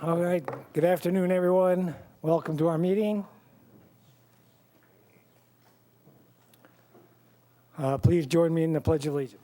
All right, good afternoon, everyone. Welcome to our meeting. Please join me in the Pledge of Allegiance.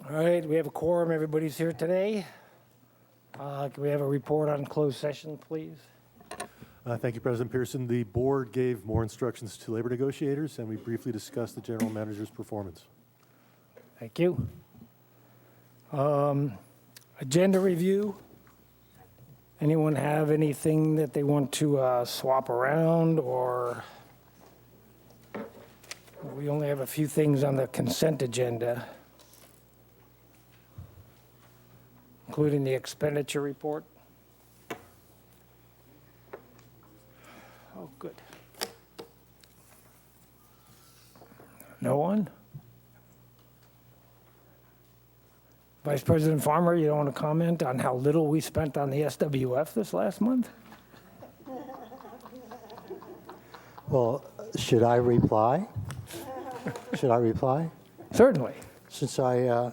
All right, we have a quorum. Everybody's here today. Can we have a report on closed session, please? Thank you, President Pearson. The board gave more instructions to labor negotiators, and we briefly discussed the general manager's performance. Thank you. Agenda review. Anyone have anything that they want to swap around, or we only have a few things on the consent agenda, including the expenditure report. Oh, good. No one? Vice President Farmer, you don't want to comment on how little we spent on the SWF this last month? Well, should I reply? Should I reply? Certainly. Since I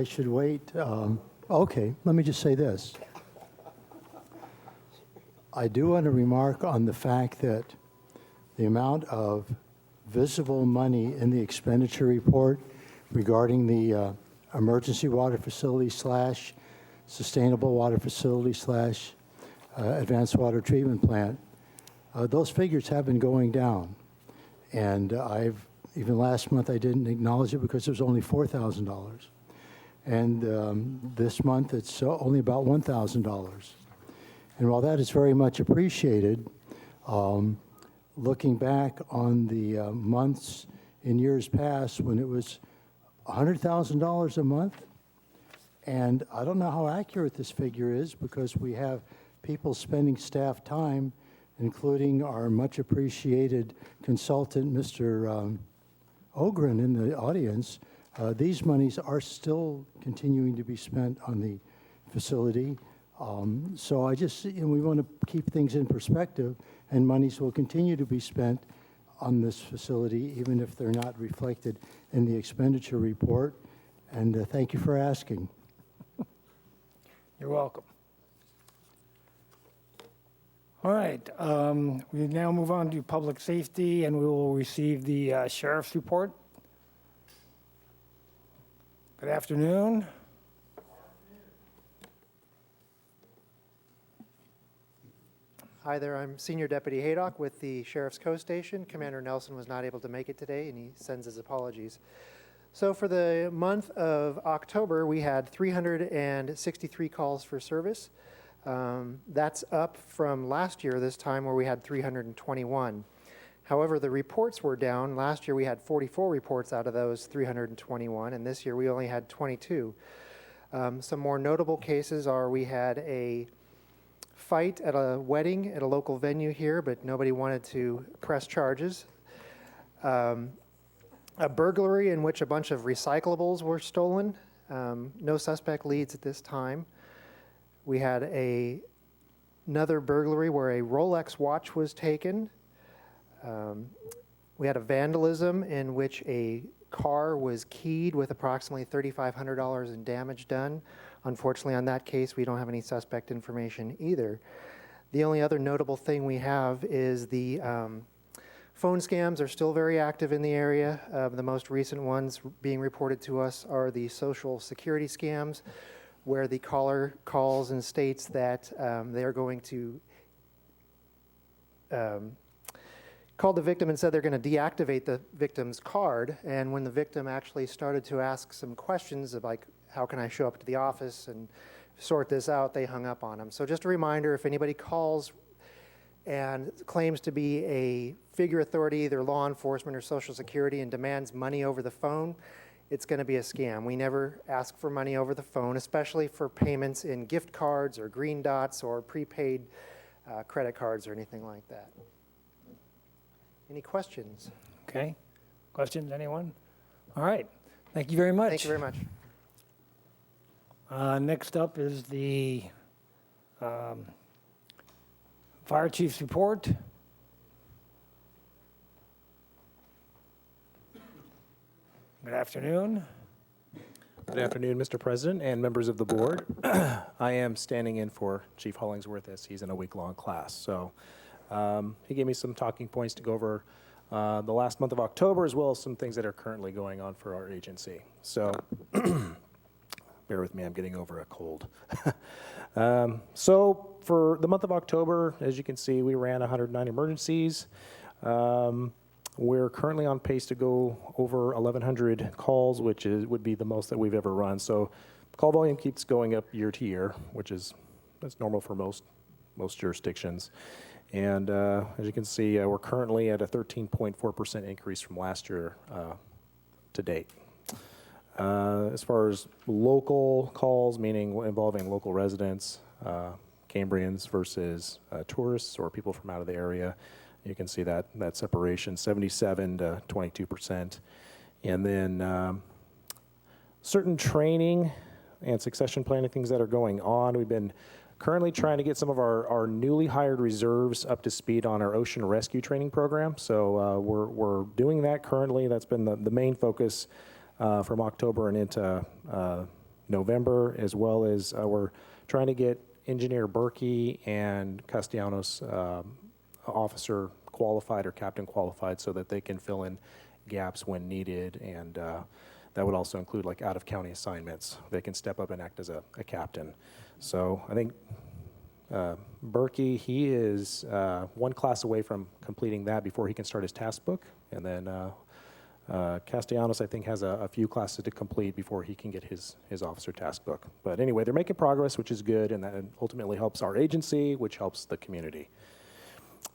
should wait. Okay, let me just say this. I do want to remark on the fact that the amount of visible money in the expenditure report regarding the emergency water facility / sustainable water facility / advanced water treatment plant, those figures have been going down. And even last month I didn't acknowledge it because it was only $4,000. And this month it's only about $1,000. And while that is very much appreciated, looking back on the months in years past when it was $100,000 a month, and I don't know how accurate this figure is because we have people spending staff time, including our much appreciated consultant, Mr. Ogren, in the audience. These monies are still continuing to be spent on the facility. So we want to keep things in perspective, and monies will continue to be spent on this facility, even if they're not reflected in the expenditure report. And thank you for asking. You're welcome. All right, we now move on to public safety, and we will receive the sheriff's report. Good afternoon. Hi there, I'm Senior Deputy Haydock with the Sheriff's Co-Station. Commander Nelson was not able to make it today, and he sends his apologies. So for the month of October, we had 363 calls for service. That's up from last year this time where we had 321. However, the reports were down. Last year we had 44 reports out of those 321, and this year we only had 22. Some more notable cases are we had a fight at a wedding at a local venue here, but nobody wanted to press charges. A burglary in which a bunch of recyclables were stolen. No suspect leads at this time. We had another burglary where a Rolex watch was taken. We had a vandalism in which a car was keyed with approximately $3,500 in damage done. Unfortunately, on that case, we don't have any suspect information either. The only other notable thing we have is the phone scams are still very active in the area. The most recent ones being reported to us are the Social Security scams, where the caller calls and states that they are going to called the victim and said they're going to deactivate the victim's card. And when the victim actually started to ask some questions of like, how can I show up to the office and sort this out, they hung up on him. So just a reminder, if anybody calls and claims to be a figure authority, either law enforcement or Social Security, and demands money over the phone, it's going to be a scam. We never ask for money over the phone, especially for payments in gift cards or green dots or prepaid credit cards or anything like that. Any questions? Okay. Questions, anyone? All right. Thank you very much. Thank you very much. Next up is the Fire Chief's report. Good afternoon. Good afternoon, Mr. President and members of the board. I am standing in for Chief Hollingsworth as he's in a week-long class. So he gave me some talking points to go over the last month of October, as well as some things that are currently going on for our agency. So bear with me, I'm getting over a cold. So for the month of October, as you can see, we ran 109 emergencies. We're currently on pace to go over 1,100 calls, which would be the most that we've ever run. So call volume keeps going up year to year, that's normal for most jurisdictions. And as you can see, we're currently at a 13.4% increase from last year to date. As far as local calls, meaning involving local residents, Cambrians versus tourists or people from out of the area, you can see that separation, 77 to 22%. And then certain training and succession planning things that are going on. We've been currently trying to get some of our newly hired reserves up to speed on our ocean rescue training program. So we're doing that currently. That's been the main focus from October and into November, as well as we're trying to get Engineer Berkey and Castellanos officer qualified or captain qualified so that they can fill in gaps when needed, and that would also include like out-of-county assignments. They can step up and act as a captain. So I think Berkey, he is one class away from completing that before he can start his task book, and then Castellanos, I think, has a few classes to complete before he can get his officer task book. But anyway, they're making progress, which is good, and that ultimately helps our agency, which helps the community.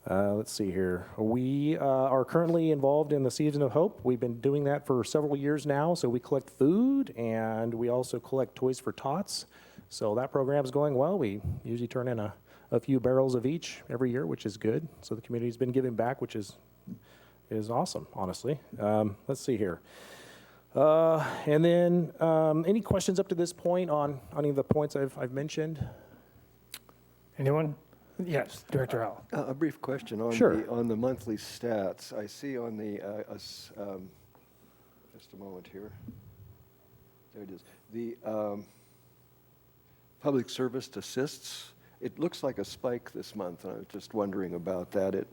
Let's see here. We are currently involved in the Season of Hope. We've been doing that for several years now. So we collect food, and we also collect toys for tots. So that program's going well. We usually turn in a few barrels of each every year, which is good. So the community's been giving back, which is awesome, honestly. Let's see here. And then any questions up to this point on any of the points I've mentioned? Anyone? Yes, Director Howell. A brief question on Sure. on the monthly stats. I see on the just a moment here. There it is. The public service assists. It looks like a spike this month, and I was just wondering about that.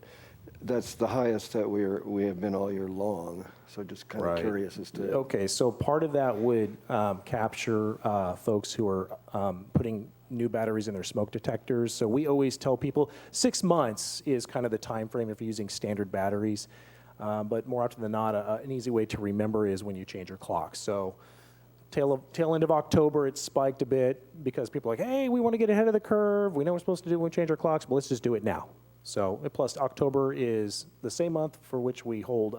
That's the highest that we have been all year long. So just kind of curious as to. Okay, so part of that would capture folks who are putting new batteries in their smoke detectors. So we always tell people 6 months is kind of the time frame if you're using standard batteries. But more often than not, an easy way to remember is when you change your clock. So tail end of October, it spiked a bit because people are like, hey, we want to get ahead of the curve. We know we're supposed to do when we change our clocks, but let's just do it now. So plus October is the same month for which we hold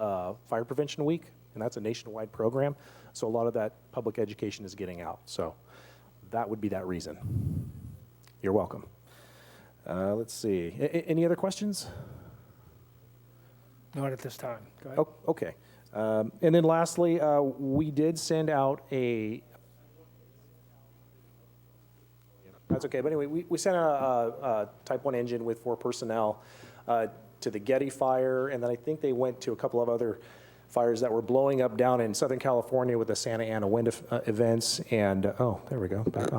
Fire Prevention Week, and that's a nationwide program. So a lot of that public education is getting out. So that would be that reason. You're welcome. Let's see. Any other questions? Not at this time. Go ahead. Oh, okay. And then lastly, we did send out a. That's okay. But anyway, we sent a Type 1 engine with 4 personnel to the Getty fire, and then I think they went to a couple of other fires that were blowing up down in Southern California with the Santa Ana wind events. And oh, there we go, back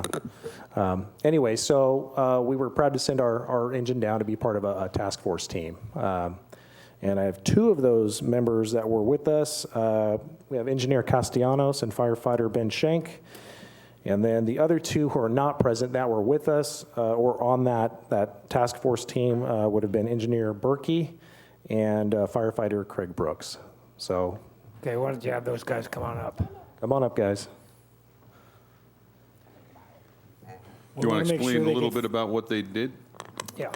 on. Anyway, so we were proud to send our engine down to be part of a task force team. And I have 2 of those members that were with us. We have Engineer Castellanos and Firefighter Ben Schenk. And then the other 2 who are not present that were with us or on that task force team would have been Engineer Berkey and Firefighter Craig Brooks. So. Okay, why don't you have those guys come on up? Come on up, guys. Do you want to Make explain sure a they little get- bit about what they did? Yeah.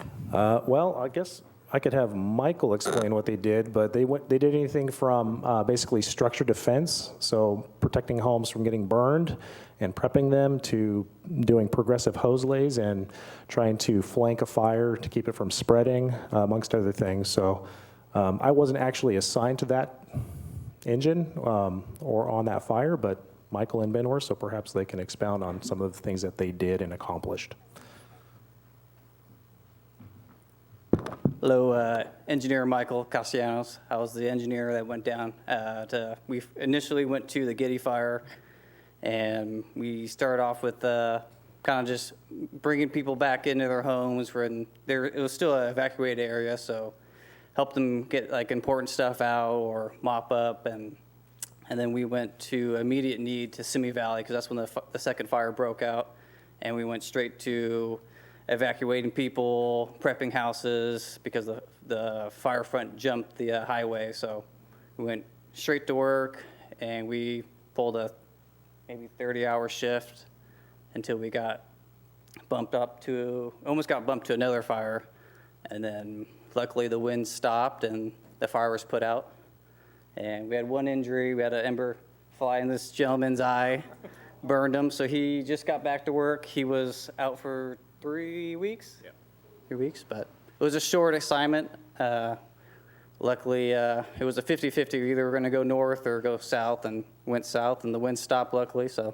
Well, I guess I could have Michael explain what they did, but they did anything from basically structured defense, so protecting homes from getting burned and prepping them, to doing progressive hose lays and trying to flank a fire to keep it from spreading, amongst other things. So I wasn't actually assigned to engine or on that fire, but Michael and Ben were, so perhaps they can expound on some of the things that they did and accomplished. Hello, Engineer Michael Castellanos. I was the engineer that went down we initially went to the Giddy fire, and we started off with kind of just bringing people back into their homes. It was still an evacuated area, so help them get like important stuff out or mop up, and then we went to immediate need to Simi Valley because that's when the second fire broke out, and we went straight to evacuating people, prepping houses because the fire front jumped the highway. So we went straight to work, and we pulled a maybe 30-hour shift until we got almost got bumped to another fire. And then luckily the wind stopped and the fire was put out. And we had one injury. We had an ember fly in this gentleman's eye, burned him. So he just got back to work. He was out for 3 weeks? Yeah. 3 weeks, but it was a short assignment. Luckily, it was a 50-50. Either we're going to go north or go south, and went south, and the wind stopped luckily. So,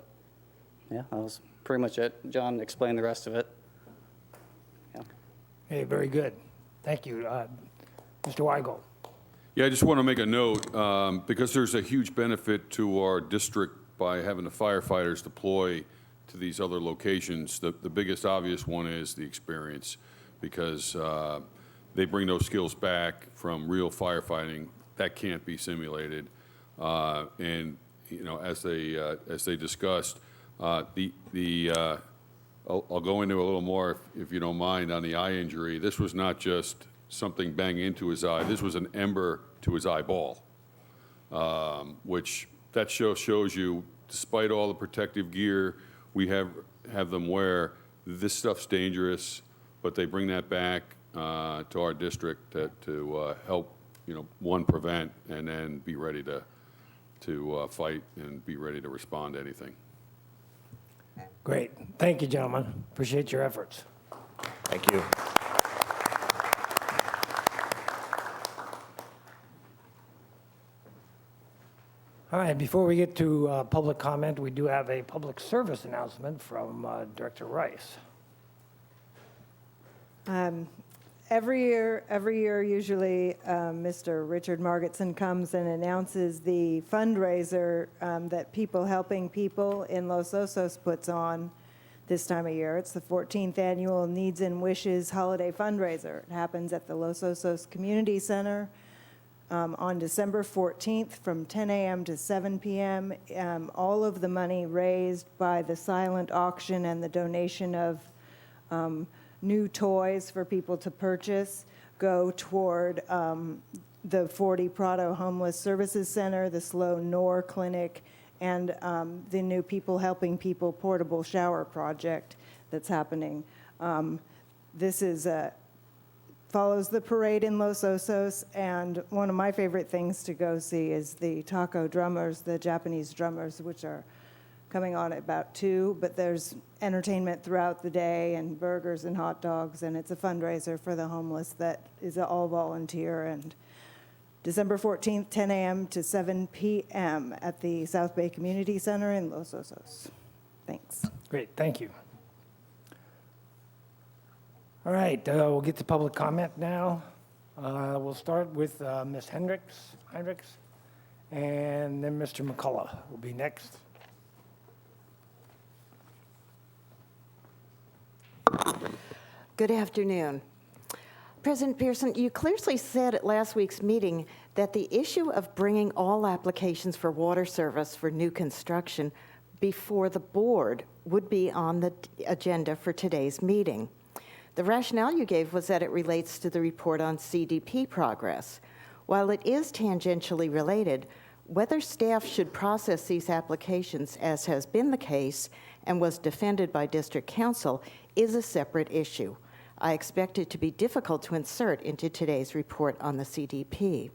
yeah, that was pretty much it. John explained the rest of it. Yeah. Hey, very good. Thank you. Mr. Weigel. Yeah, I just want to make a note, because there's a huge benefit to our district by having the firefighters deploy to these other locations. The biggest obvious one is the experience, because they bring those skills back from real firefighting that can't be simulated. And you know, as they discussed, I'll go into a little more if you don't mind on the eye injury. This was not just something banging into his eye. This was an ember to his eyeball, which that shows you, despite all the protective gear we have them wear, this stuff's dangerous, but they bring that back to our district to help, you know, one, prevent, and then be ready to fight and be ready to respond to anything. Great. Thank you, gentlemen. Appreciate your efforts. Thank you. All right, before we get to public comment, we do have a public service announcement from Director Rice. Every year, usually, Mr. Richard Margetson comes and announces the fundraiser that People Helping People in Los Osos puts on this time of year. It's the 14th annual Needs and Wishes Holiday Fundraiser. It happens at the Los Osos Community Center on December 14th from 10 a.m. to 7 p.m. All of the money raised by the silent auction and the donation of new toys for people to purchase go toward the 40 Prado Homeless Services Center, the Slow Nor Clinic, and the new People Helping People portable shower project that's happening. This is follows the parade in Los Osos, and one of my favorite things to go see is the taco drummers, the Japanese drummers, which are coming on at about 2, but there's entertainment throughout the day and burgers and hot dogs, and it's a fundraiser for the homeless that is all volunteer. And December 14th, 10 a.m. to 7 p.m. at the South Bay Community Center in Los Osos. Thanks. Great, thank you. All right, we'll get to public comment now. We'll start with Ms. Hendricks, and then Mr. McCullough will be next. Good afternoon. President Pearson, you clearly said at last week's meeting that the issue of bringing all applications for water service for new construction before the board would be on the agenda for today's meeting. The rationale you gave was that it relates to the report on CDP progress. While it is tangentially related, whether staff should process these applications, as has been the case and was defended by District Council, is a separate issue. I expect it to be difficult to insert into today's report on the CDP.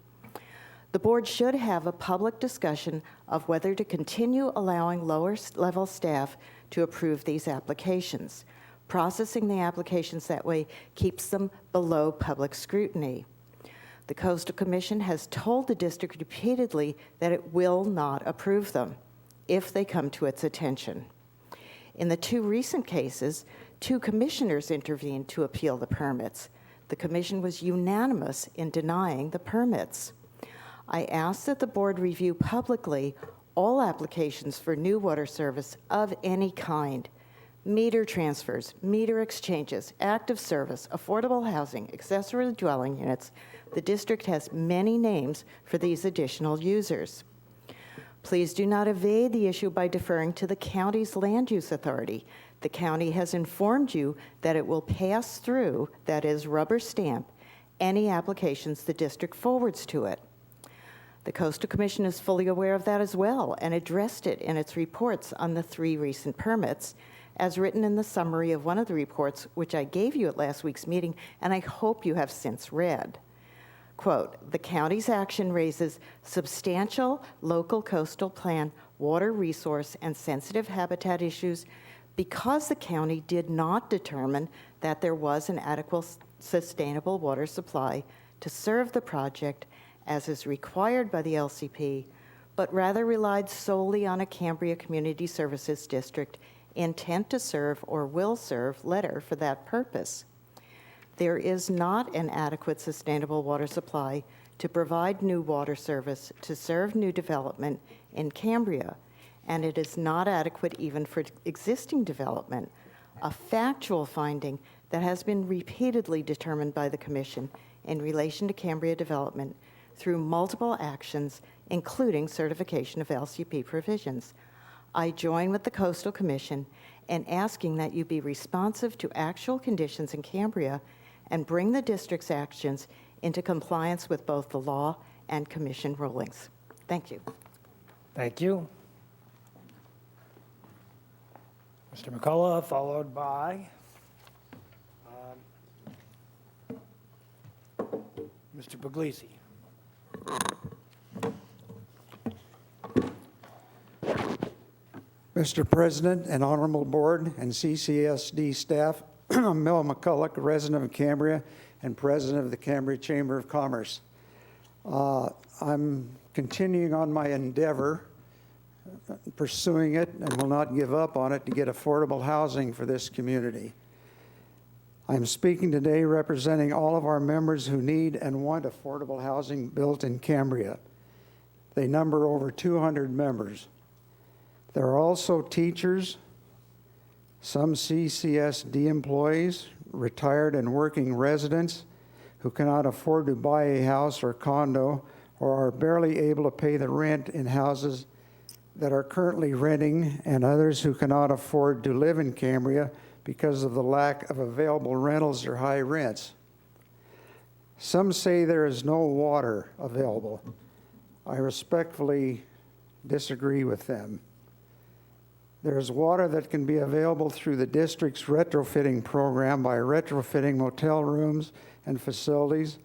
The board should have a public discussion of whether to continue allowing lower-level staff to approve these applications. Processing the applications that way keeps them below public scrutiny. The Coastal Commission has told the district repeatedly that it will not approve them if they come to its attention. In the two recent cases, 2 commissioners intervened to appeal the permits. The commission was unanimous in denying the permits. I ask that the board review publicly all applications for new water service of any kind: meter transfers, meter exchanges, active service, affordable housing, accessory dwelling units. The district has many names for these additional users. Please do not evade the issue by deferring to the county's land use authority. The county has informed you that it will pass through, that is, rubber stamp, any applications the district forwards to it. The Coastal Commission is fully aware of that as well and addressed it in its reports on the 3 recent permits, as written in the summary of one of the reports, which I gave you at last week's meeting, and I hope you have since read. Quote, the county's action raises substantial local coastal plan, water resource, and sensitive habitat issues because the county did not determine that there was an adequate sustainable water supply to serve the project as is required by the LCP, but rather relied solely on a Cambria Community Services District intent to serve or will serve letter for that purpose. There is not an adequate sustainable water supply to provide new water service to serve new development in Cambria, and it is not adequate even for existing development, a factual finding that has been repeatedly determined by the Commission in relation to Cambria development through multiple actions, including certification of LCP provisions. I join with the Coastal Commission in asking that you be responsive to actual conditions in Cambria and bring the district's actions into compliance with both the law and Commission rulings. Thank you. Thank you. Mr. McCullough, followed by Mr. Puglisi. Mr. President and Honorable Board and CCSD staff, I'm Mel McCulloch, resident of Cambria and president of the Cambria Chamber of Commerce. I'm continuing on my endeavor, pursuing it, and will not give up on it to get affordable housing for this community. I'm speaking today representing all of our members who need and want affordable housing built in Cambria. They number over 200 members. There are also teachers, some CCSD employees, retired and working residents who cannot afford to buy a house or condo or are barely able to pay the rent in houses that are currently renting, and others who cannot afford to live in Cambria because of the lack of available rentals or high rents. Some say there is no water available. I respectfully disagree with them. There is water that can be available through the district's retrofitting program by retrofitting motel rooms and facilities,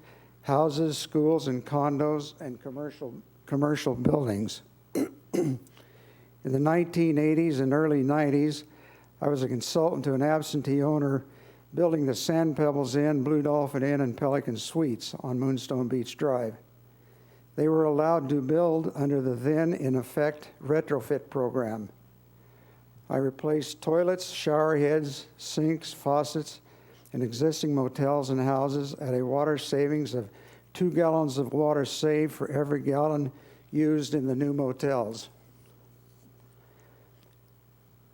houses, schools, and condos, and commercial buildings. In the 1980s and early 90s, I was a consultant to an absentee owner building the Sand Pebbles Inn, Blue Dolphin Inn, and Pelican Suites on Moonstone Beach Drive. They were allowed to build under the then in effect retrofit program. I replaced toilets, shower heads, sinks, faucets in existing motels and houses at a water savings of 2 gallons of water saved for every gallon used in the new motels.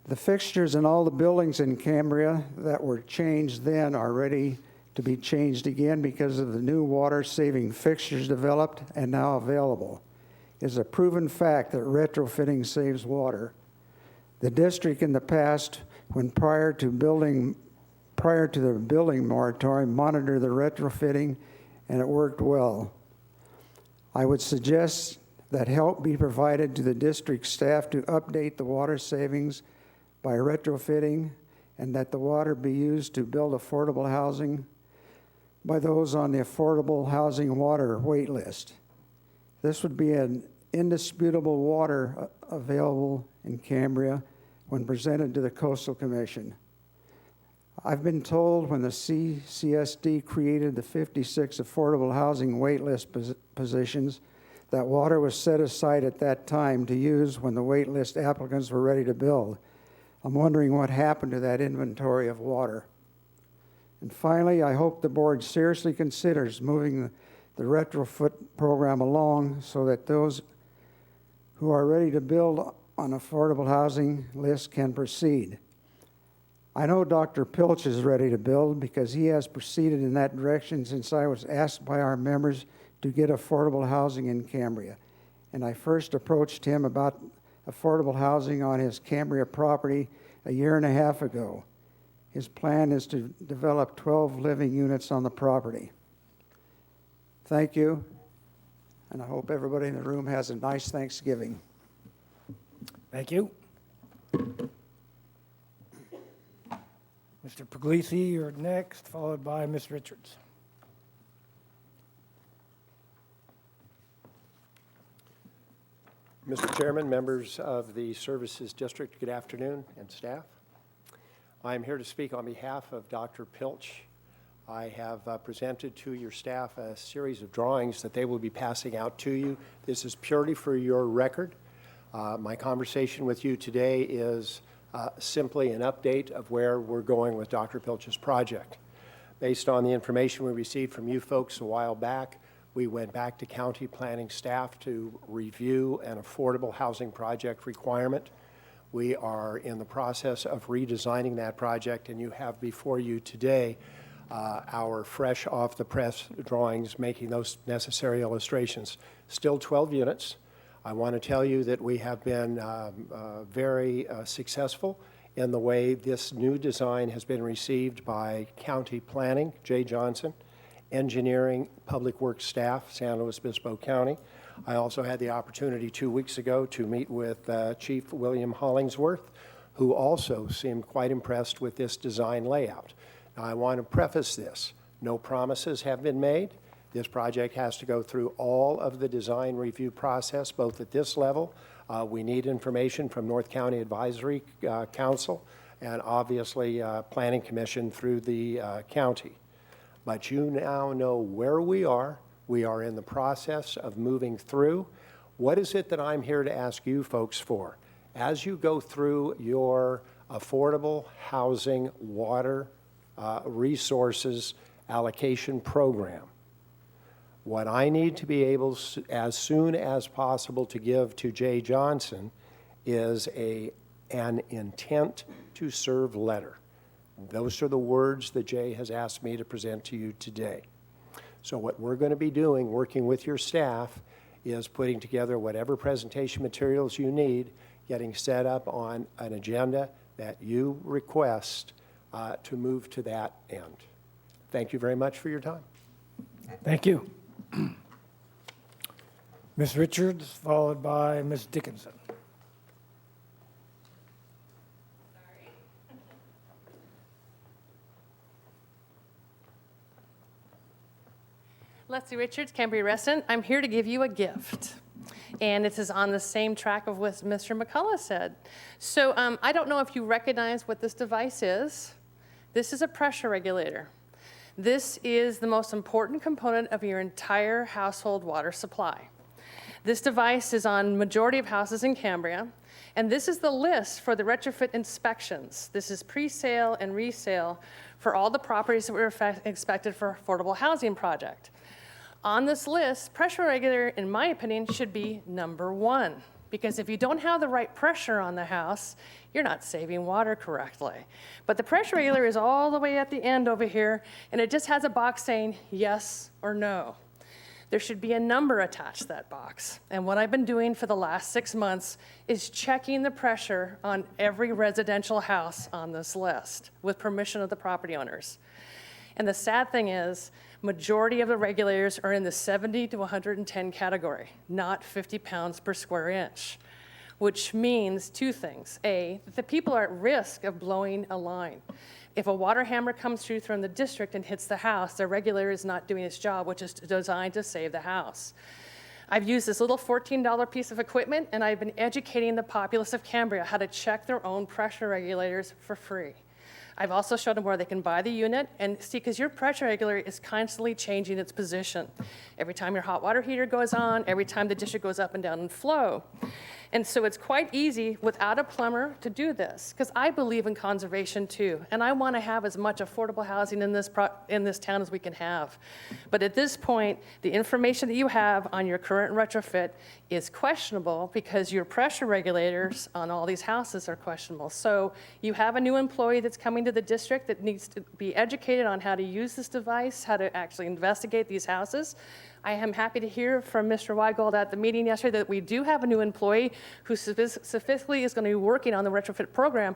The fixtures in all the buildings in Cambria that were changed then are ready to be changed again because of the new water-saving fixtures developed and now available. It is a proven fact that retrofitting saves water. The district in the past, when prior to the building moratorium, monitored the retrofitting, and it worked well. I would suggest that help be provided to the district staff to update the water savings by retrofitting, and that the water be used to build affordable housing by those on the affordable housing water wait list. This would be an indisputable water available in Cambria when presented to the Coastal Commission. I've been told when the CSD created the 56 affordable housing waitlist positions that water was set aside at that time to use when the waitlist applicants were ready to build. I'm wondering what happened to that inventory of water. And finally, I hope the board seriously considers moving the retrofit program along so that those who are ready to build on affordable housing list can proceed. I know Dr. Pilch is ready to build because he has proceeded in that direction since I was asked by our members to get affordable housing in Cambria. And I first approached him about affordable housing on his Cambria property a year and a half ago. His plan is to develop 12 living units on the property. Thank you, and I hope everybody in the room has a nice Thanksgiving. Thank you. Mr. Puglisi, you're next, followed by Ms. Richards. Mr. Chairman, members of the Services District, good afternoon, and staff. I am here to speak on behalf of Dr. Pilch. I have presented to your staff a series of drawings that they will be passing out to you. This is purely for your record. My conversation with you today is simply an update of where we're going with Dr. Pilch's project. Based on the information we received from you folks a while back, we went back to county planning staff to review an affordable housing project requirement. We are in the process of redesigning that project, and you have before you today our fresh off the press drawings making those necessary illustrations. Still 12 units. I want to tell you that we have been very successful in the way this new design has been received by county planning, Jay Johnson, engineering, public works staff, San Luis Obispo County. I also had the opportunity 2 weeks ago to meet with Chief William Hollingsworth, who also seemed quite impressed with this design layout. Now, I want to preface this. No promises have been made. This project has to go through all of the design review process, both at this level. We need information from North County Advisory Council and obviously Planning Commission through the county. But you now know where we are. We are in the process of moving through. What is it that I'm here to ask you folks for? As you go through your affordable housing, water, resources allocation program, what I need to be able, as soon as possible, to give to Jay Johnson is an intent to serve letter. Those are the words that Jay has asked me to present to you today. So what we're going to be doing, working with your staff, is putting together whatever presentation materials you need, getting set up on an agenda that you request to move to that end. Thank you very much for your time. Thank you. Ms. Richards, followed by Ms. Dickinson. Leslie Richards, Cambria resident. I'm here to give you a gift. And this is on the same track of what Mr. McCullough said. So I don't know if you recognize what this device is. This is a pressure regulator. This is the most important component of your entire household water supply. This device is on majority of houses in Cambria, and this is the list for the retrofit inspections. This is pre-sale and resale for all the properties that were expected for affordable housing project. On this list, pressure regulator, in my opinion, should be number one, because if you don't have the right pressure on the house, you're not saving water correctly. But the pressure regulator is all the way at the end over here, and it just has a box saying yes or no. There should be a number attached to that box. And what I've been doing for the last 6 months is checking the pressure on every residential house on this list with permission of the property owners. And the sad thing is, majority of the regulators are in the 70 to 110 category, not 50 pounds per square inch, which means two things. A, that the people are at risk of blowing a line. If a water hammer comes through from the district and hits the house, the regulator is not doing its job, which is designed to save the house. I've used this little $14 piece of equipment, and I've been educating the populace of Cambria how to check their own pressure regulators for free. I've also showed them where they can buy the unit and see, because your pressure regulator is constantly changing its position. Every time your hot water heater goes on, every time the district goes up and down in flow. And so it's quite easy without a plumber to do this, because I believe in conservation too, and I want to have as much affordable housing in this town as we can have. But at this point, the information that you have on your current retrofit is questionable because your pressure regulators on all these houses are questionable. So you have a new employee that's coming to the district that needs to be educated on how to use this device, how to actually investigate these houses. I am happy to hear from Mr. Weigold at the meeting yesterday that we do have a new employee who specifically is going to be working on the retrofit program.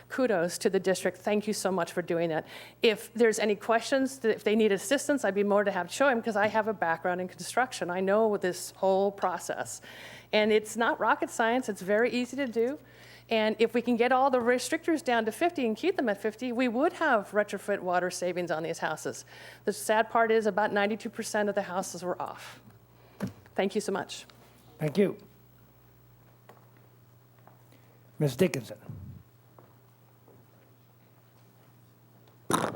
Kudos to the district. Thank you so much for doing that. If there's any questions, if they need assistance, I'd be more to have show him, because I have a background in construction. I know this whole process. And it's not rocket science. It's very easy to do. And if we can get all the restrictors down to 50 and keep them at 50, we would have retrofit water savings on these houses. The sad part is about 92% of the houses were off. Thank you so much. Thank you. Ms. Dickinson.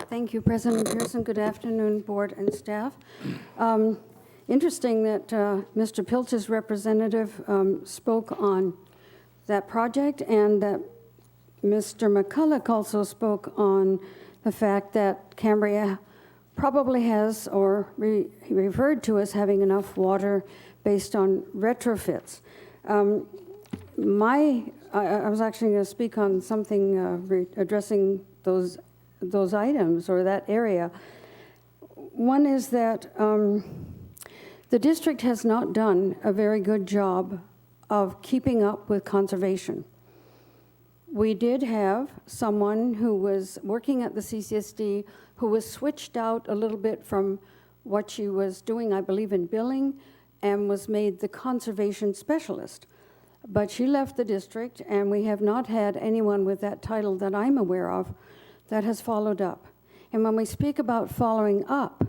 Thank you, President Pearson. Good afternoon, board and staff. Interesting that Mr. Pilch's representative spoke on that project, and that Mr. McCulloch also spoke on the fact that Cambria probably has, or he referred to as having enough water based on retrofits. I was actually going to speak on something addressing those items or that area. One is that the district has not done a very good job of keeping up with conservation. We did have someone who was working at the CCSD who was switched out a little bit from what she was doing, I believe, in billing, and was made the conservation specialist. But she left the district, and we have not had anyone with that title that I'm aware of that has followed up. And when we speak about following up,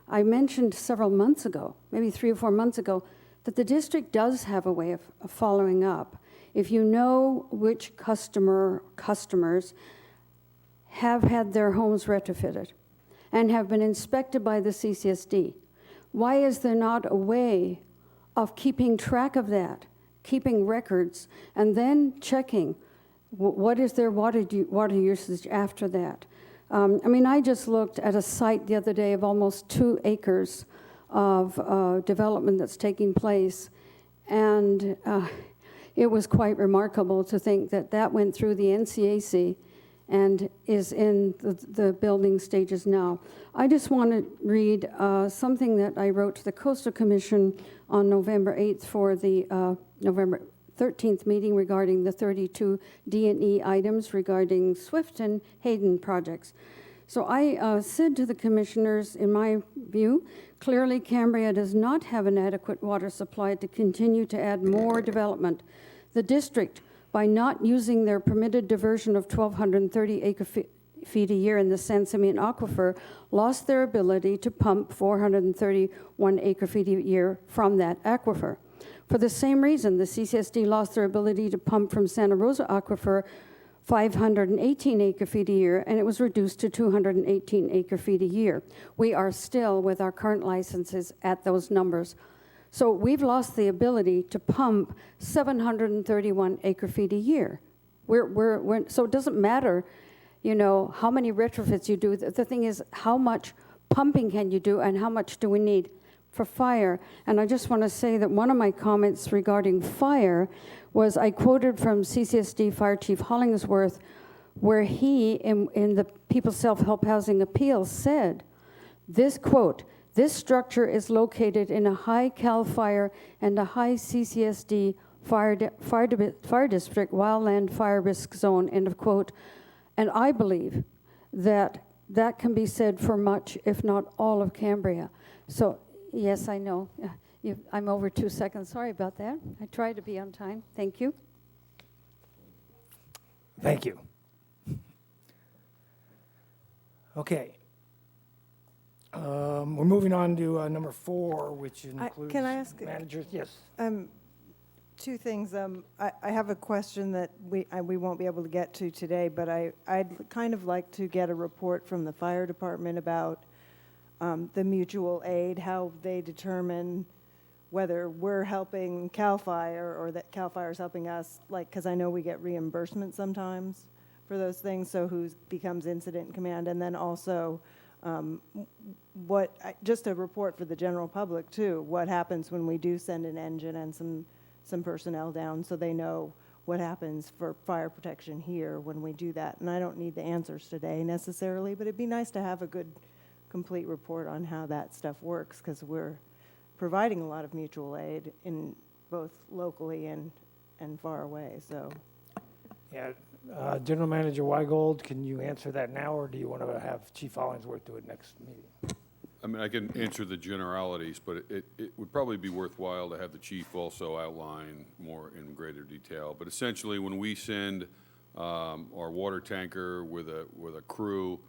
I mentioned several months ago, maybe 3 or 4 months ago, that the district does have a way of following up. If you know which customers have had their homes retrofitted and have been inspected by the CCSD, why is there not a way of keeping track of that, keeping records, and then checking what is their water usage after that? I mean, I just looked at a site the other day of almost 2 acres of development that's taking place, and it was quite remarkable to think that that went through the NCAC and is in the building stages now. I just want to read something that I wrote to the Coastal Commission on November 8th for the November 13th meeting regarding the 32 D&E items regarding Swift and Hayden projects. So I said to the commissioners, in my view, clearly Cambria does not have an adequate water supply to continue to add more development. The district, by not using their permitted diversion of 1,230 acre-feet a year in the San Simeon Aquifer, lost their ability to pump 431 acre-feet a year from that aquifer. For the same reason, the CCSD lost their ability to pump from Santa Rosa Aquifer 518 acre-feet a year, and it was reduced to 218 acre-feet a year. We are still, with our current licenses, at those numbers. So we've lost the ability to pump 731 acre-feet a year. So it doesn't matter, you know, how many retrofits you do. The thing is, how much pumping can you do, and how much do we need for fire? And I just want to say that one of my comments regarding fire was, I quoted from CCSD Fire Chief Hollingsworth, where he, in the People's Self-Help Housing Appeal, said, this quote, "This structure is located in a high CAL FIRE and a high CCSD fire district wildland fire risk zone," end of quote. And I believe that that can be said for much, if not all, of Cambria. So yes, I know. I'm over 2 seconds. Sorry about that. I try to be on time. Thank you. Thank you. Okay. We're moving on to number 4, which includes can I ask managers. Yes. Two things. I have a question that we won't be able to get to today, but I'd kind of like to get a report from the fire department about the mutual aid, how they determine whether we're helping CAL FIRE or that CAL FIRE is helping us, like, because I know we get reimbursement sometimes for those things, so who becomes incident command, and then also just a report for the general public too, what happens when we do send an engine and some personnel down, so they know what happens for fire protection here when we do that. And I don't need the answers today necessarily, but it'd be nice to have a good, complete report on how that stuff works, because we're providing a lot of mutual aid in both locally and far away, so. Yeah, General Manager Weigold, can you answer that now, or do you want to have Chief Hollingsworth do it next meeting? I mean, I can answer the generalities, but it would probably be worthwhile to have the chief also outline more in greater detail. But essentially, when we send our water tanker with a crew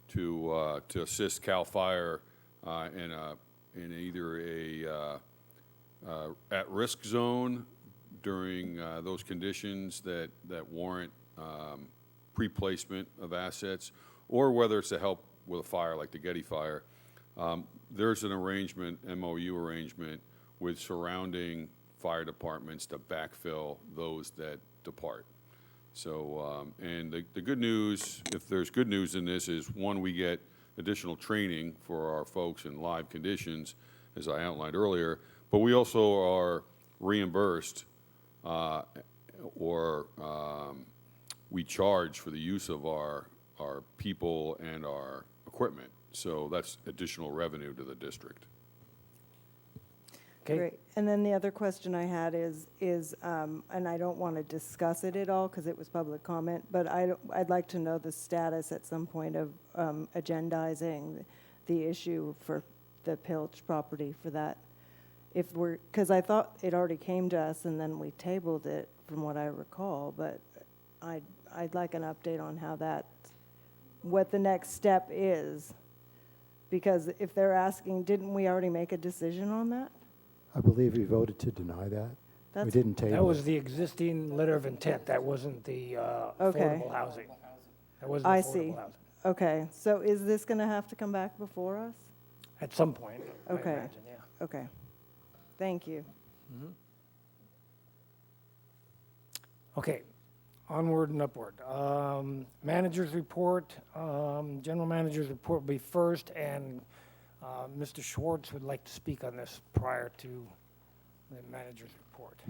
to assist CAL FIRE in either a at-risk zone during those conditions that warrant pre-placement of assets, or whether it's to help with a fire like the Getty fire, there's an arrangement, MOU arrangement, with surrounding fire departments to backfill those that depart. So, and the good news, if there's good news in this, is one, we get additional training for our folks in live conditions, as I outlined earlier, but we also are reimbursed or we charge for the use of our people and our equipment. So that's additional revenue to the district. Okay. Great. And then the other question I had is and I don't want to discuss it at all because it was public comment, but I'd like to know the status at some point of agendizing the issue for the Pilch property for that. Because I thought it already came to us and then we tabled it from what I recall, but I'd like an update on what the next step is. Because if they're asking, didn't we already make a decision on that? I believe we voted to deny that. We didn't table it. That was the existing letter of intent. That wasn't the affordable housing. That wasn't I affordable see. housing. Okay, so is this going to have to come back before us? At some point, I Okay. imagine, yeah. Okay. Thank you. Okay, onward and upward. Manager's report, general manager's report will be first, and Mr. Schwartz would like to speak on this prior to the manager's report.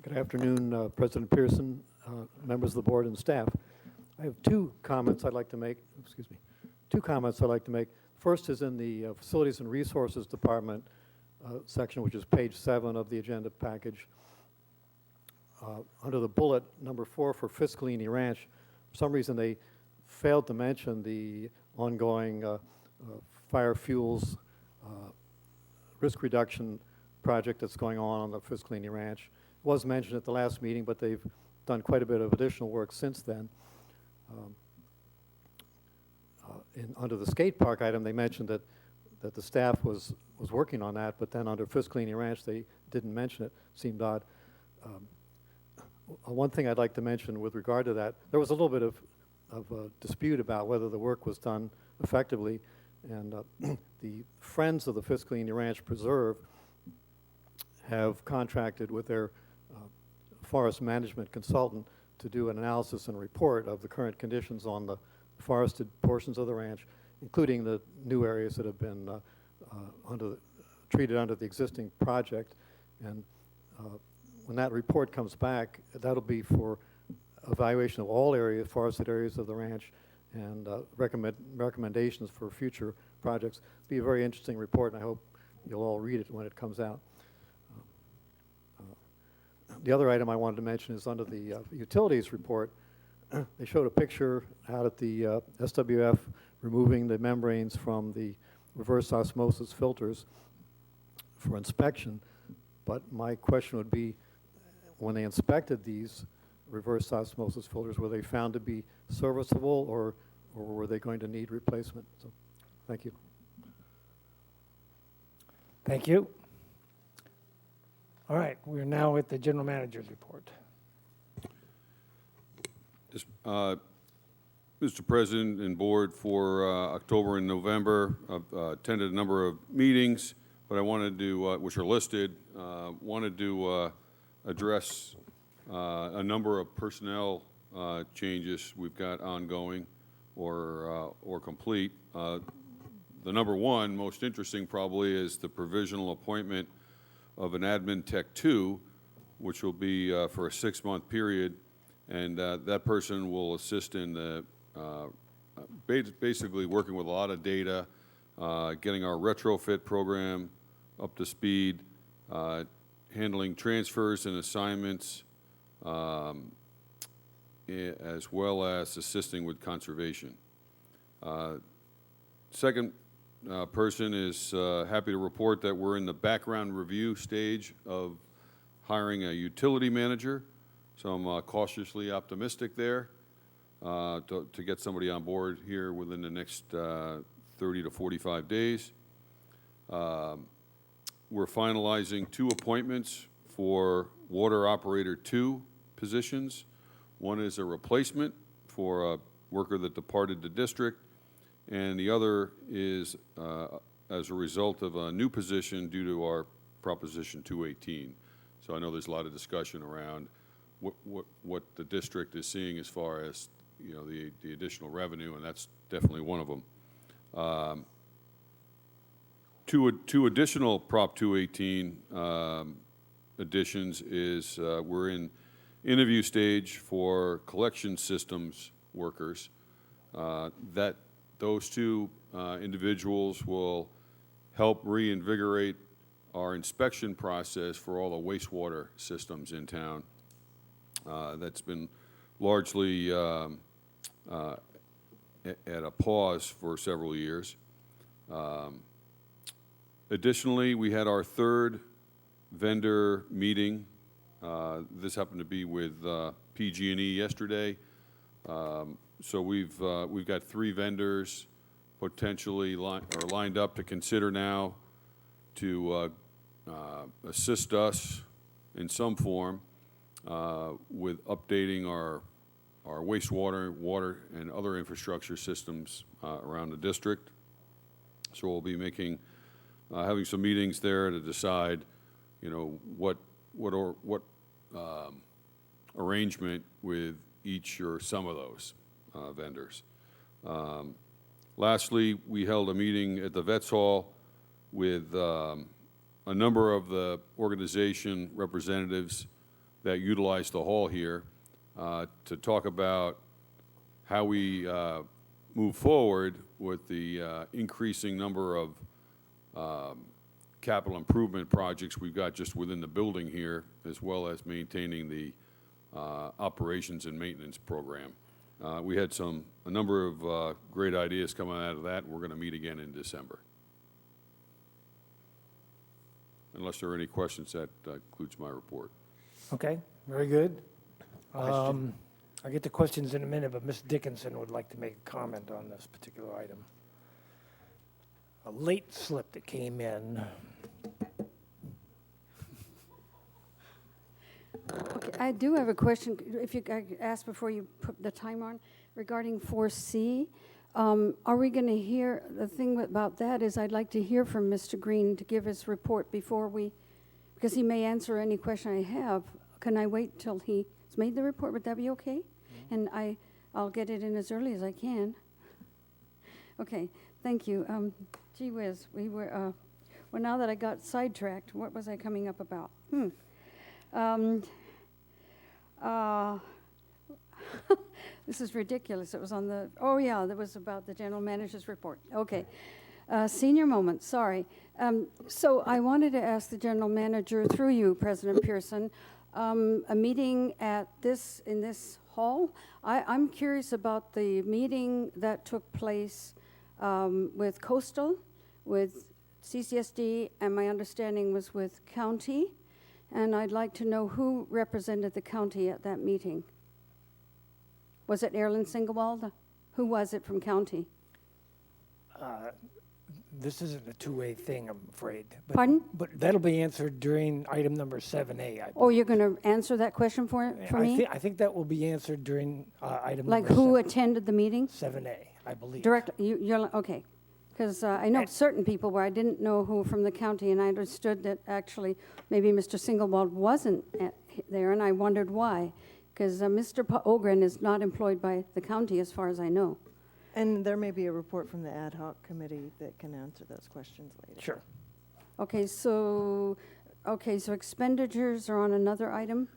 Good afternoon, President Pearson, members of the board and staff. I have two comments I'd like to make. First is in the Facilities and Resources Department section, which is page 7 of the agenda package. Under the bullet number 4 for Fiscalini Ranch, for some reason they failed to mention the ongoing fire fuels risk reduction project that's going on the Fiscalini Ranch. It was mentioned at the last meeting, but they've done quite a bit of additional work since then. Under the skate park item, they mentioned that the staff was working on that, but then under Fiscalini Ranch, they didn't mention it. Seemed odd. One thing I'd like to mention with regard to that, there was a little bit of a dispute about whether the work was done effectively, and the Friends of the Fiscalini Ranch Preserve have contracted with their forest management consultant to do an analysis and report of the current conditions on the forested portions of the ranch, including the new areas that have been treated under the existing project. And when that report comes back, that'll be for evaluation of all areas, forested areas of the ranch, and recommendations for future projects. It'll be a very interesting report, and I hope you'll all read it when it comes out. The other item I wanted to mention is under the utilities report. They showed a picture out at the SWF removing the membranes from the reverse osmosis filters for inspection. But my question would be, when they inspected these reverse osmosis filters, were they found to be serviceable, or were they going to need replacement? So, thank you. Thank you. All right, we're now at the general manager's report. Yes, Mr. President and Board, for October and November, I've attended a number of meetings, but I wanted to, which are listed, wanted to address a number of personnel changes we've got ongoing or complete. The number one, most interesting probably, is the provisional appointment of an admin tech 2, which will be for a 6-month period, and that person will assist in the basically working with a lot of data, getting our retrofit program up to speed, handling transfers and assignments, as well as assisting with conservation. Second person is happy to report that we're in the background review stage of hiring a utility manager, so I'm cautiously optimistic there to get somebody on board here within the next 30 to 45 days. We're finalizing 2 appointments for water operator 2 positions. One is a replacement for a worker that departed the district, and the other is as a result of a new position due to our Proposition 218. So I know there's a lot of discussion around what the district is seeing as far as, you know, the additional revenue, and that's definitely one of them. Two additional Prop 218 additions is we're in interview stage for collection systems workers. That those 2 individuals will help reinvigorate our inspection process for all the wastewater systems in town. That's been largely at a pause for several years. Additionally, we had our 3rd vendor meeting. This happened to be with PG&E yesterday. So we've got 3 vendors potentially lined up to consider now to assist us in some form with updating our wastewater, water, and other infrastructure systems around the district. So we'll be making having some meetings there to decide, you know, what arrangement with each or some of those vendors. Lastly, we held a meeting at the Vets Hall with a number of the organization representatives that utilize the hall here to talk about how we move forward with the increasing number of capital improvement projects we've got just within the building here, as well as maintaining the operations and maintenance program. We had a number of great ideas coming out of that, and we're going to meet again in December. Unless there are any questions, that concludes my report. Okay, very good. I'll get to questions in a minute, but Ms. Dickinson would like to make a comment on this particular item. A late slip that came in. Okay, I do have a question, if you could ask before you put the time on, regarding 4C. Are we going to hear, the thing about that is I'd like to hear from Mr. Green to give his report before because he may answer any question I have. Can I wait till he's made the report? Would that be okay? Mm-hmm. And I'll get it in as early as I can. Okay, thank you. Gee whiz, we were, well, now that I got sidetracked, what was I coming up about? This is ridiculous. It was on the, oh yeah, that was about the general manager's report. Okay. Senior moment, sorry. So I wanted to ask the general manager, through you, President Pearson, a meeting in this hall. I'm curious about the meeting that took place with Coastal, with CCSD, and my understanding was with county. And I'd like to know who represented the county at that meeting. Was it Erlen Singewald? Who was it from county? This isn't a two-way thing, I'm afraid. But- Pardon? But that'll be answered during item number 7A, I Oh, you're going to answer that question for me? I think that will be answered during item Like number who attended the meeting? 7A, I believe. Direct, you're, okay. Because I know certain people where I didn't know who from the county, and I understood that actually maybe Mr. Singlewald wasn't there, and I wondered why. Because Mr. Ogren is not employed by the county, as far as I know. And there may be a report from the ad hoc committee that can answer those questions later. Sure. Okay, so expenditures are on another item?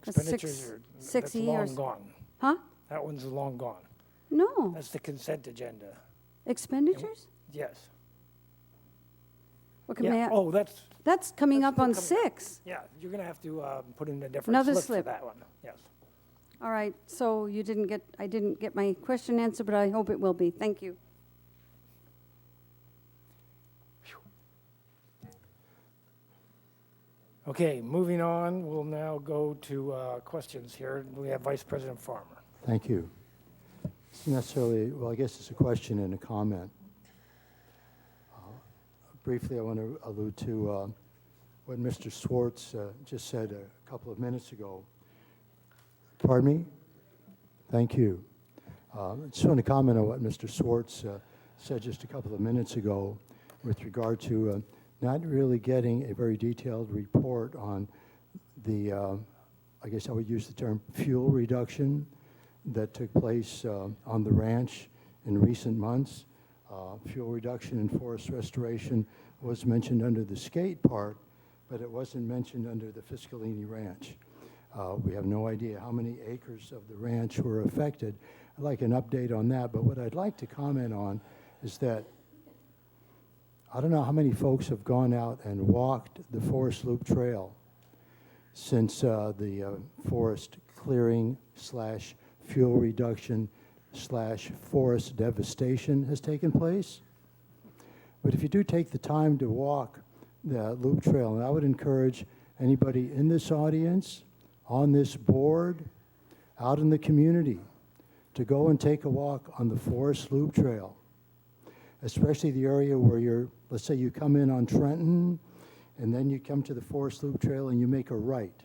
Expenditures are, that's 6E long gone. Huh? That one's long gone. No. That's the consent agenda. Expenditures? Yes. Okay, Yeah. may I- Oh, That's coming that's up on still coming up. 6. Yeah, you're going to have to put in a different Another slip slip. for that one. Yes. All right, so I didn't get my question answered, but I hope it will be. Thank you. Okay, moving on, we'll now go to questions here. We have Vice President Farmer. Thank you. It's necessarily, well, I guess it's a question and a comment. Briefly, I want to allude to what Mr. Swartz just said a couple of minutes ago. Pardon me? Thank you. I just want to comment on what Mr. Swartz said just a couple of minutes ago with regard to not really getting a very detailed report on the, I guess I would use the term, fuel reduction that took place on the ranch in recent months. Fuel reduction and forest restoration was mentioned under the skate part, but it wasn't mentioned under the Fiscalini Ranch. We have no idea how many acres of the ranch were affected. I'd like an update on that, but what I'd like to comment on is that I don't know how many folks have gone out and walked the Forest Loop Trail since the forest clearing / fuel reduction / forest devastation has taken place. But if you do take the time to walk the loop trail, and I would encourage anybody in this audience, on this board, out in the community, to go and take a walk on the Forest Loop Trail, especially the area where you're, let's say you come in on Trenton, and then you come to the Forest Loop Trail and you make a right.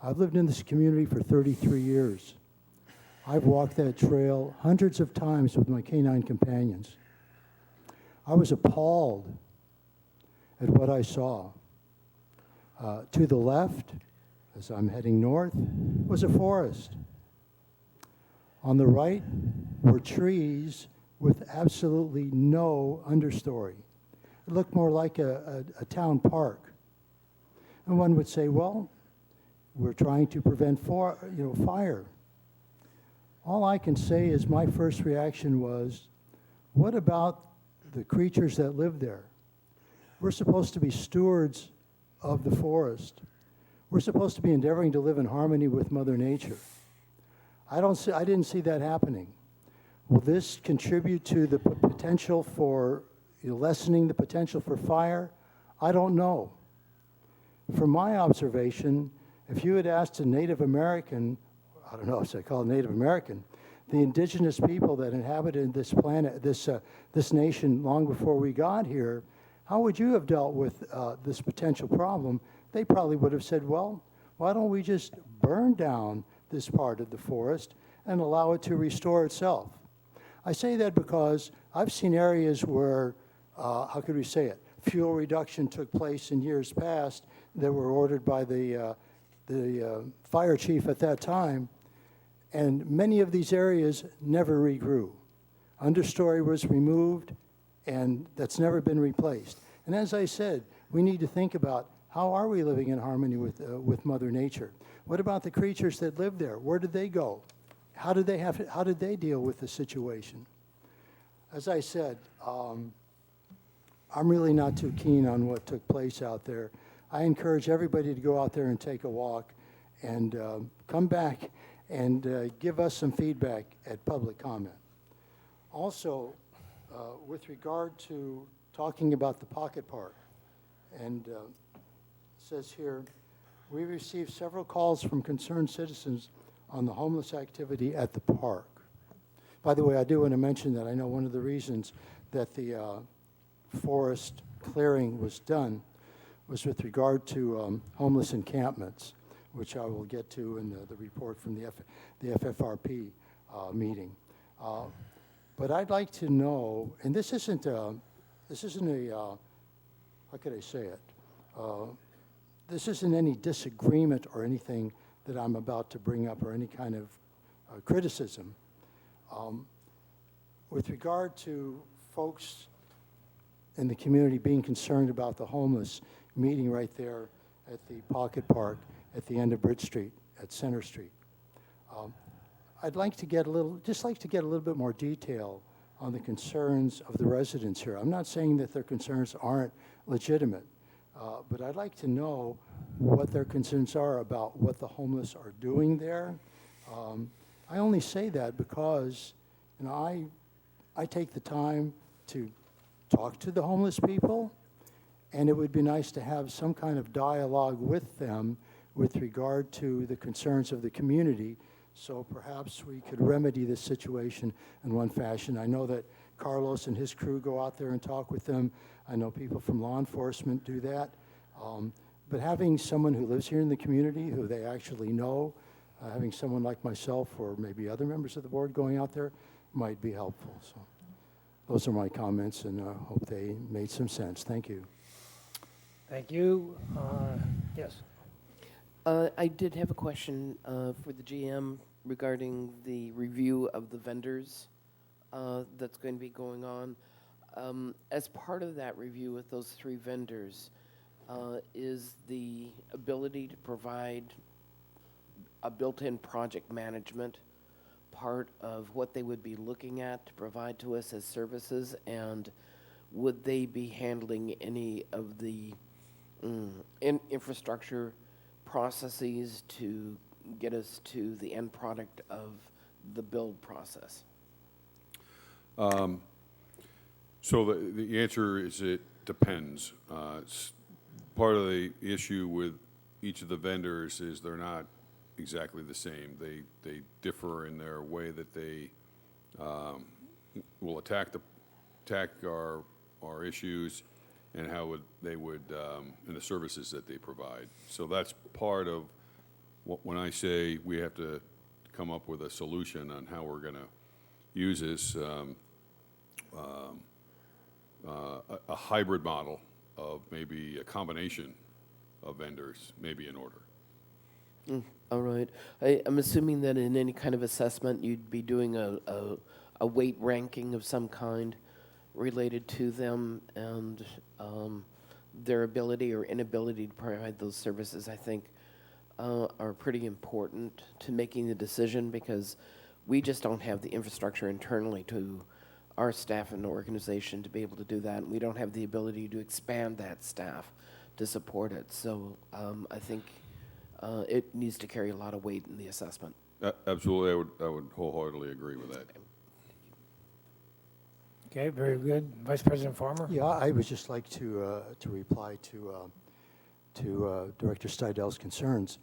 I've lived in this community for 33 years. I've walked that trail hundreds of times with my canine companions. I was appalled at what I saw. To the left, as I'm heading north, was a forest. On the right were trees with absolutely no understory. It looked more like a town park. And one would say, well, we're trying to prevent fire. All I can say is my first reaction was, what about the creatures that live there? We're supposed to be stewards of the forest. We're supposed to be endeavoring to live in harmony with Mother Nature. I didn't see that happening. Will this contribute to the potential for lessening the potential for fire? I don't know. From my observation, if you had asked a Native American, I don't know if I call it Native American, the indigenous people that inhabited this planet, this nation long before we got here, how would you have dealt with this potential problem? They probably would have said, well, why don't we just burn down this part of the forest and allow it to restore itself? I say that because I've seen areas where, how could we say it, fuel reduction took place in years past that were ordered by the fire chief at that time, and many of these areas never regrew. Understory was removed, and that's never been replaced. And as I said, we need to think about how are we living in harmony with Mother Nature? What about the creatures that live there? Where did they go? How did they deal with the situation? As I said, I'm really not too keen on what took place out there. I encourage everybody to go out there and take a walk and come back and give us some feedback at public comment. Also, with regard to talking about the pocket park, and it says here, we received several calls from concerned citizens on the homeless activity at the park. By the way, I do want to mention that I know one of the reasons that the forest clearing was done was with regard to homeless encampments, which I will get to in the report from the FFRP meeting. But I'd like to know, and this isn't a, how could I say it? This isn't any disagreement or anything that I'm about to bring up or any kind of criticism. With regard to folks in the community being concerned about the homeless, meeting right there at the Pocket Park at the end of Bridge Street, at Center Street. I'd like to get a little bit more detail on the concerns of the residents here. I'm not saying that their concerns aren't legitimate, but I'd like to know what their concerns are about what the homeless are doing there. I only say that because, you know, I take the time to talk to the homeless people, and it would be nice to have some kind of dialogue with them with regard to the concerns of the community, so perhaps we could remedy this situation in one fashion. I know that Carlos and his crew go out there and talk with them. I know people from law enforcement do that. But having someone who lives here in the community, who they actually know, having someone like myself or maybe other members of the board going out there might be helpful. So those are my comments, and I hope they made some sense. Thank you. Thank you. Yes. I did have a question for the GM regarding the review of the vendors that's going to be going on. As part of that review with those 3 vendors, is the ability to provide a built-in project management part of what they would be looking at to provide to us as services, and would they be handling any of the infrastructure processes to get us to the end product of the build process? So the answer is it depends. Part of the issue with each of the vendors is they're not exactly the same. They differ in their way that they will attack our issues, and how they would and the services that they provide. So that's part of when I say we have to come up with a solution on how we're going to use this a hybrid model of maybe a combination of vendors, maybe in order. All right. I'm assuming that in any kind of assessment, you'd be doing a weight ranking of some kind related to them and their ability or inability to provide those services, I think, are pretty important to making the decision, because we just don't have the infrastructure internally to our staff and organization to be able to do that. And we don't have the ability to expand that staff to support it. So I think it needs to carry a lot of weight in the assessment. Absolutely, I would wholeheartedly agree with that. Okay, very good. Vice President Farmer? Yeah, I would just like to reply to Director Steidel's concerns.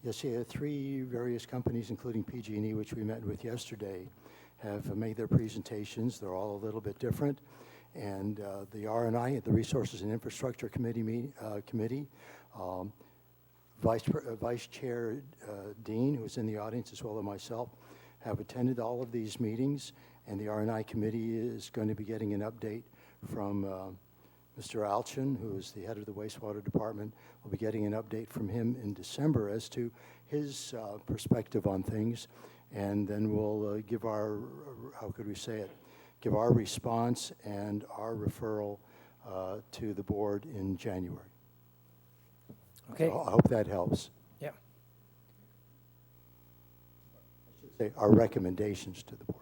Yes, 3 various companies, including PG&E, which we met with yesterday, have made their presentations. They're all a little bit different. And the R&I, the Resources and Infrastructure Committee, Vice Chair Dean, who's in the audience, as well as myself, have attended all of these meetings. And the R&I committee is going to be getting an update from Mr. Alchin, who is the head of the wastewater department. We'll be getting an update from him in December as to his perspective on things. And then we'll give our, how could we say it, give our response and our referral to the board in January. Okay. So I hope that helps. Yeah. I should say our recommendations to the board.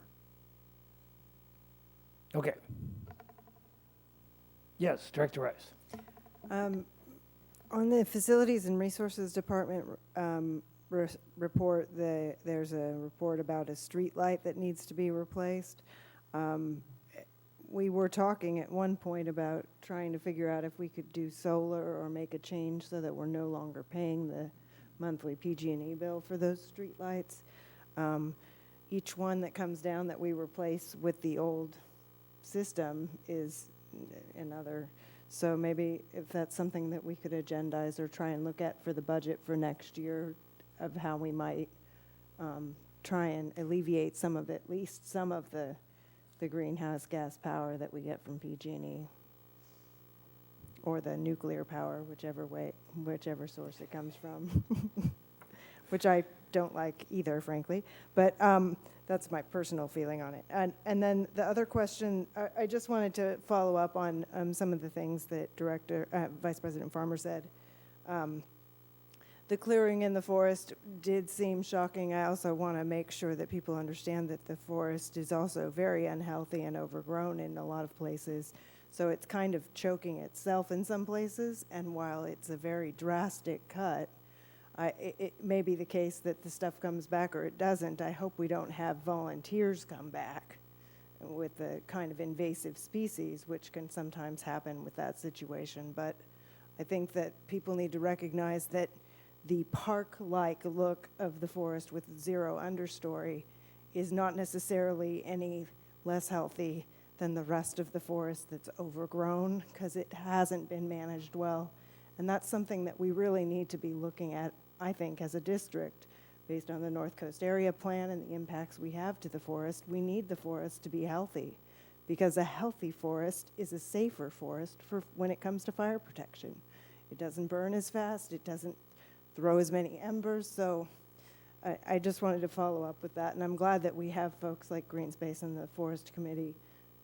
Okay. Yes, Director Rice. On the Facilities and Resources Department report, there's a report about a street light that needs to be replaced. We were talking at one point about trying to figure out if we could do solar or make a change so that we're no longer paying the monthly PG&E bill for those street lights. each one that comes down that we replace with the old system is another. So maybe if that's something that we could agendize or try and look at for the budget for next year, of how we might try and alleviate some of, at least some of the greenhouse gas power that we get from PG&E, or the nuclear power, whichever source it comes from, which I don't like either, frankly. But that's my personal feeling on it. And then the other question, I just wanted to follow up on some of the things that Vice President Farmer said. The clearing in the forest did seem shocking. I also want to make sure that people understand that the forest is also very unhealthy and overgrown in a lot of places. So it's kind of choking itself in some places. And while it's a very drastic cut, it may be the case that the stuff comes back or it doesn't. I hope we don't have volunteers come back with the kind of invasive species, which can sometimes happen with that situation. But I think that people need to recognize that the park-like look of the forest with zero understory is not necessarily any less healthy than the rest of the forest that's overgrown, because it hasn't been managed well. And that's something that we really need to be looking at, I think, as a district, based on the North Coast Area Plan and the impacts we have to the forest. We need the forest to be healthy, because a healthy forest is a safer forest for when it comes to fire protection. It doesn't burn as fast, it doesn't throw as many embers. So I just wanted to follow up with that, and I'm glad that we have folks like Green Space and the Forest Committee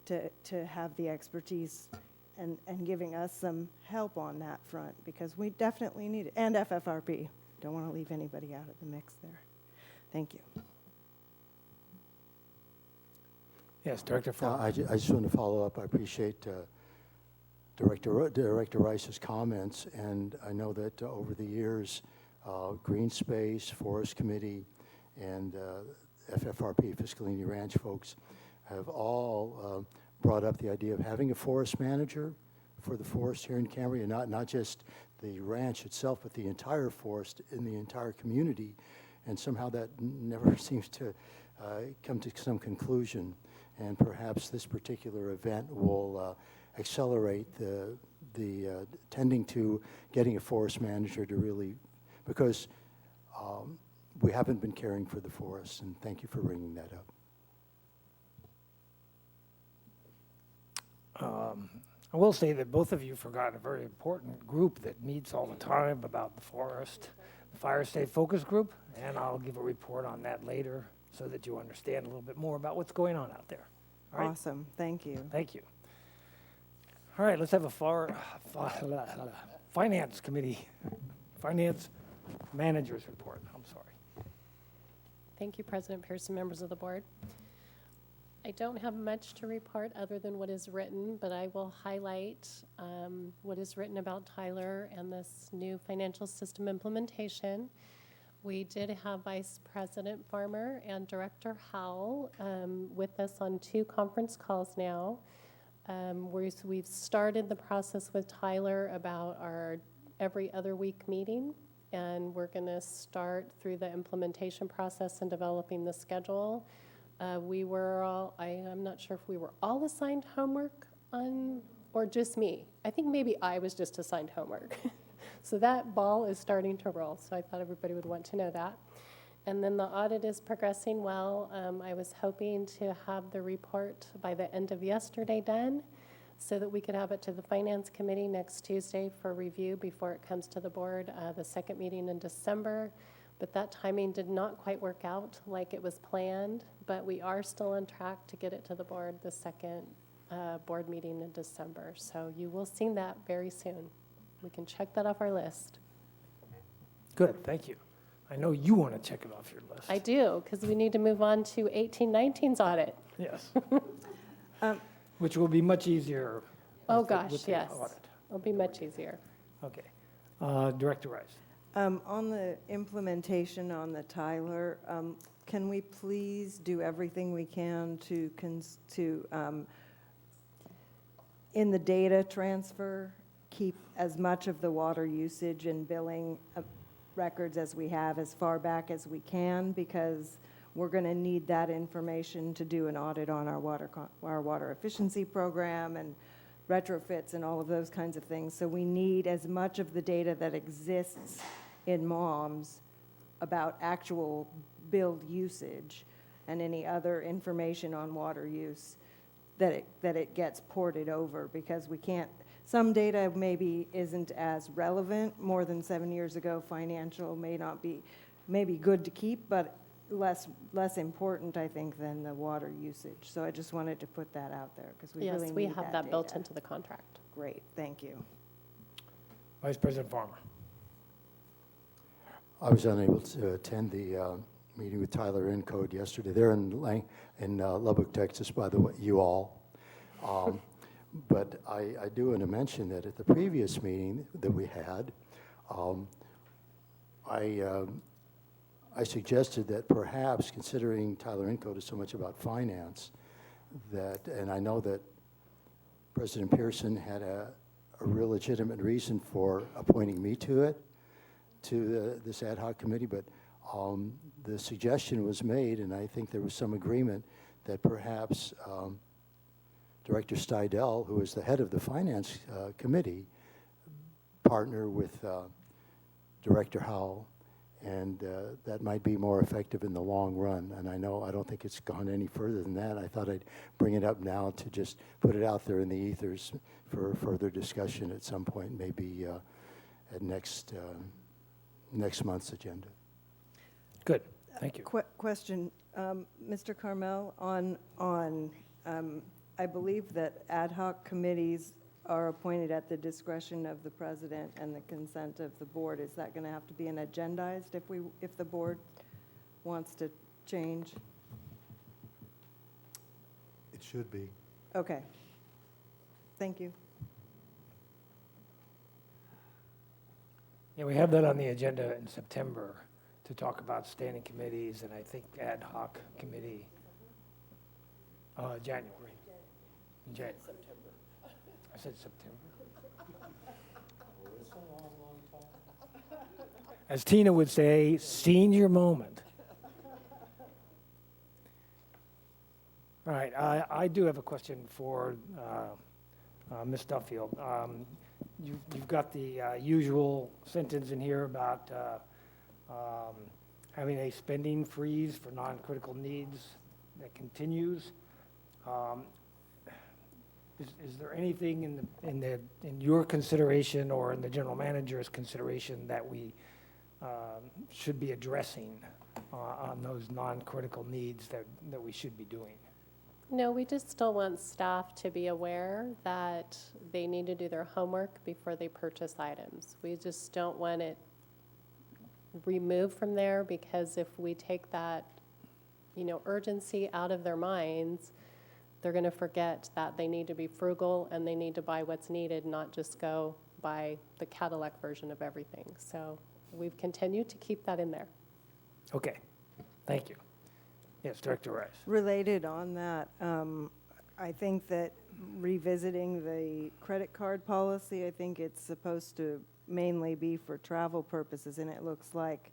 to have the expertise and giving us some help on that front, because we definitely need it. And FFRP. Don't want to leave anybody out of the mix there. Thank you. Yes, Director Farmer. I just want to follow up. I appreciate Director Rice's comments, and I know that over the years, Green Space, Forest Committee, and FFRP, Fiscal Indian Ranch folks, have all brought up the idea of having a forest manager for the forest here in Cambria, not just the ranch itself, but the entire forest in the entire community. And somehow that never seems to come to some conclusion. And perhaps this particular event will accelerate the tending to getting a forest manager to really, because we haven't been caring for the forest. And thank you for bringing that up. I will say that both of you forgot a very important group that meets all the time about the forest, the Fire State Focus Group, and I'll give a report on that later so that you understand a little bit more about what's going on out there. All right? Awesome. Thank you. Thank you. All right, let's have a Finance Committee, Finance Manager's Report. I'm sorry. Thank you, President Pearson, members of the board. I don't have much to report other than what is written, but I will highlight what is written about Tyler and this new financial system implementation. We did have Vice President Farmer and Director Howell with us on 2 conference calls now. We've started the process with Tyler about our every other week meeting, and we're going to start through the implementation process and developing the schedule. We were all, I'm not sure if we were all assigned homework on, or just me. I think maybe I was just assigned homework. So that ball is starting to roll, so I thought everybody would want to know that. And then the audit is progressing well. I was hoping to have the report by the end of yesterday done so that we could have it to the Finance Committee next Tuesday for review before it comes to the board, the second meeting in December. But that timing did not quite work out like it was planned, but we are still on track to get it to the board the second board meeting in December. So you will see that very soon. We can check that off our list. Good, thank you. I know you want to check it off your list. I do, because we need to move on to 1819's audit. Yes. Which will be much easier. Oh, with gosh, the yes. audit. It'll be much easier. Okay. Director Rice. On the implementation on the Tyler, can we please do everything we can to in the data transfer, keep as much of the water usage and billing records as we have as far back as we can, because we're going to need that information to do an audit on our water efficiency program and retrofits and all of those kinds of things. So we need as much of the data that exists in MOMS about actual billed usage and any other information on water use that it gets ported over, because we can't, some data maybe isn't as relevant. More than 7 years ago, financial may be good to keep, but less important, I think, than the water usage. So I just wanted to put that out there, because we really Yes, need we have that built data. into the contract. Great, thank you. Vice President Farmer. I was unable to attend the meeting with Tyler Encode yesterday. They're in Lubbock, Texas, by the way, you all. But I do want to mention that at the previous meeting that we had, I suggested that perhaps, considering Tyler Encode is so much about finance, and I know that President Pearson had a real legitimate reason for appointing me to this ad hoc committee, but the suggestion was made, and I think there was some agreement that perhaps Director Steidel, who is the head of the finance committee, partner with Director Howell, and that might be more effective in the long run. And I don't think it's gone any further than that. I thought I'd bring it up now to just put it out there in the ethers for further discussion at some point, maybe at next month's agenda. Good, thank you. Question, Mr. Carmel, on I believe that ad hoc committees are appointed at the discretion of the president and the consent of the board. Is that going to have to be an agendized if the board wants to change? It should be. Okay. Thank you. Yeah, we have that on the agenda in September to talk about standing committees and I think ad hoc committee, January. September. I said September. As Tina would say, senior moment. All right, I do have a question for Ms. Duffield. You've got the usual sentence in here about having a spending freeze for non-critical needs that continues. Is there anything in your consideration or in the general manager's consideration that we should be addressing on those non-critical needs that we should be doing? No, we just still want staff to be aware that they need to do their homework before they purchase items. We just don't want it removed from there, because if we take that, urgency out of their minds, they're going to forget that they need to be frugal and they need to buy what's needed, not just go buy the Cadillac version of everything. So we've continued to keep that in there. Okay, thank you. Yes, Director Rice. Related on that, I think that revisiting the credit card policy, I think it's supposed to mainly be for travel purposes, and it looks like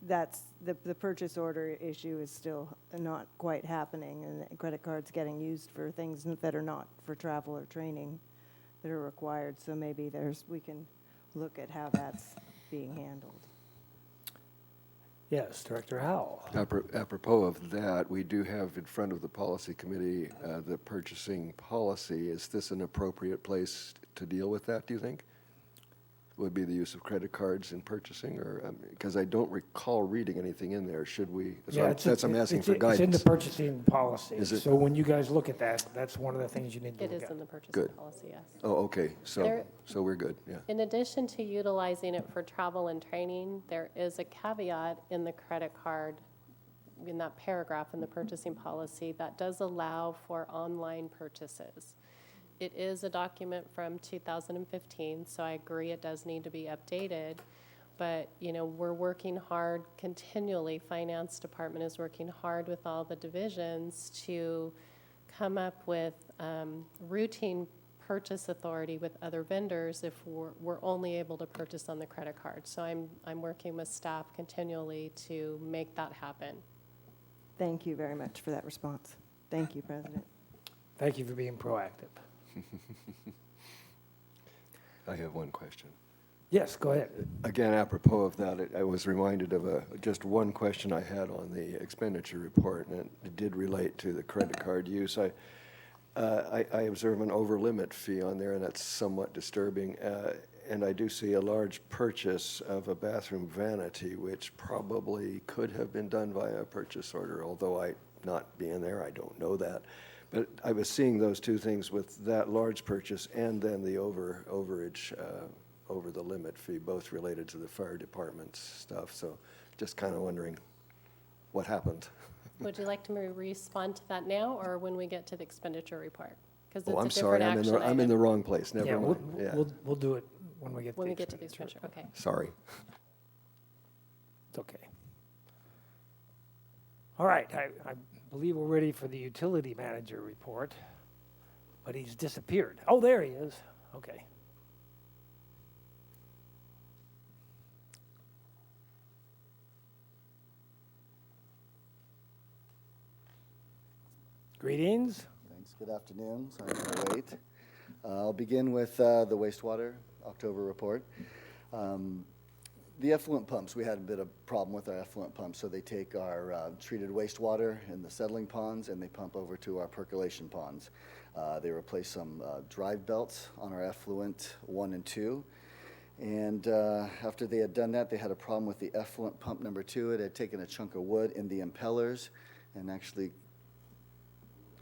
that's the purchase order issue is still not quite happening, and credit cards getting used for things that are not for travel or training that are required. So maybe we can look at how that's being handled. Yes, Director Howell. Apropos of that, we do have in front of the policy committee the purchasing policy. Is this an appropriate place to deal with that, do you think? Would be the use of credit cards in purchasing, or because I don't recall reading anything in there. Should we? Yeah, I'm asking for guidance. It's in the purchasing policy. Is it? So when you guys look at that, that's one of the things you need to It look is at. in the purchasing Good. policy, yes. Oh, okay. So we're good. Yeah. In addition to utilizing it for travel and training, there is a caveat in the credit card, in that paragraph in the purchasing policy, that does allow for online purchases. It is a document from 2015, so I agree it does need to be updated. But, we're working hard continually. Finance department is working hard with all the divisions to come up with routine purchase authority with other vendors if we're only able to purchase on the credit card. So I'm working with staff continually to make that happen. Thank you very much for that response. Thank you, President. Thank you for being proactive. I have one question. Yes, go ahead. Again, apropos of that, I was reminded of just one question I had on the expenditure report, and it did relate to the credit card use. I observe an over-limit fee on there, and that's somewhat disturbing. And I do see a large purchase of a bathroom vanity, which probably could have been done via a purchase order, although I, not being there, I don't know that. But I was seeing those two things with that large purchase and then the overage, over the limit fee, both related to the fire department's stuff. So just kind of wondering what happened. Would you like to respond to that now or when we get to the expenditure report? Because Oh, I'm it's a sorry, different action I'm in the item. wrong place, never Yeah, mind. Yeah, we'll do it when we get When to we the get to the expenditure. expenditure, okay. sorry. It's okay. All right, I believe we're ready for the utility manager report, but he's disappeared. Oh, there he is. Okay. Greetings. Thanks. Good afternoon. Sorry for the wait. I'll begin with the wastewater October report. The effluent pumps, we had a bit of problem with our effluent pumps. So they take our treated wastewater in the settling ponds and they pump over to our percolation ponds. They replaced some drive belts on our effluent 1 and 2. And after they had done that, they had a problem with the effluent pump number 2. It had taken a chunk of wood in the impellers and actually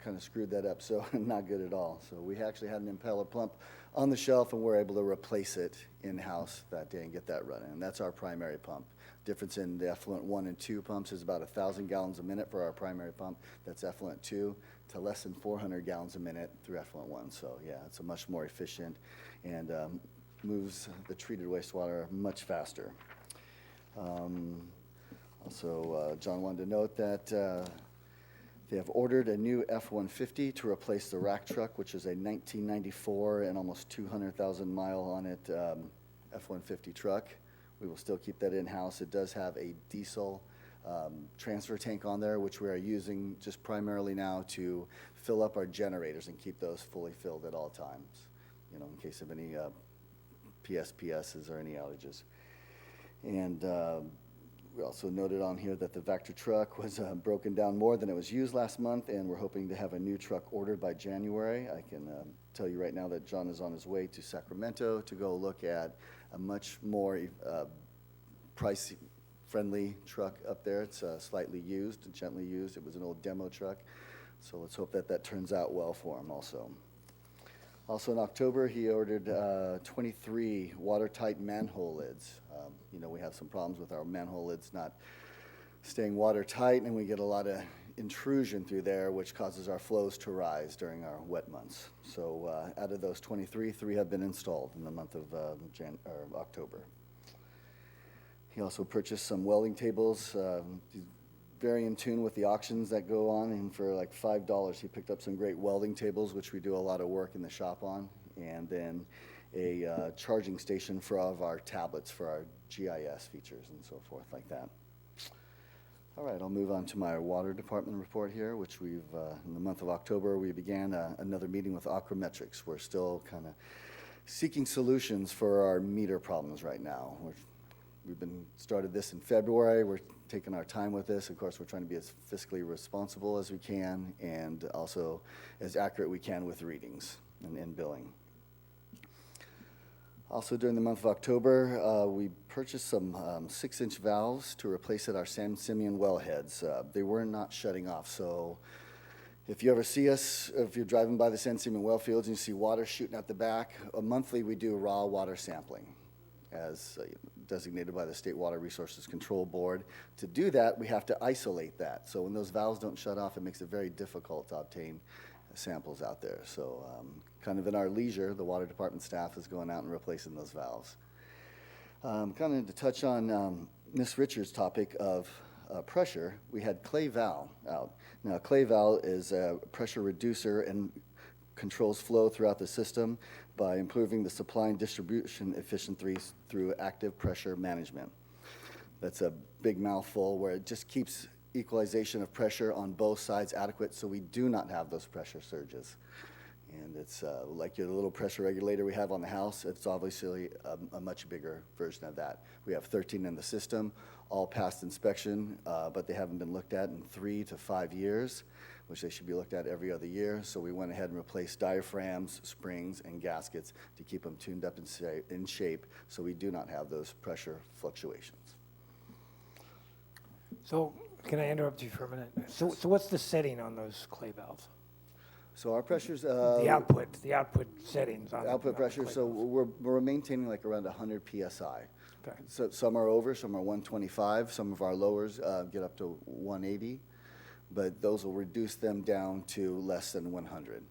kind of screwed that up, so not good at all. So we actually had an impeller pump on the shelf, and we're able to replace it in-house that day and get that running. And that's our primary pump. Difference in the effluent 1 and 2 pumps is about 1,000 gallons a minute for our primary pump. That's effluent 2 to less than 400 gallons a minute through effluent 1. So yeah, it's a much more efficient and moves the treated wastewater much faster. Also, John wanted to note that they have ordered a new F-150 to replace the rack truck, which is a 1994 and almost 200,000 mile on it F-150 truck. We will still keep that in-house. It does have a diesel transfer tank on there, which we are using just primarily now to fill up our generators and keep those fully filled at all times, you know, in case of any PSPSs or any outages. And we also noted on here that the Vector truck was broken down more than it was used last month, and we're hoping to have a new truck ordered by January. I can tell you right now that John is on his way to Sacramento to go look at a much more price-friendly truck up there. It's slightly used, gently used. It was an old demo truck, so let's hope that that turns out well for him also. Also in October, he ordered 23 watertight manhole lids. You know, we have some problems with our manhole lids not staying watertight, and we get a lot of intrusion through there, which causes our flows to rise during our wet months. So out of those 23, 3 have been installed in the month of October. He also purchased some welding tables. He's very in tune with the auctions that go on, and for like $5, he picked up some great welding tables, which we do a lot of work in the shop on, and then a charging station for all of our tablets for our GIS features and so forth like that. All right, I'll move on to my water department report here, which we've, in the month of October, we began another meeting with Aquametrics. We're still kind of seeking solutions for our meter problems right now. We've been started this in February. We're taking our time with this. Of course, we're trying to be as fiscally responsible as we can and also as accurate we can with readings and billing. Also, during the month of October, we purchased some 6-inch valves to replace at our San Simeon wellheads. They were not shutting off, so if you ever see us, if you're driving by the San Simeon well fields and you see water shooting out the back, monthly we do raw water sampling as designated by the State Water Resources Control Board. To do that, we have to isolate that. So when those valves don't shut off, it makes it very difficult to obtain samples out there. So kind of in our leisure, the water department staff is going out and replacing those valves. Kind of to touch on Ms. Richards' topic of pressure, we had clay valve out. Now, clay valve is a pressure reducer and controls flow throughout the system by improving the supply and distribution efficiencies through active pressure management. That's a big mouthful where it just keeps equalization of pressure on both sides adequate, so we do not have those pressure surges. And it's like your little pressure regulator we have on the house, it's obviously a much bigger version of that. We have 13 in the system, all passed inspection, but they haven't been looked at in 3 to 5 years, which they should be looked at every other year. So we went ahead and replaced diaphragms, springs, and gaskets to keep them tuned up in shape, so we do not have those pressure fluctuations. So, can I interrupt you for a minute? So what's the setting on those clay valves? So our pressures, The output settings on output the pressure. clay So valves. we're maintaining like around 100 psi. Okay. So some are over, some are 125. Some of our lowers get up to 180, but those will reduce them down to less than 100.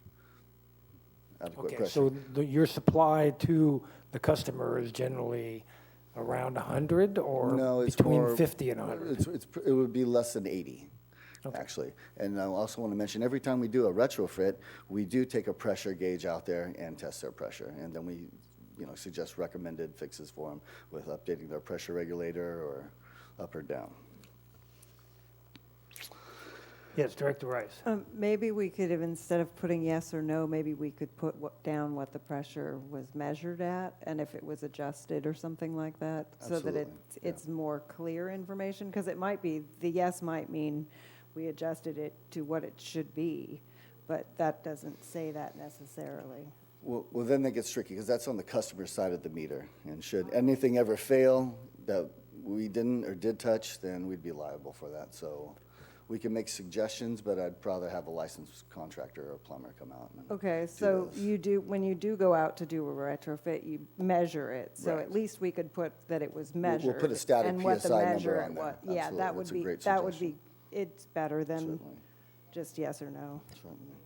Adequate Okay, pressure. so your supply to the customer is generally around 100 or No, it's between more, 50 and 100? It would be less than 80. Actually. And I also want to mention, every time we do a retrofit, we do take a pressure gauge out there and test their pressure. And then we, suggest recommended fixes for them with updating their pressure regulator or up or down. Yes, Director Rice. Maybe we could have, instead of putting yes or no, maybe we could put down what the pressure was measured at and if it was adjusted or something like that, so that Absolutely, it's more clear information, because it might be, the yes might mean we adjusted it to what it should be, but that doesn't say that necessarily. Well, then that gets tricky because that's on the customer side of the meter. And should anything ever fail that we didn't or did touch, then we'd be liable for that. So we can make suggestions, but I'd rather have a licensed contractor or plumber come out. And Okay, do so those. when you do go out to do a retrofit, you measure it. So Right. at least we could put that it was We'll measured. put a static and what the PSI number measure on it there. was. Yeah, Absolutely. that would That's a be, great that would suggestion. be, it's better than Certainly. just yes or no. Certainly.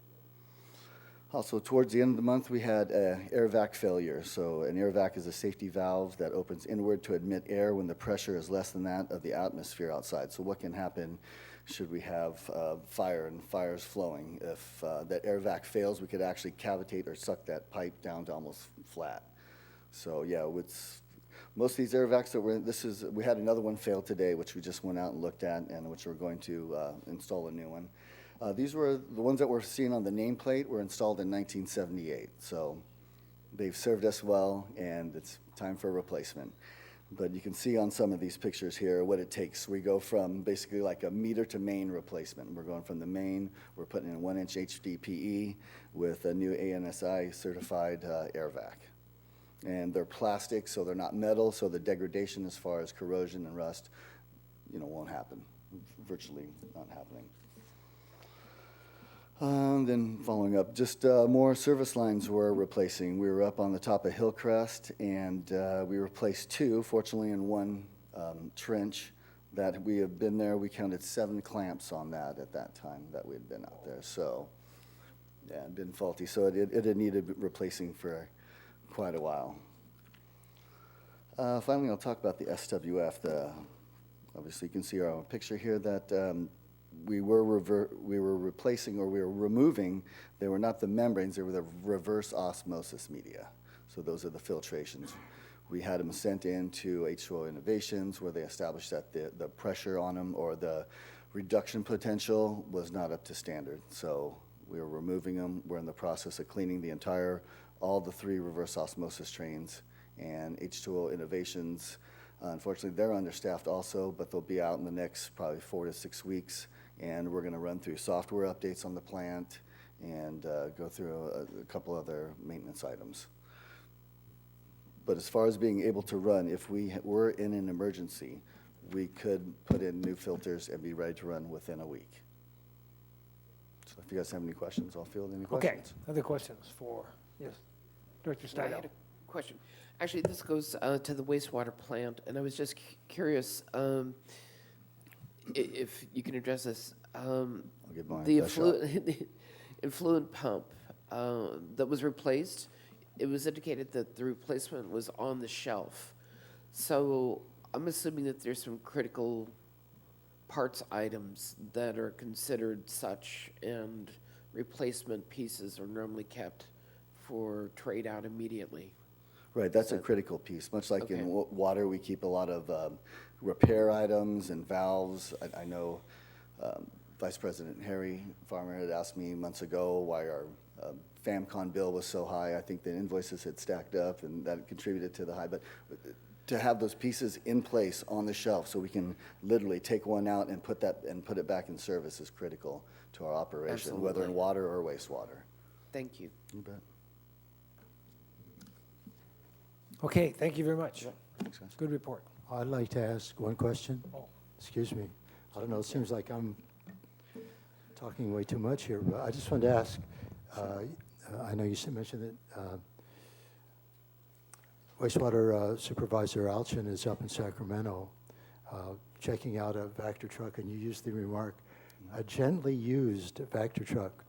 Also, towards the end of the month, we had air vac failure. So an air vac is a safety valve that opens inward to admit air when the pressure is less than that of the atmosphere outside. So what can happen should we have fire and fire's flowing? If that air vac fails, we could actually cavitate or suck that pipe down to almost flat. So yeah, most of these air vacs that we had another one fail today, which we just went out and looked at, and which we're going to install a new one. These were the ones that we're seeing on the nameplate were installed in 1978. So they've served us well, and it's time for a replacement. But you can see on some of these pictures here what it takes. We go from basically like a meter to main replacement. We're going from the main, we're putting in a 1-inch HDPE with a new ANSI certified air vac. And they're plastic, so they're not metal, so the degradation as far as corrosion and rust, won't happen. Virtually not happening. Then following up, just more service lines we're replacing. We were up on the top of Hillcrest, and we replaced 2, fortunately in one trench that we have been there. We counted 7 clamps on that at that time that we had been out there. So, yeah, it'd been faulty. So it had needed replacing for quite a while. Finally, I'll talk about the SWF. Obviously, you can see our picture here that we were replacing, or we were removing. They were not the membranes, they were the reverse osmosis media. So those are the filtrations. We had them sent in to H2O Innovations, where they established that the pressure on them or the reduction potential was not up to standard. So we were removing them. We're in the process of cleaning all the 3 reverse osmosis trains, and H2O Innovations, unfortunately, they're understaffed also, but they'll be out in the next probably 4 to 6 weeks. And we're going to run through software updates on the plant and go through a couple other maintenance items. But as far as being able to run, if we were in an emergency, we could put in new filters and be ready to run within a week. So if you guys have any questions, I'll field any questions. Okay, other questions for, yes, Director I Stidel. had a question. Actually, this goes to the wastewater plant, and I was just curious if you can address this. I'll give mine The best shot. influent pump that was replaced, it was indicated that the replacement was on the shelf. So I'm assuming that there's some critical parts items that are considered such, and replacement pieces are normally kept for trade out immediately. Right, that's a critical piece. Much like in Okay. water, we keep a lot of repair items and valves. I know Vice President Harry Farmer had asked me months ago why our FAMCON bill was so high. I think the invoices had stacked up and that contributed to the high. But to have those pieces in place on the shelf so we can literally take one out and put it back in service is critical to our operation, whether in Absolutely. water or wastewater. Thank you. You bet. Okay, thank you very much. Thanks, guys. Good report. I'd like to ask one question. Oh. Excuse me. I don't know, it seems like I'm talking way too much here, but I just wanted to ask, I know you mentioned that wastewater supervisor Alchin is up in Sacramento checking out a Vector truck, and you used the remark, a gently used Vector truck.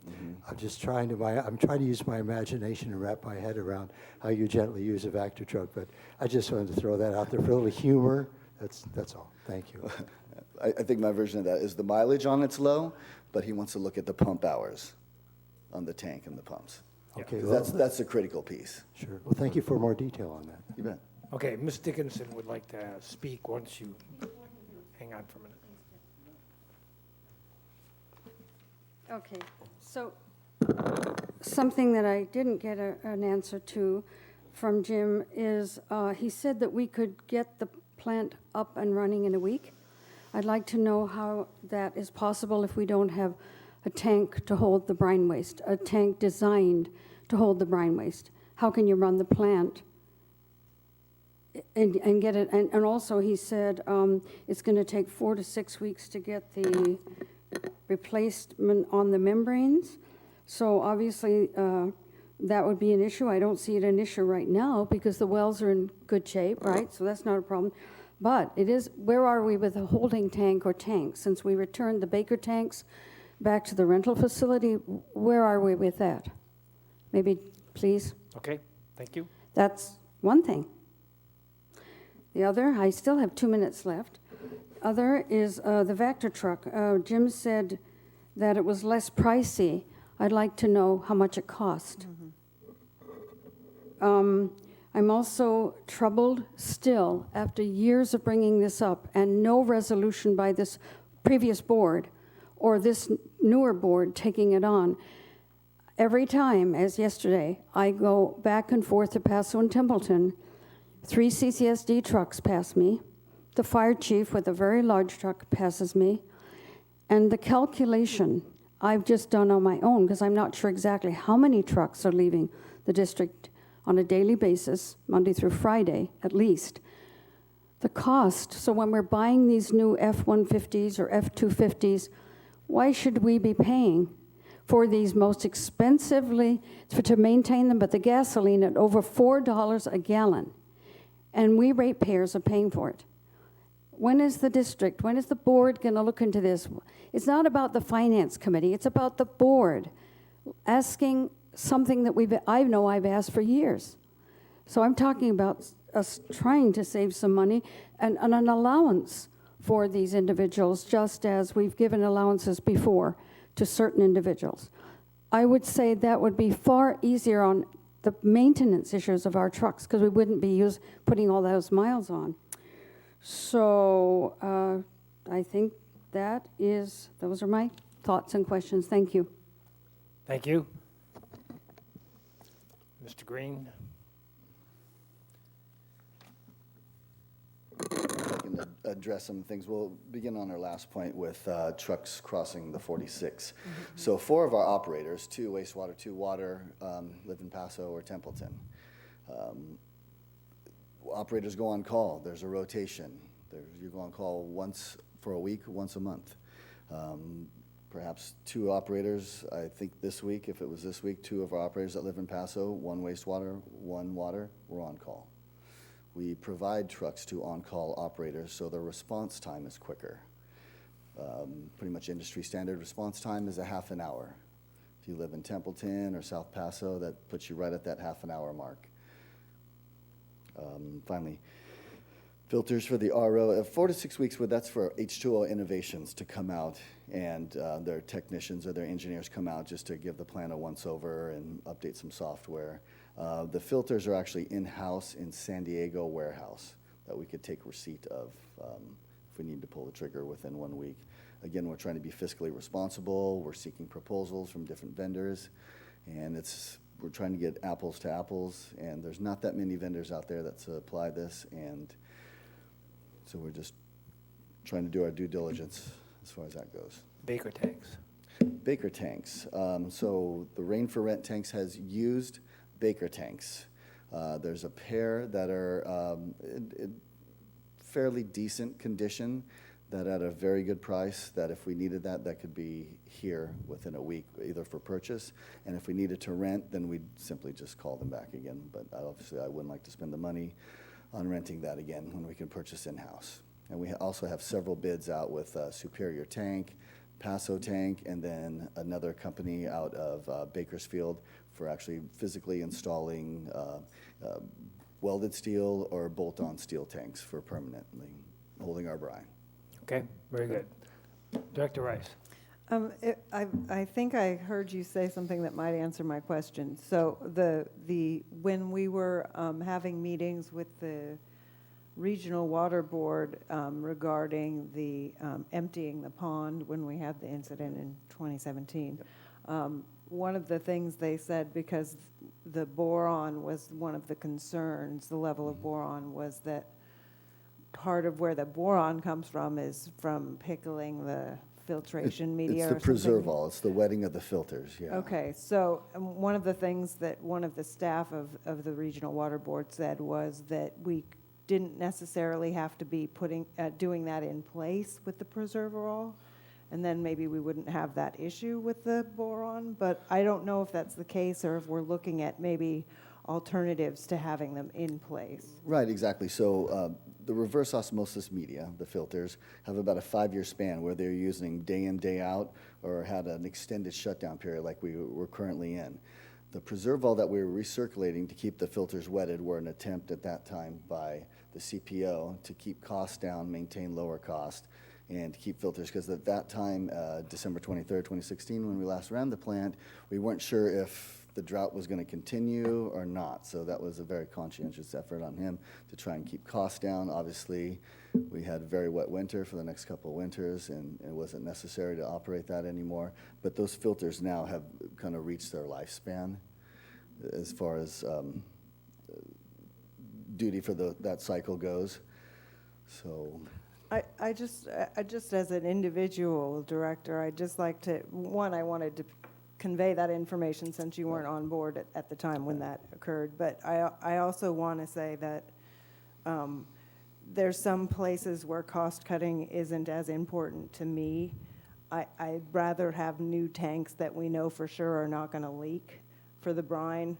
I'm just trying to use my imagination and wrap my head around how you gently use a Vector truck, but I just wanted to throw that out there for a little humor. That's all. Thank you. I think my version of that is the mileage on it's low, but he wants to look at the pump hours on the tank and the pumps. Okay, 'Cause well, that's the critical piece. Sure. Well, thank you for more detail on that. You bet. Okay, Ms. Dickinson would like to speak once you hang on for a minute. Okay, so something that I didn't get an answer to from Jim is, he said that we could get the plant up and running in a week. I'd like to know how that is possible if we don't have a tank to hold the brine waste, a tank designed to hold the brine waste. How can you run the plant and get it? And also he said it's going to take 4 to 6 weeks to get the replacement on the membranes. So obviously that would be an issue. I don't see it an issue right now because the wells are in good shape, right? So that's not a problem. But it is, where are we with a holding tank or tanks? Since we returned the Baker tanks back to the rental facility, where are we with that? Maybe, please? Okay, thank you. That's one thing. The other, I still have 2 minutes left. Other is the Vector truck. Jim said that it was less pricey. I'd like to know how much it cost. I'm also troubled still after years of bringing this up and no resolution by this previous board or this newer board taking it on. Every time, as yesterday, I go back and forth to Paso and Templeton, 3 CCSD trucks pass me. The fire chief with a very large truck passes me. And the calculation I've just done on my own, because I'm not sure exactly how many trucks are leaving the district on a daily basis, Monday through Friday at least. The cost, so when we're buying these new F-150s or F-250s, why should we be paying for these most expensively, to maintain them, but the gasoline at over $4 a gallon? And we ratepayers are paying for it. When is the district, when is the board going to look into this? It's not about the finance committee, it's about the board asking something that I know I've asked for years. So I'm talking about us trying to save some money and an allowance for these individuals, just as we've given allowances before to certain individuals. I would say that would be far easier on the maintenance issues of our trucks because we wouldn't be putting all those miles on. So I think those are my thoughts and questions. Thank you. Thank you. Mr. Green? I can address some things. We'll begin on our last point with trucks crossing the 46. So 4 of our operators, 2 wastewater, 2 water, live in Paso or Templeton. Operators go on call. There's a rotation. You go on call once for a week, once a month. Perhaps 2 operators, I think this week, if it was this week, 2 of our operators that live in Paso, 1 wastewater, 1 water, were on call. We provide trucks to on-call operators so their response time is quicker. Pretty much industry standard response time is a half an hour. If you live in Templeton or South Paso, that puts you right at that half an hour mark. Finally, filters for the RO, 4 to 6 weeks, that's for H2O Innovations to come out and their technicians or their engineers come out just to give the plant a once-over and update some software. The filters are actually in-house in San Diego warehouse that we could take receipt of if we need to pull the trigger within 1 week. Again, we're trying to be fiscally responsible. We're seeking proposals from different vendors, and we're trying to get apples to apples, and there's not that many vendors out there that supply this, and so we're just trying to do our due diligence as far as that goes. Baker tanks. Baker tanks. So the Rain for Rent tanks has used Baker tanks. There's a pair that are in fairly decent condition, that at a very good price, that if we needed that could be here within a week, either for purchase, and if we needed to rent, then we'd simply just call them back again. But obviously, I wouldn't like to spend the money on renting that again when we can purchase in-house. And we also have several bids out with Superior Tank, Paso Tank, and then another company out of Bakersfield for actually physically installing welded steel or bolt-on steel tanks for permanently holding our brine. Okay, very good. Director Rice. I think I heard you say something that might answer my question. So when we were having meetings with the Regional Water Board regarding the emptying the pond when we had the incident in 2017, one of the things they said, because the boron was one of the concerns, the level of boron, was that part of where the boron comes from is from pickling the filtration media. It's the preserval. It's the wetting of the filters, yeah. Okay, so one of the things that one of the staff of the Regional Water Board said was that we didn't necessarily have to be doing that in place with the preserval, and then maybe we wouldn't have that issue with the boron. But I don't know if that's the case, or if we're looking at maybe alternatives to having them in place. Right, exactly. So the reverse osmosis media, the filters, have about a 5-year span where they're using day in, day out, or had an extended shutdown period like we're currently in. The preserval that we were recirculating to keep the filters wetted were an attempt at that time by the CPO to keep costs down, maintain lower cost, and to keep filters, because at that time, December 23rd, 2016, when we last ran the plant, we weren't sure if the drought was going to continue or not. So that was a very conscientious effort on him to try and keep costs down. Obviously, we had a very wet winter for the next couple of winters, and it wasn't necessary to operate that anymore. But those filters now have kind of reached their lifespan as far as duty for that cycle goes. So I just as an individual director, I'd just like to, I wanted to convey that information since you weren't on board at the time when that occurred. But I also want to say that there's some places where cost cutting isn't as important to me. I'd rather have new tanks that we know for sure are not going to leak for the brine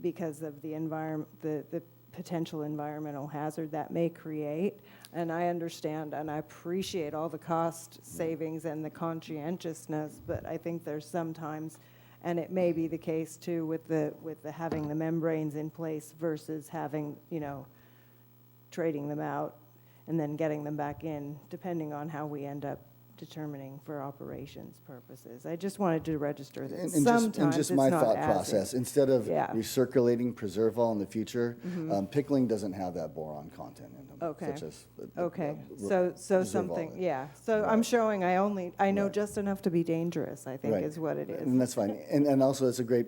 because of the environment, the potential environmental hazard that may create. And I understand and I appreciate all the cost savings and the conscientiousness, but I think there's sometimes, and it may be the case too with the having the membranes in place versus having, trading them out and then getting them back in, depending on how we end up determining for operations purposes. I just wanted to register that sometimes just it's my not thought as process. Instead of yeah. recirculating preserval in the future, pickling doesn't have that boron content in them. Okay. Such as So preserval. something, yeah. So Right. I'm showing I know Right. just enough to be dangerous, I think Right. is what it is. And that's fine. And also, it's a great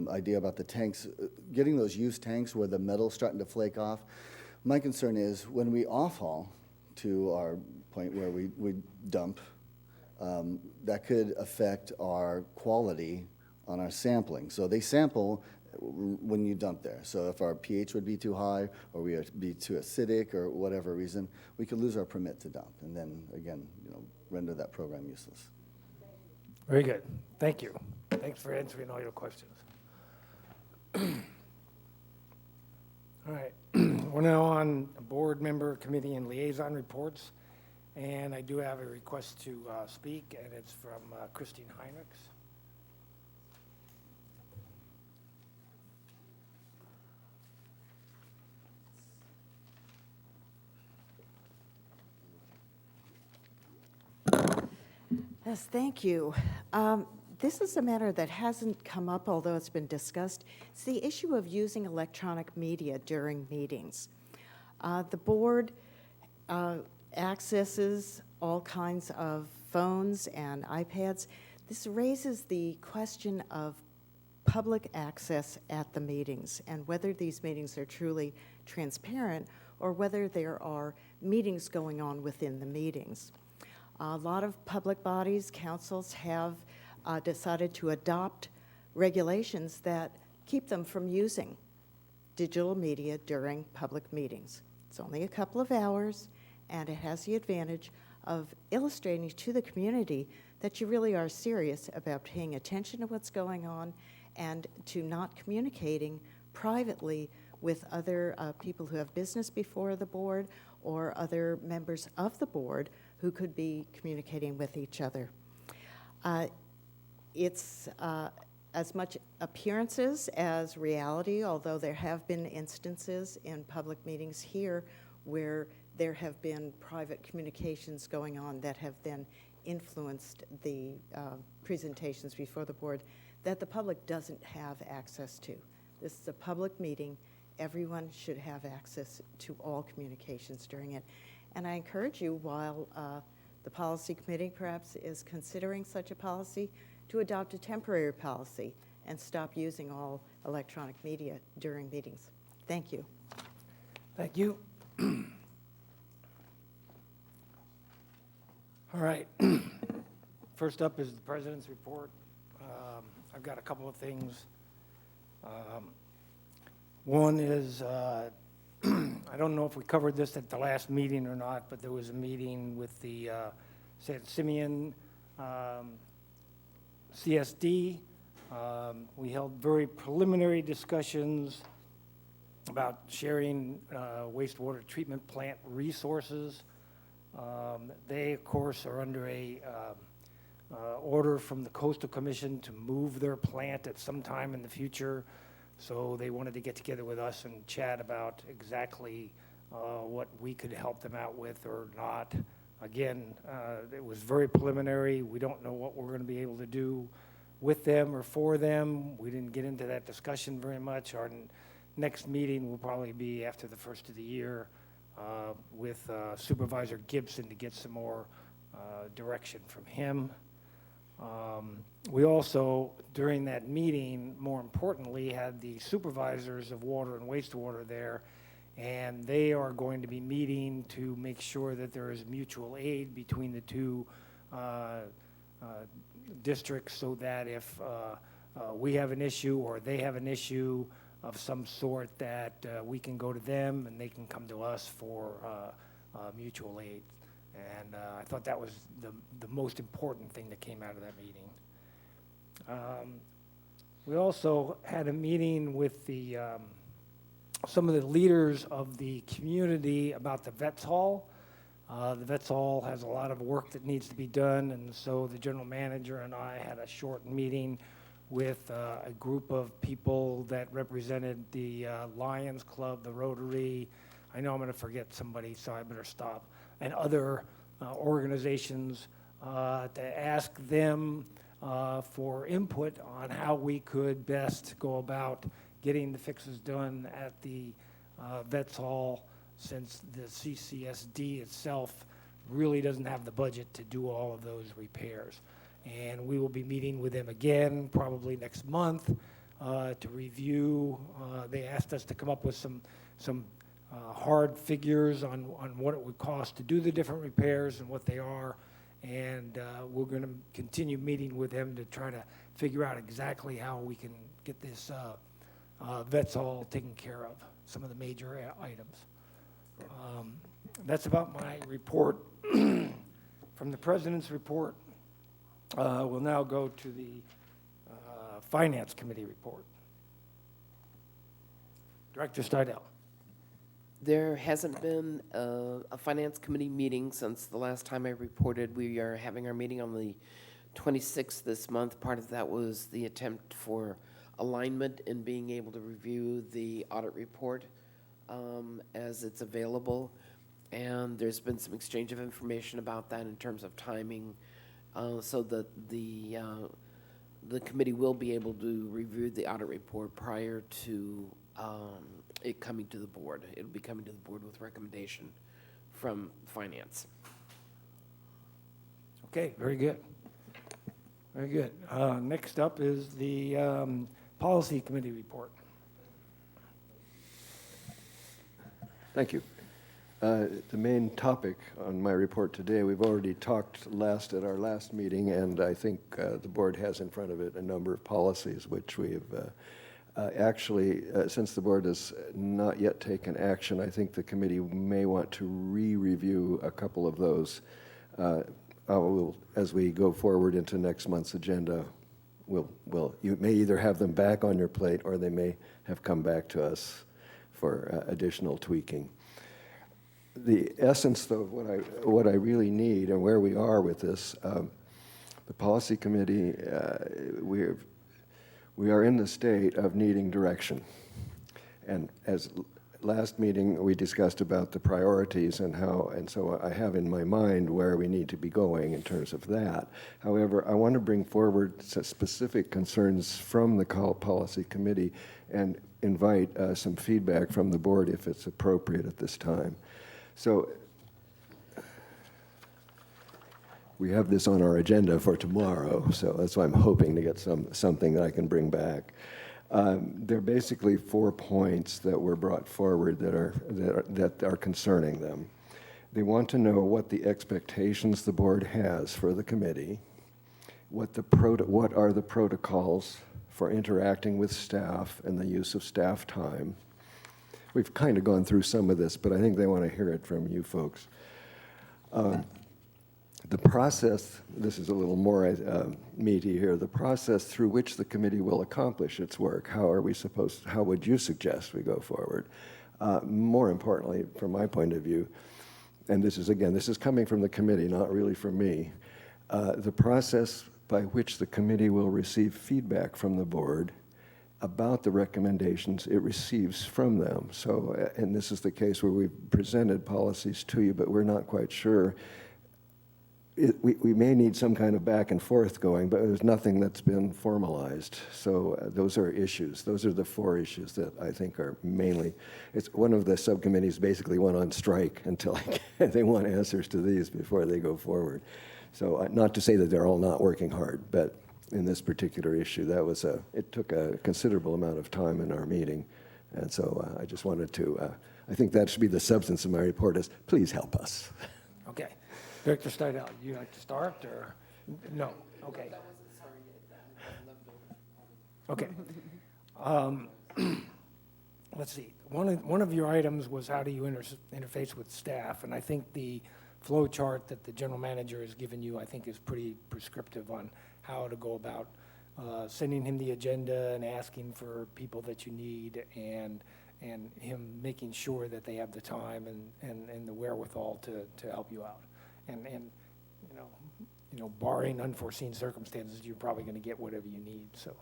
idea about the tanks. Getting those used tanks where the metal's starting to flake off. My concern is when we off-haul to our point where we dump, that could affect our quality on our sampling. So they sample when you dump there. So if our pH would be too high or we would be too acidic or whatever reason, we could lose our permit to dump and then, again, render that program useless. Very good. Thank you. Thanks for answering all your questions. All right. We're now on board member, committee, and liaison reports. And I do have a request to speak, and it's from Christine Heinrichs. Yes, thank you. This is a matter that hasn't come up, although it's been discussed. It's the issue of using electronic media during meetings. The board accesses all kinds of phones and iPads. This raises the question of public access at the meetings and whether these meetings are truly transparent or whether there are meetings going on within the meetings. A lot of public bodies, councils have decided to adopt regulations that keep them from using digital media during public meetings. It's only a couple of hours, and it has the advantage of illustrating to the community that you really are serious about paying attention to what's going on and to not communicating privately with other people who have business before the board or other members of the board who could be communicating with each other. It's as much appearances as reality, although there have been instances in public meetings here where there have been private communications going on that have then influenced the presentations before the board that the public doesn't have access to. This is a public meeting. Everyone should have access to all communications during it. And I encourage you, while the policy committee perhaps is considering such a policy, to adopt a temporary policy and stop using all electronic media during meetings. Thank you. Thank you. All right. First up is the president's report. I've got a couple of things. One is, I don't know if we covered this at the last meeting or not, but there was a meeting with the Simeon CSD. We held very preliminary discussions about sharing wastewater treatment plant resources. They, of course, are under a order from the Coastal Commission to move their plant at some time in the future. So they wanted to get together with us and chat about exactly what we could help them out with or not. Again, it was very preliminary. We don't know what we're going to be able to do with them or for them. We didn't get into that discussion very much. Our next meeting will probably be after the first of the year with Supervisor Gibson to get some more direction from him. We also, during that meeting, more importantly, had the supervisors of water and wastewater there, and they are going to be meeting to make sure that there is mutual aid between the two districts so that if we have an issue or they have an issue of some sort that we can go to them and they can come to us for mutual aid. And I thought that was the most important thing that came out of that meeting. We also had a meeting with the some of the leaders of the community about the Vets Hall. The Vets Hall has a lot of work that needs to be done, and so the general manager and I had a short meeting with a group of people that represented the Lions Club, the Rotary. I know I'm going to forget somebody, so I better stop. And other organizations to ask them for input on how we could best go about getting the fixes done at the Vets Hall, since the CCSD itself really doesn't have the budget to do all of those repairs. And we will be meeting with them again probably next month to review. They asked us to come up with some hard figures on what it would cost to do the different repairs and what they are. And we're going to continue meeting with them to try to figure out exactly how we can get this Vets Hall taken care of, some of the major items. That's about my report. From the President's report, we'll now go to the Finance Committee report. Director Stidel. There hasn't been a Finance Committee meeting since the last time I reported. We are having our meeting on the 26th this month. Part of that was the attempt for alignment in being able to review the audit report as it's available. And there's been some exchange of information about that in terms of timing, so that the committee will be able to review the audit report prior to it coming to the board. It'll be coming to the board with recommendation from finance. Okay, very good. Very good. Next up is the Policy Committee report. Thank you. The main topic on my report today, we've already talked at our last meeting, and I think the board has in front of it a number of policies which we have actually, since the board has not yet taken action, I think the committee may want to re-review a couple of those. As we go forward into next month's agenda, you may either have them back on your plate or they may have come back to us for additional tweaking. The essence, though, of what I really need and where we are with this, the policy committee, we are in the state of needing direction. And as last meeting, we discussed about the priorities and so I have in my mind where we need to be going in terms of that. However, I want to bring forward specific concerns from the policy committee and invite some feedback from the board if it's appropriate at this time. So we have this on our agenda for tomorrow, so that's why I'm hoping to get something that I can bring back. There are basically 4 points that were brought forward that are concerning them. They want to know what the expectations the board has for the committee, what are the protocols for interacting with staff and the use of staff time. We've kind of gone through some of this, but I think they want to hear it from you folks. The process, this is a little more meaty here, the process through which the committee will accomplish its work. How would you suggest we go forward? More importantly, from my point of view, and this is coming from the committee, not really from me, the process by which the committee will receive feedback from the board about the recommendations it receives from them. So, and this is the case where we've presented policies to you, but we're not quite sure. We may need some kind of back and forth going, but there's nothing that's been formalized. So those are issues. Those are the 4 issues that I think are mainly, it's one of the subcommittees basically went on strike until they want answers to these before they go forward. So not to say that they're all not working hard, but in this particular issue, it took a considerable amount of time in our meeting. And so I just wanted to, I think that should be the substance of my report is, please help us. Okay. Director Steidel, you like to start or no? Okay. Okay. Let's see. One of your items was how do you interface with staff, and I think the flow chart that the general manager has given you, I think, is pretty prescriptive on how to go about sending him the agenda and asking for people that you need, and him making sure that they have the time and the wherewithal to help you out. And you know, barring unforeseen circumstances, you're probably going to get whatever you need. So,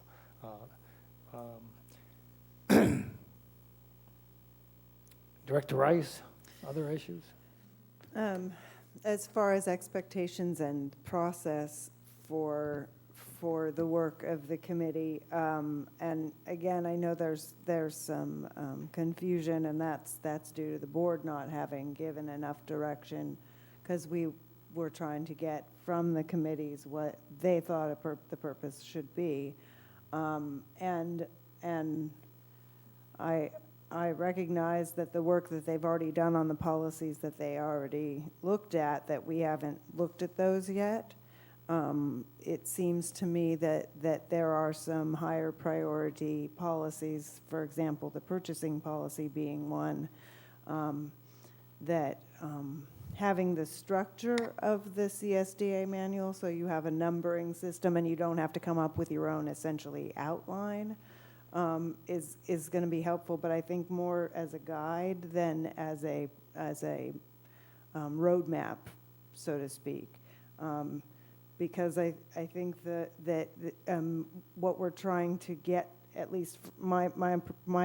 Director Rice, other issues? As far as expectations and process for the work of the committee, and again, I know there's some confusion, and that's due to the board not having given enough direction, because we were trying to get from the committees what they thought the purpose should be, and I recognize that the work that they've already done on the policies that they already looked at, that we haven't looked at those yet. It seems to me that there are some higher priority policies, for example, the purchasing policy being one, that having the structure of the CSDA manual, so you have a numbering system and you don't have to come up with your own essentially outline, is going to be helpful, but I think more as a guide than as a roadmap, so to speak. Because I think that what we're trying to get, at least my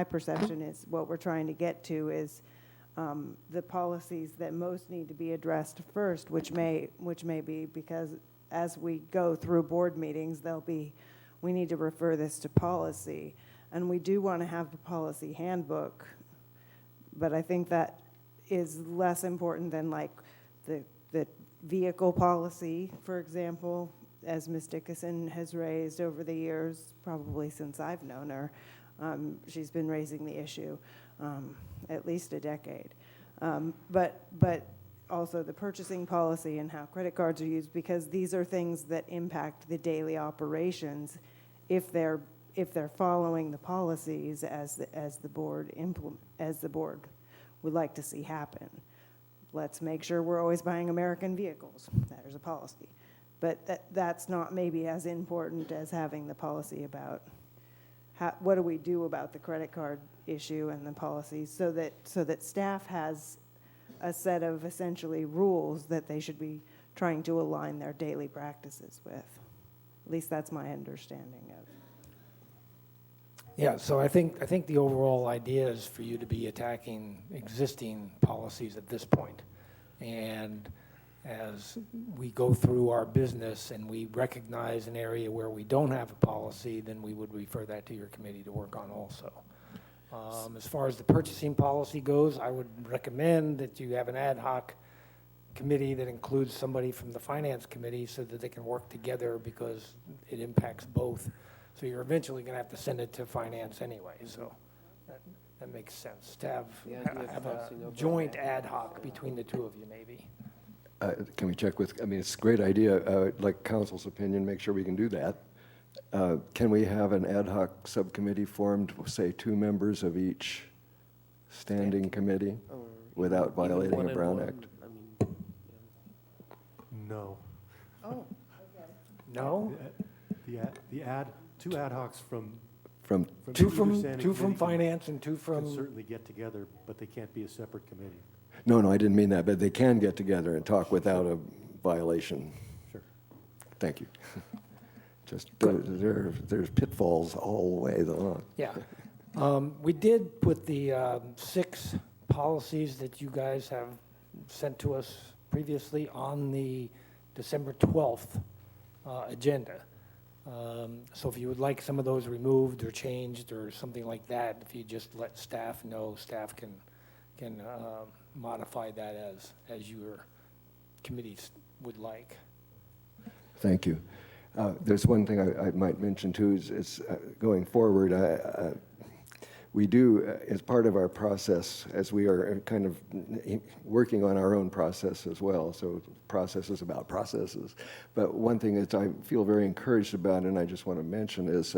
perception is what we're trying to get to is the policies that most need to be addressed first, which may be because as we go through board meetings, we need to refer this to policy. And we do want to have the policy handbook, but I think that is less important than like the vehicle policy, for example, as Ms. Dickinson has raised over the years, probably since I've known her. She's been raising the issue at least a decade. But also the purchasing policy and how credit cards are used, because these are things that impact the daily operations if they're following the policies as the board would like to see happen. Let's make sure we're always buying American vehicles. There's a policy. But that's not maybe as important as having the policy about what do we do about the credit card issue and the policies, so that staff has a set of essentially rules that they should be trying to align their daily practices with. At least that's my understanding of. Yeah, so I think the overall idea is for you to be attacking existing policies at this point. And as we go through our business and we recognize an area where we don't have a policy, then we would refer that to your committee to work on also. As far as the purchasing policy goes, I would recommend that you have an ad hoc committee that includes somebody from the finance committee so that they can work together, because it impacts both. So you're eventually going to have to send it to finance anyway, so that makes sense, to have a joint ad hoc between the two of you maybe. Can we check with, I mean, it's a great idea, like council's opinion, make sure we can do that. Can we have an ad hoc subcommittee formed, say 2 members of each standing committee without violating a Brown Act? No. Oh, okay. No? Two ad hocs from Two either from standing committee finance and 2 can from. certainly get together, but they can't be a separate committee. No, I didn't mean that, but they can get together and talk without a violation. Sure. Thank you. Just, there's pitfalls all the way along. Yeah. We did put the 6 policies that you guys have sent to us previously on the December 12th agenda. So if you would like some of those removed or changed or something like that, if you just let staff know, staff can modify that as your committees would like. Thank you. There's one thing I might mention too, is going forward, we do, as part of our process, as we are kind of working on our own process as well, so processes about processes. But one thing that I feel very encouraged about, and I just want to mention, is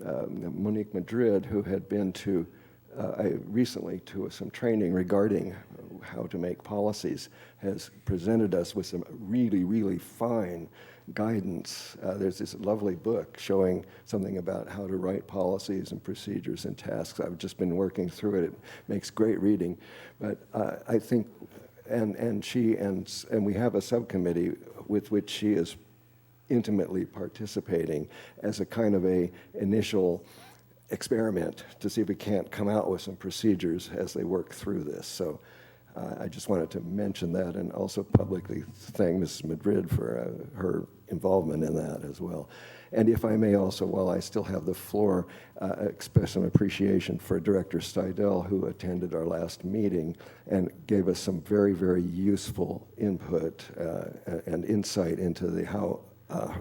Monique Madrid, who had been to recently to some training regarding how to make policies, has presented us with some really, really fine guidance. There's this lovely book showing something about how to write policies and procedures and tasks. I've just been working through it. It makes great reading. But I think, and we have a subcommittee with which she is intimately participating as a kind of a initial experiment to see if we can't come out with some procedures as they work through this. So I just wanted to mention that, and also publicly thank Mrs. Madrid for her involvement in that as well. And if I may also, while I still have the floor, express some appreciation for Director Steidel, who attended our last meeting and gave us some very, very useful input and insight into how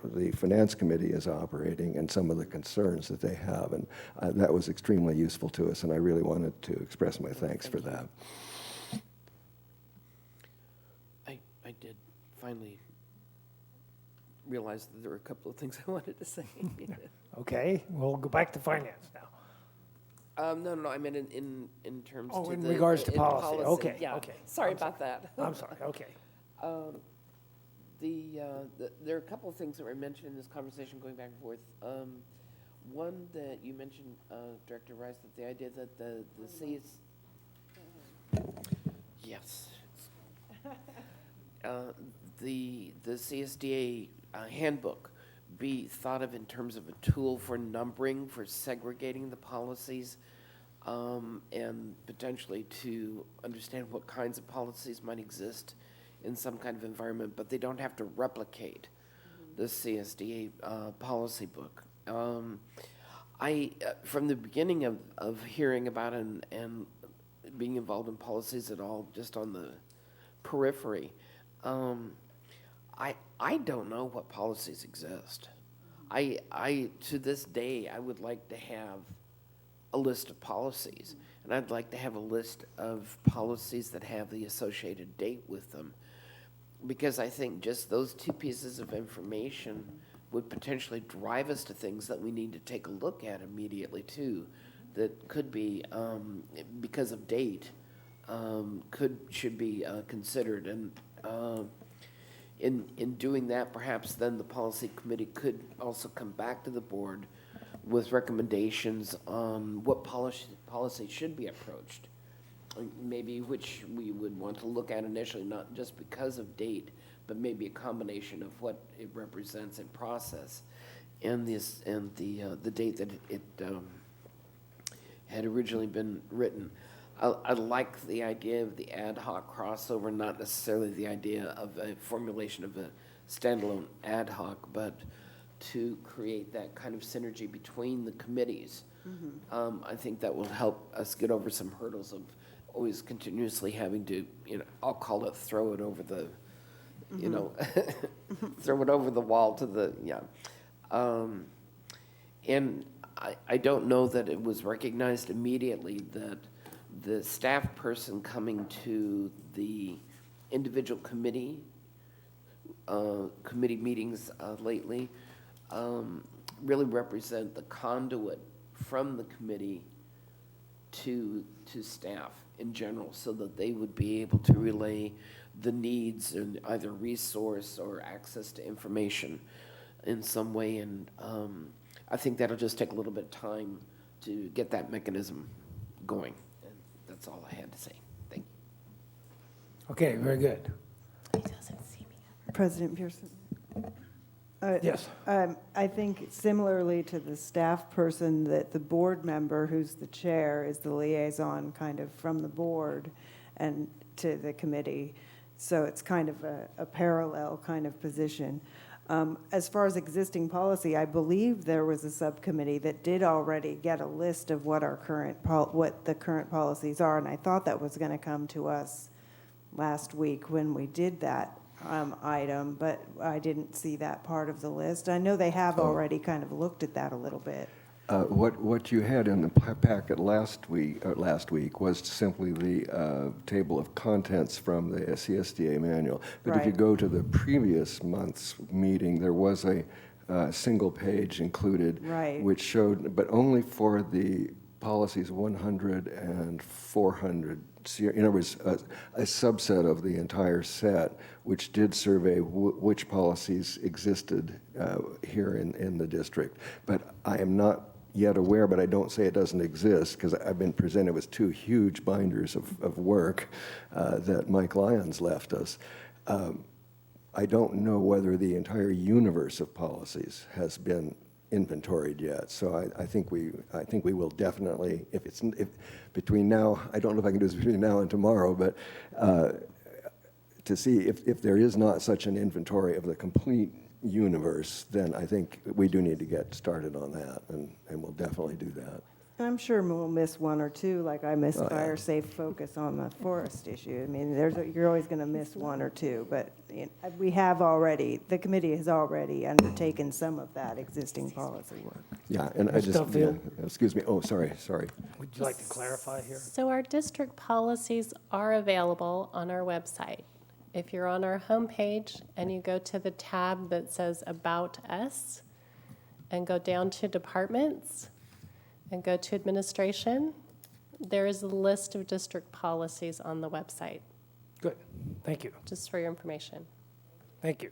the Finance Committee is operating and some of the concerns that they have. And that was extremely useful to us, and I really wanted to express my thanks for that. I did finally realize that there were a couple of things I wanted to say. Okay, we'll go back to finance now. No, I meant in terms Oh, to in the, regards to in policy. Okay, yeah. okay. Sorry about that. I'm sorry, okay. There are a couple of things that were mentioned in this conversation going back and forth. One that you mentioned, Director Rice, that the idea that the yes, the CSDA handbook be thought of in terms of a tool for numbering, for segregating the policies, and potentially to understand what kinds of policies might exist in some kind of environment, but they don't have to replicate the CSDA policy book. I, from the beginning of hearing about and being involved in policies at all, just on the periphery, I don't know what policies exist. To this day, I would like to have a list of policies, and I'd like to have a list of policies that have the associated date with them, because I think just those two pieces of information would potentially drive us to things that we need to take a look at immediately too, that could be, because of date, should be considered. And in doing that, perhaps then the policy committee could also come back to the board with recommendations on what policy should be approached. Maybe which we would want to look at initially, not just because of date, but maybe a combination of what it represents in process and the date that it had originally been written. I like the idea of the ad hoc crossover, not necessarily the idea of a formulation of a standalone ad hoc, but to create that kind of synergy between the committees. I think that will help us get over some hurdles of always continuously having to, I'll call it throw it over the, throw it over the wall to the, and I don't know that it was recognized immediately that the staff person coming to the individual committee meetings lately really represent the conduit from the committee to staff in general, so that they would be able to relay the needs and either resource or access to information in some way. And I think that'll just take a little bit of time to get that mechanism going. And that's all I had to say. Thank you. Okay, very good. President Pearson. Yes. I think similarly to the staff person, that the board member who's the chair is the liaison kind of from the board and to the committee. So it's kind of a parallel kind of position. As far as existing policy, I believe there was a subcommittee that did already get a list of what our what the current policies are, and I thought that was going to come to us last week when we did that item, but I didn't see that part of the list. I know they have already kind of looked at that a little bit. What you had in the packet last week was simply the table of contents from the CSDA manual. But if you go to the previous month's meeting, there was a single page included, which showed, but only for the policies 100 and 400. In other words, a subset of the entire set, which did survey which policies existed here in the district. But I am not yet aware, but I don't say it doesn't exist, because I've been presented with two huge binders of work that Mike Lyons left us. I don't know whether the entire universe of policies has been inventoried yet, so I think we will definitely, if between now, I don't know if I can do this between now and tomorrow, but to see if there is not such an inventory of the complete universe, then I think we do need to get started on that, and we'll definitely do that. I'm sure we'll miss one or two, like I missed fire safe focus on the forest issue. I mean, you're always going to miss one or two, but we have already, the committee has already undertaken some of that existing policy work. Yeah, and I just, excuse me, oh, sorry. Would you like to clarify here? So our district policies are available on our website. If you're on our homepage and you go to the tab that says About Us and go down to Departments and go to Administration, there is a list of district policies on the website. Good. Thank you. Just for your information. Thank you.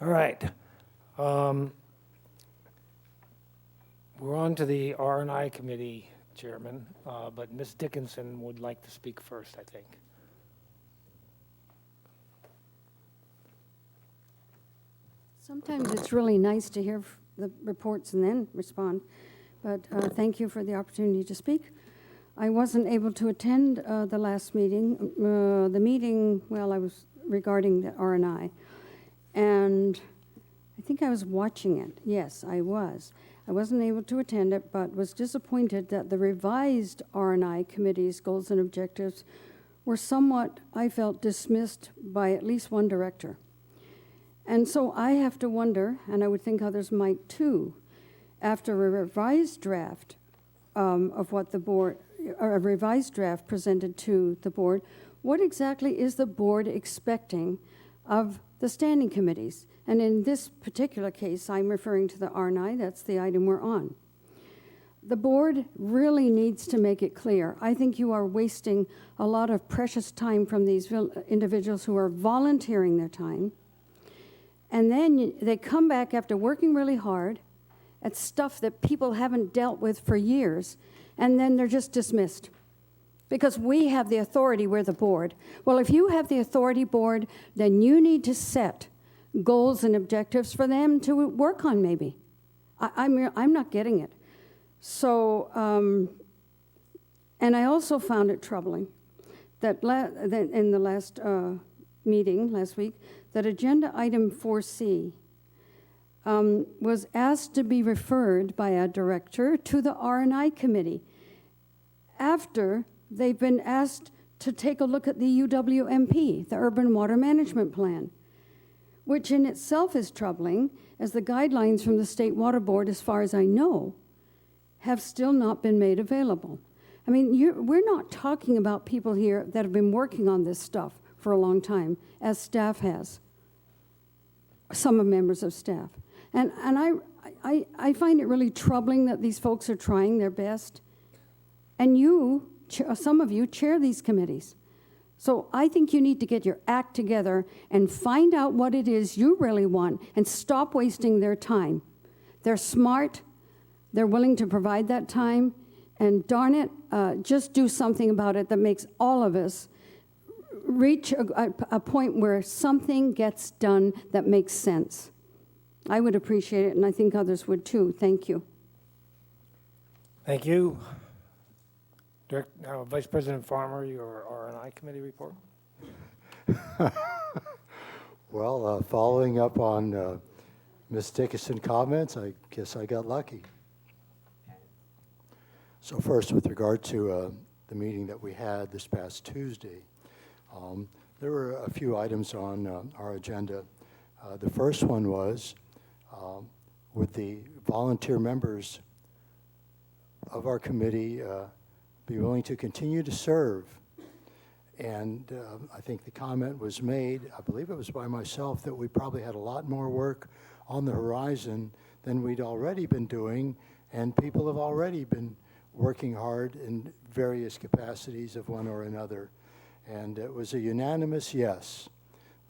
All right. We're on to the R&I committee, Chairman, but Ms. Dickinson would like to speak first, I think. Sometimes it's really nice to hear the reports and then respond, but thank you for the opportunity to speak. I wasn't able to attend the last meeting. I was regarding the R&I, and I think I was watching it. Yes, I was. I wasn't able to attend it, but was disappointed that the revised R&I committee's goals and objectives were somewhat, I felt, dismissed by at least one director. And so I have to wonder, and I would think others might too, after a revised draft of what the board, or a revised draft presented to the board, what exactly is the board expecting of the standing committees? And in this particular case, I'm referring to the R&I, that's the item we're on. The board really needs to make it clear. I think you are wasting a lot of precious time from these individuals who are volunteering their time. And then they come back after working really hard at stuff that people haven't dealt with for years, and then they're just dismissed. Because we have the authority, we're the board. Well, if you have the authority, board, then you need to set goals and objectives for them to work on, maybe. I'm not getting it. So, and I also found it troubling that in the last meeting last week, that agenda item 4C was asked to be referred by a director to the R&I committee after they've been asked to take a look at the UWMP, the Urban Water Management Plan, which in itself is troubling, as the guidelines from the State Water Board, as far as I know, have still not been made available. I mean, we're not talking about people here that have been working on this stuff for a long time, as staff has, some of members of staff. And I find it really troubling that these folks are trying their best. And you, some of you, chair these committees. So I think you need to get your act together and find out what it is you really want and stop wasting their time. They're smart. They're willing to provide that time. And darn it, just do something about it that makes all of us reach a point where something gets done that makes sense. I would appreciate it, and I think others would too. Thank you. Thank you. Vice President Farmer, your R&I committee report. Well, following up on Ms. Dickinson's comments, I guess I got lucky. So first, with regard to the meeting that we had this past Tuesday, there were a few items on our agenda. The first one was, would the volunteer members of our committee be willing to continue to serve? And I think the comment was made, I believe it was by myself, that we probably had a lot more work on the horizon than we'd already been doing, and people have already been working hard in various capacities of one or another. And it was a unanimous yes,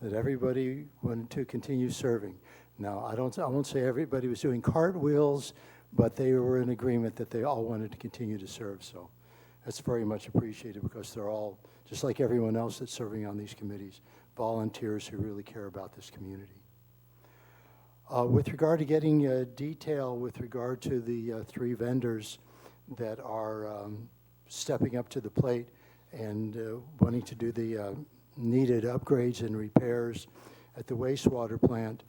that everybody wanted to continue serving. Now, I won't say everybody was doing cartwheels, but they were in agreement that they all wanted to continue to serve. So that's very much appreciated, because they're all, just like everyone else that's serving on these committees, volunteers who really care about this community. With regard to getting detail with regard to the 3 vendors that are stepping up to the plate and wanting to do the needed upgrades and repairs at the wastewater plant,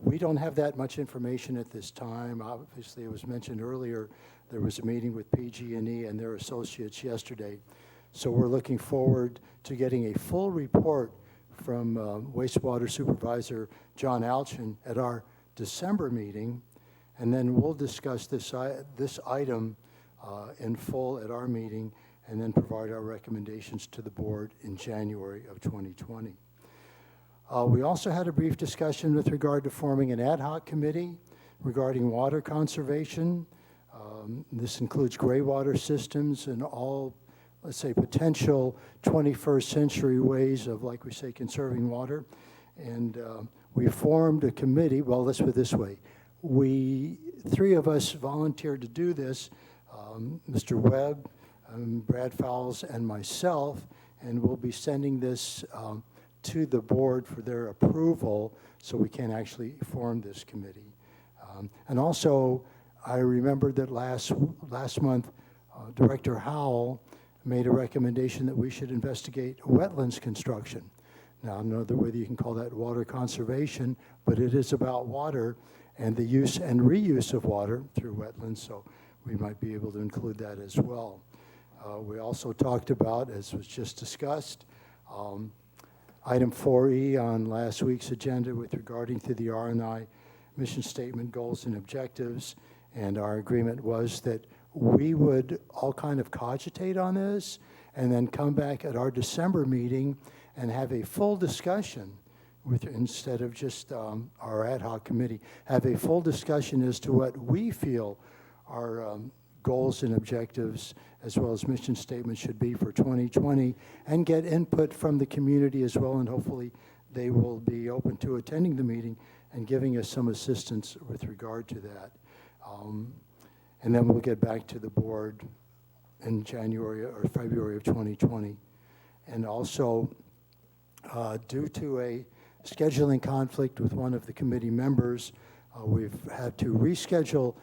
we don't have that much information at this time. Obviously, it was mentioned earlier, there was a meeting with PG&E and their associates yesterday. So we're looking forward to getting a full report from wastewater supervisor John Alchin at our December meeting, and then we'll discuss this item in full at our meeting, and then provide our recommendations to the board in January of 2020. We also had a brief discussion with regard to forming an ad hoc committee regarding water conservation. This includes gray water systems and all, let's say, potential 21st century ways of, like we say, conserving water. And we formed a committee. Well, let's put it this way. 3 of us volunteered to do this, Mr. Webb, Brad Fowles, and myself, and we'll be sending this to the board for their approval so we can actually form this committee. And also, I remembered that last month, Director Howell made a recommendation that we should investigate wetlands construction. Now, I don't know whether you can call that water conservation, but it is about water, and the use and reuse of water through wetlands, so we might be able to include that as well. We also talked about, as was just discussed, item 4E on last week's agenda with regarding to the R&I mission statement, goals and objectives, and our agreement was that we would all kind of cogitate on this and then come back at our December meeting and have a full discussion with, instead of just our ad hoc committee, have a full discussion as to what we feel our goals and objectives as well as mission statements should be for 2020 and get input from the community as well, and hopefully they will be open to attending the meeting and giving us some assistance with regard to that. And then we'll get back to the board in January or February of 2020. And also, due to a scheduling conflict with one of the committee members, we've had to reschedule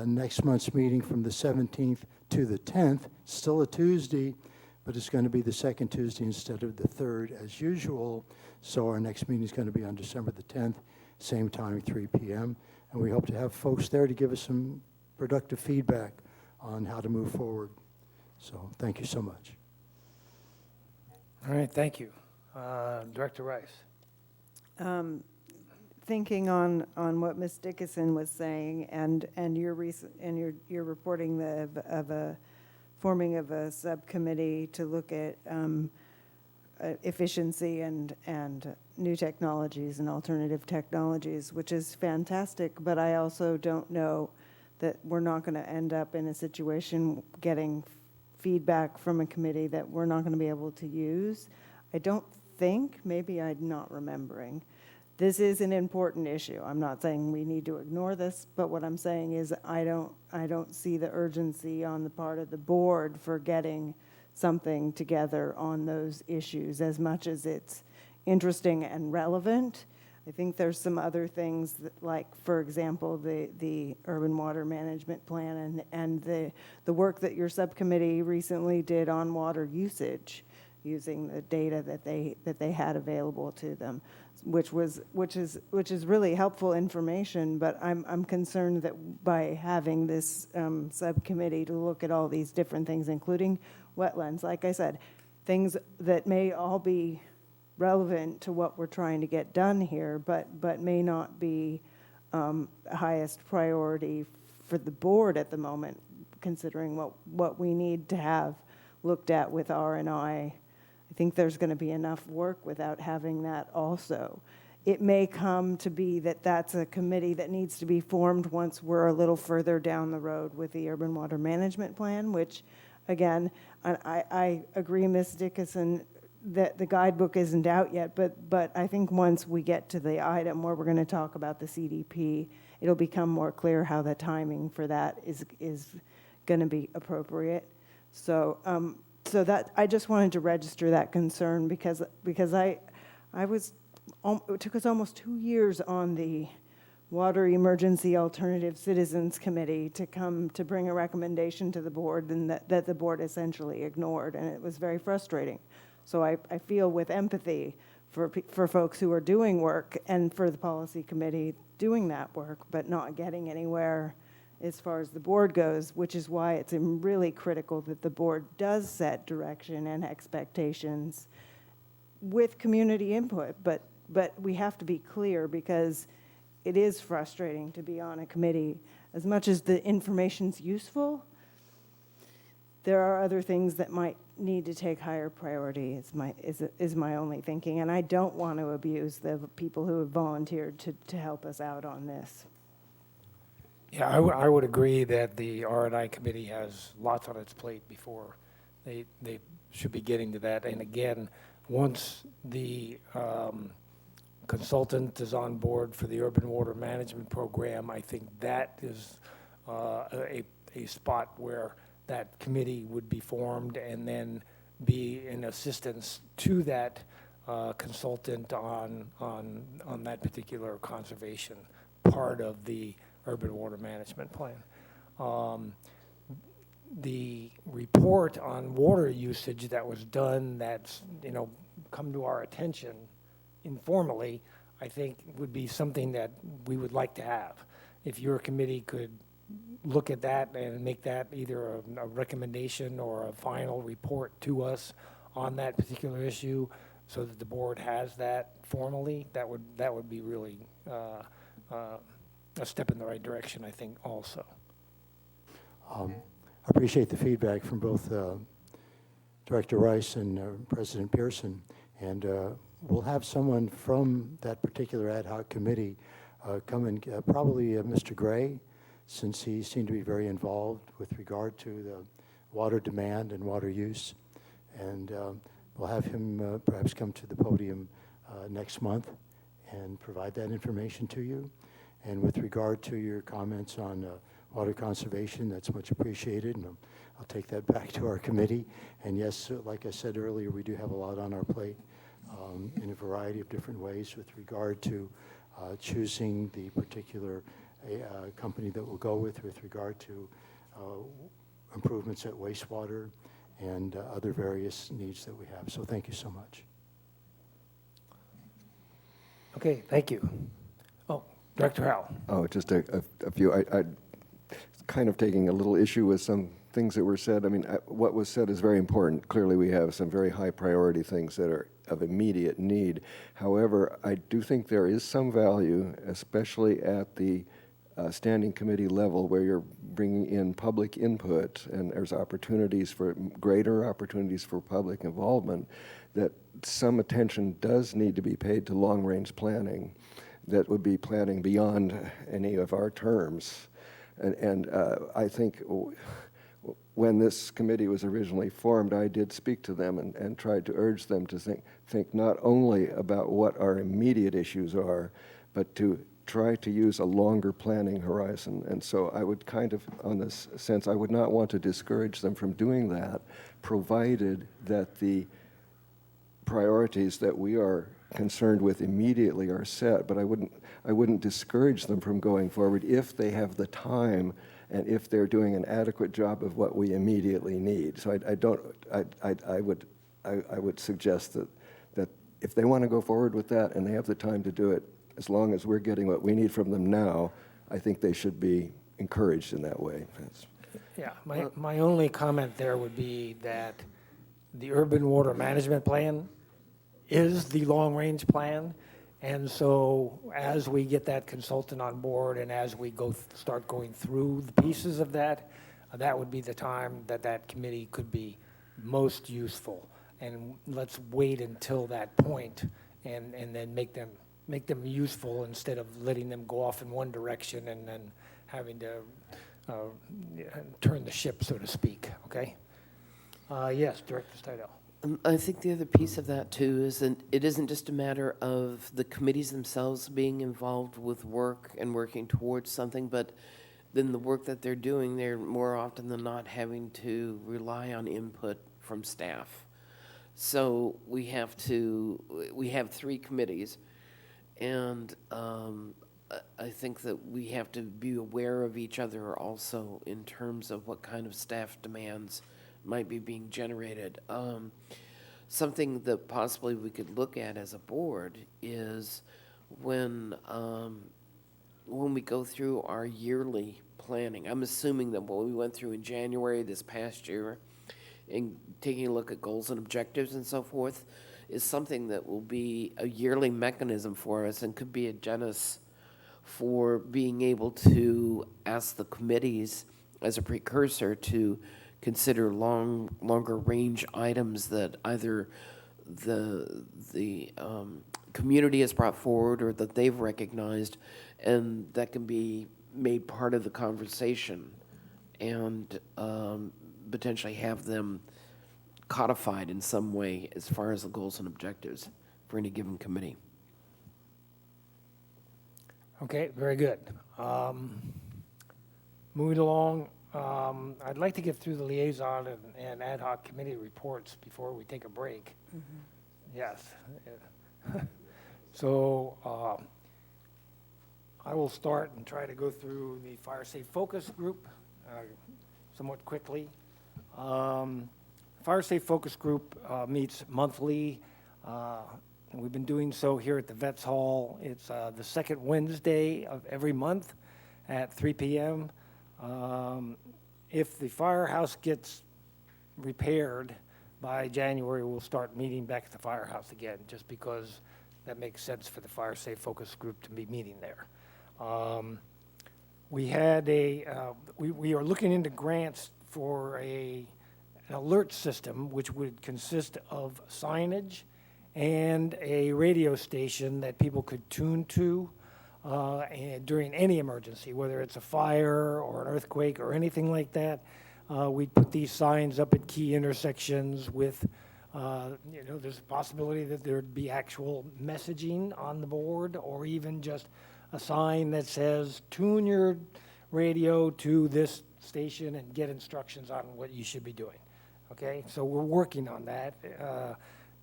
next month's meeting from the 17th to the 10th, still a Tuesday, but it's going to be the second Tuesday instead of the third as usual. So our next meeting is going to be on December the 10th, same time, 3 p.m. And we hope to have folks there to give us some productive feedback on how to move forward. So thank you so much. All right, thank you. Director Rice. Thinking on what Ms. Dickinson was saying, and your reporting of a forming of a subcommittee to look at efficiency and new technologies and alternative technologies, which is fantastic. But I also don't know that we're not going to end up in a situation getting feedback from a committee that we're not going to be able to use. I don't think, maybe I'm not remembering. This is an important issue. I'm not saying we need to ignore this, but what I'm saying is I don't see the urgency on the part of the board for getting something together on those issues as much as it's interesting and relevant. I think there's some other things that, like, for example, the urban water management plan and the work that your subcommittee recently did on water usage, using the data that they had available to them, which is really helpful information. But I'm concerned that by having this subcommittee to look at all these different things, including wetlands, like I said, things that may all be relevant to what we're trying to get done here, but may not be highest priority for the board at the moment, considering what we need to have looked at with R&I. I think there's going to be enough work without having that also. It may come to be that that's a committee that needs to be formed once we're a little further down the road with the urban water management plan, which, again, I agree, Ms. Dickinson, that the guidebook isn't out yet, but I think once we get to the item where we're going to talk about the CDP, it'll become more clear how the timing for that is going to be appropriate. So that I just wanted to register that concern because it took us almost 2 years on the Water Emergency Alternative Citizens Committee to come to bring a recommendation to the board, and that the board essentially ignored, and it was very frustrating. So I feel with empathy for folks who are doing work and for the policy committee doing that work, but not getting anywhere as far as the board goes, which is why it's really critical that the board does set direction and expectations with community input. But we have to be clear, because it is frustrating to be on a committee. As much as the information's useful, there are other things that might need to take higher priority, is my only thinking. And I don't want to abuse the people who have volunteered to help us out on this. Yeah, I would agree that the R&I committee has lots on its plate before they should be getting to that. And again, once the consultant is on board for the urban water management program, I think that is a spot where that committee would be formed and then be in assistance to that consultant on that particular conservation part of the urban water management plan. The report on water usage that was done, that's come to our attention informally, I think would be something that we would like to have. if your committee could look at that and make that either a recommendation or a final report to us on that particular issue, so that the board has that formally, that would be really a step in the right direction, I think, also. I appreciate the feedback from both Director Rice and President Pearson, and we'll have someone from that particular ad hoc committee come in, probably Mr. Gray, since he seemed to be very involved with regard to the water demand and water use. And we'll have him perhaps come to the podium next month and provide that information to you. And with regard to your comments on water conservation, that's much appreciated, and I'll take that back to our committee. And yes, like I said earlier, we do have a lot on our plate in a variety of different ways with regard to choosing the particular company that we'll go with regard to improvements at wastewater and other various needs that we have. So thank you so much. Okay, thank you. Oh, Director Howell. Oh, just a few. I kind of taking a little issue with some things that were said. I mean, what was said is very important. Clearly, we have some very high priority things that are of immediate need. However, I do think there is some value, especially at the standing committee level, where you're bringing in public input and there's greater opportunities for public involvement, that some attention does need to be paid to long-range planning that would be planning beyond any of our terms. And I think when this committee was originally formed, I did speak to them and tried to urge them to think not only about what our immediate issues are, but to try to use a longer planning horizon. And so I would kind of, on this sense, I would not want to discourage them from doing that, provided that the priorities that we are concerned with immediately are set. But I wouldn't discourage them from going forward if they have the time and if they're doing an adequate job of what we immediately need. So I would suggest that if they want to go forward with that and they have the time to do it, as long as we're getting what we need from them now, I think they should be encouraged in that way. Yeah, my only comment there would be that the urban water management plan is the long-range plan. And so as we get that consultant on board and as we start going through the pieces of that, that would be the time that committee could be most useful. And let's wait until that point and then make them useful instead of letting them go off in one direction and then having to turn the ship, so to speak, okay? Yes, Director Steidel. I think the other piece of that, too, is that it isn't just a matter of the committees themselves being involved with work and working towards something, but then the work that they're doing, they're more often than not having to rely on input from staff. So we have 3 committees, and I think that we have to be aware of each other also in terms of what kind of staff demands might be being generated. Something that possibly we could look at as a board is when we go through our yearly planning. I'm assuming that what we went through in January this past year and taking a look at goals and objectives and so forth is something that will be a yearly mechanism for us and could be a genesis for being able to ask the committees as a precursor to consider longer range items that either the community has brought forward or that they've recognized, and that can be made part of the conversation and potentially have them codified in some way as far as the goals and objectives for any given committee. Okay, very good. Moving along, I'd like to get through the liaison and ad hoc committee reports before we take a break. Mm-hmm. Yes. So I will start and try to go through the Fire Safe Focus Group somewhat quickly. Fire Safe Focus Group meets monthly. We've been doing so here at the Vets Hall. It's the second Wednesday of every month, at 3 p.m. If the firehouse gets repaired by January, we'll start meeting back at the firehouse again, just because that makes sense for the Fire Safe Focus Group to be meeting there. We had we are looking into grants for an alert system, which would consist of signage and a radio station that people could tune to and during any emergency, whether it's a fire or an earthquake or anything like that. We'd put these signs up at key intersections with, there's a possibility that there'd be actual messaging on the board, or even just a sign that says, tune your radio to this station and get instructions on what you should be doing. Okay, so we're working on that,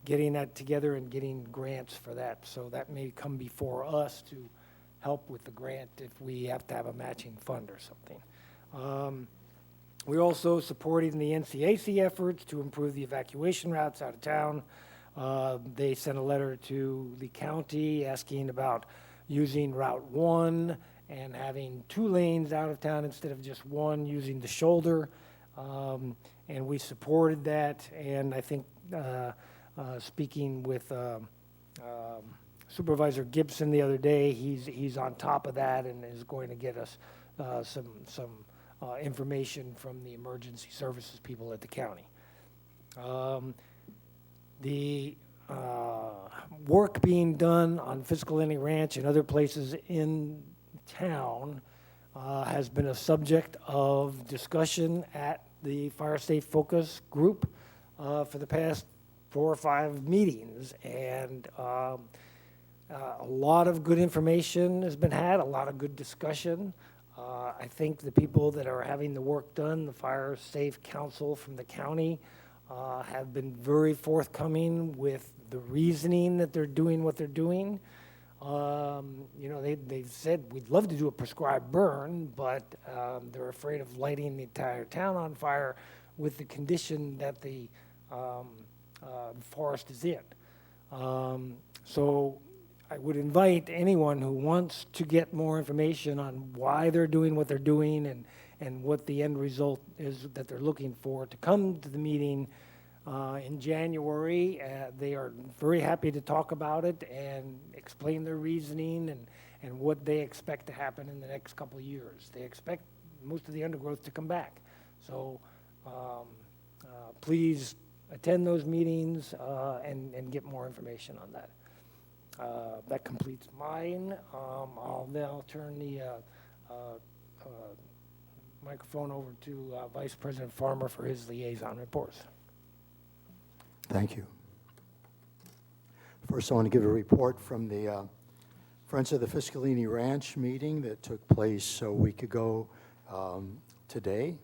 getting that together and getting grants for that. So that may come before us to help with the grant if we have to have a matching fund or something. We're also supporting the NCAC efforts to improve the evacuation routes out of town. They sent a letter to the county asking about using Route 1 and having 2 lanes out of town instead of just one, using the shoulder. And we supported that. And I think speaking with Supervisor Gibson the other day, he's on top of that and is going to get us some information from the emergency services people at the county. The work being done on Fiscal Landing Ranch and other places in town has been a subject of discussion at the Fire Safe Focus Group for the past 4 or 5 meetings, and a lot of good information has been had, a lot of good discussion. I think the people that are having the work done, the Fire Safe Council from the county, have been very forthcoming with the reasoning that they're doing what they're doing. They've said, we'd love to do a prescribed burn, but they're afraid of lighting the entire town on fire with the condition that the forest is in. So I would invite anyone who wants to get more information on why they're doing what they're doing and what the end result is that they're looking for to come to the meeting in January. They are very happy to talk about it and explain their reasoning and what they expect to happen in the next couple of years. They expect most of the undergrowth to come back. So please attend those meetings and get more information on that. That completes mine. I'll now turn the microphone over to Vice President Farmer for his liaison reports. Thank you. First, I want to give a report from the Friends of the Fiscalini Ranch meeting that took place a week ago today.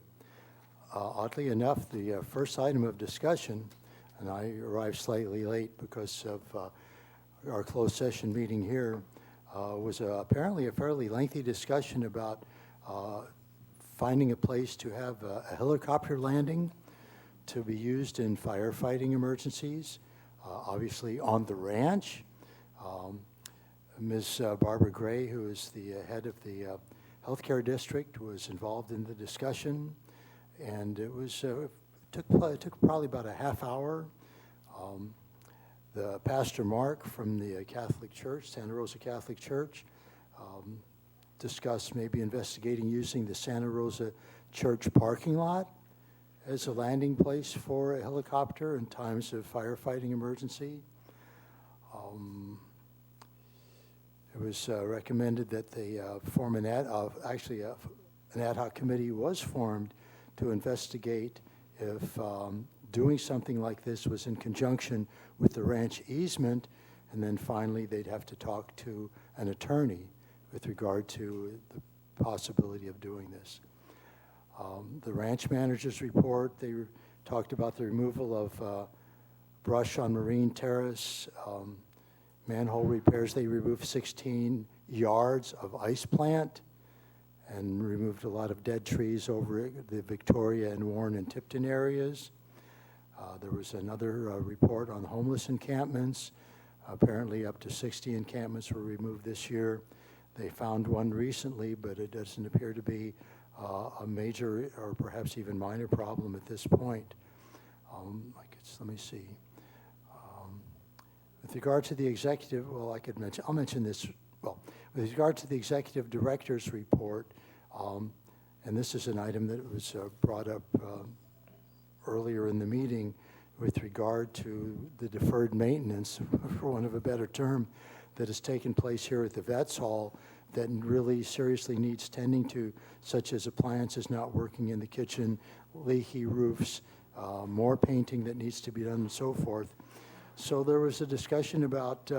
Oddly enough, the first item of discussion, and I arrived slightly late because of our closed session meeting here, was apparently a fairly lengthy discussion about finding a place to have a helicopter landing to be used in firefighting emergencies, obviously on the ranch. Ms. Barbara Gray, who is the head of the healthcare district, was involved in the discussion, and it was took probably about a half hour. The Pastor Mark from the Catholic Church, Santa Rosa Catholic Church, discussed maybe investigating using the Santa Rosa Church parking lot as a landing place for a helicopter in times of firefighting emergency. It was recommended that they form an ad hoc committee was formed to investigate if doing something like this was in conjunction with the ranch easement, and then finally they'd have to talk to an attorney with regard to the possibility of doing this. The ranch manager's report, they talked about the removal of brush on Marine Terrace, manhole repairs. They removed 16 yards of ice plant and removed a lot of dead trees over the Victoria and Warren and Tipton areas. There was another report on homeless encampments. Apparently up to 60 encampments were removed this year. They found one recently, but it doesn't appear to be a major or perhaps even minor problem at this point. Let me see. With regard to the executive, well, I'll mention this. Well, with regard to the executive director's report, and this is an item that was brought up earlier in the meeting with regard to the deferred maintenance, for want of a better term, that has taken place here at the Vets Hall that really seriously needs tending to, such as appliances not working in the kitchen, leaky roofs, more painting that needs to be done, and so forth. So there was a discussion about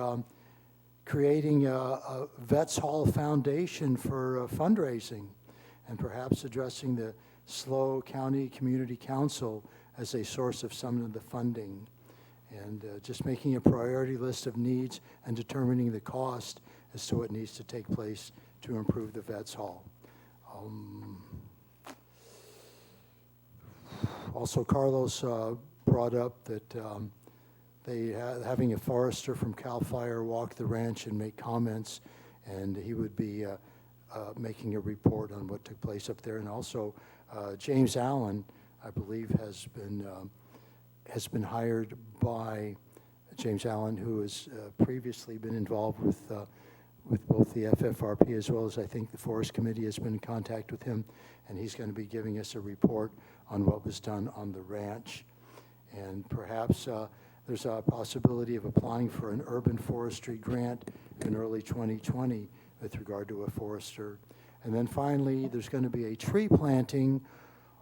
creating a Vets Hall Foundation for fundraising, and perhaps addressing the SLO County Community Council as a source of some of the funding, and just making a priority list of needs and determining the cost as to what needs to take place to improve the Vets Hall. Also, Carlos brought up that having a forester from CAL FIRE walk the ranch and make comments, and he would be making a report on what took place up there. And also, James Allen, I believe, has been hired by James Allen, who has previously been involved with both the FFRP as well as I think the Forest Committee has been in contact with him, and he's going to be giving us a report on what was done on the ranch. And perhaps there's a possibility of applying for an urban forestry grant in early 2020 with regard to a forester. And then finally, there's going to be a tree planting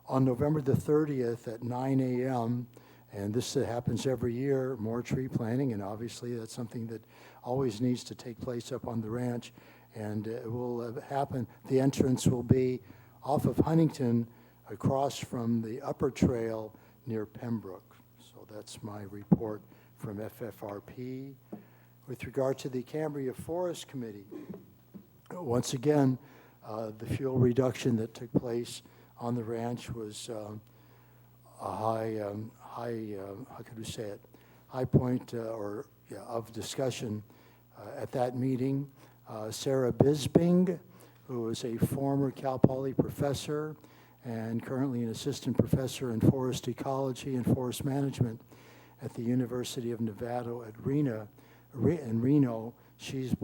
on November the 30th at 9 a.m., and this happens every year, more tree planting, and obviously that's something that always needs to take place up on the ranch, and it will happen. The entrance will be off of Huntington across from the upper trail near Pembroke. So that's my report from FFRP. With regard to the Cambria Forest Committee, once again, the fuel reduction that took place on the ranch was a how could we say it, high point of discussion at that meeting. Sarah Bisbing, who is a former Cal Poly professor and currently an assistant professor in forest ecology and forest management at the University of Nevada at Reno. She's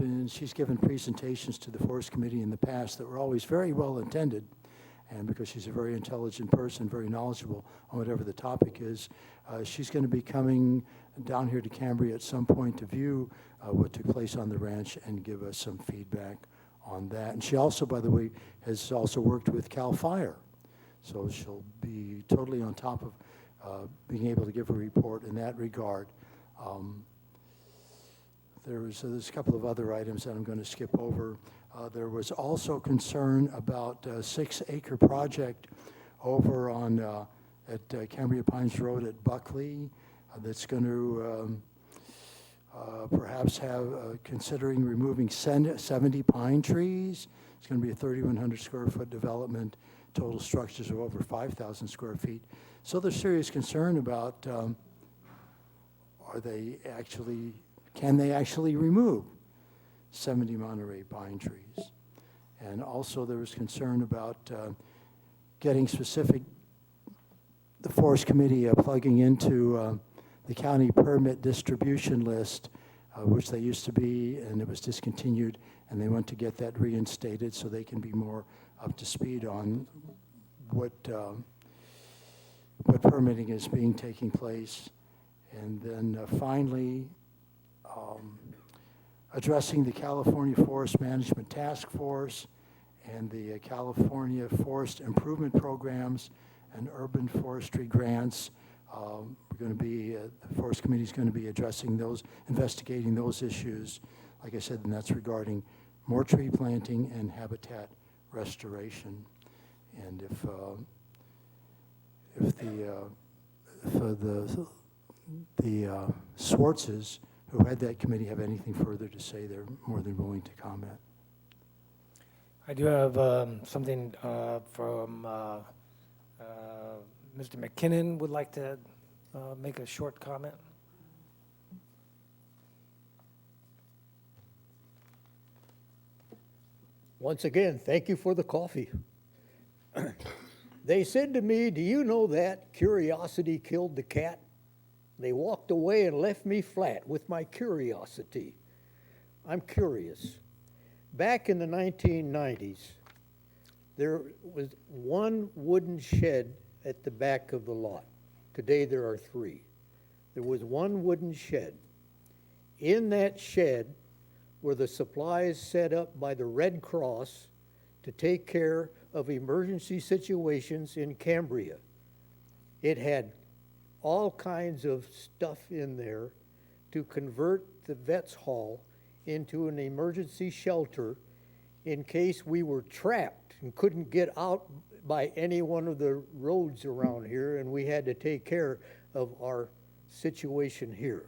given presentations to the Forest Committee in the past that were always very well intended, and because she's a very intelligent person, very knowledgeable on whatever the topic is, she's going to be coming down here to Cambria at some point to view what took place on the ranch and give us some feedback on that. And she also, by the way, has also worked with CAL FIRE, so she'll be totally on top of being able to give a report in that regard. There's a couple of other items that I'm going to skip over. There was also concern about a 6-acre project over on at Cambria Pines Road at Buckley that's going to perhaps have considering removing 70 pine trees. It's going to be a 3,100 square foot development, total structures of over 5,000 square feet. So there's serious concern about can they actually remove 70 Monterey pine trees? And also there was concern about getting the Forest Committee plugging into the county permit distribution list, which they used to be, and it was discontinued, and they want to get that reinstated so they can be more up to speed on what permitting is taking place. And then finally, addressing the California Forest Management Task Force and the California Forest Improvement Programs and urban forestry grants. We're going to be, the Forest Committee is going to be addressing those, investigating those issues. Like I said, and that's regarding more tree planting and habitat restoration. And if the Swartzes, who had that committee, have anything further to say, they're more than willing to comment. I do have something from Mr. McKinnon would like to make a short comment. Once again, thank you for the coffee. They said to me, do you know that curiosity killed the cat? They walked away and left me flat with my curiosity. I'm curious. Back in the 1990s, there was one wooden shed at the back of the lot. Today there are 3. There was one wooden shed. In that shed were the supplies set up by the Red Cross to take care of emergency situations in Cambria. It had all kinds of stuff in there to convert the Vets Hall into an emergency shelter in case we were trapped and couldn't get out by any one of the roads around here and we had to take care of our situation here.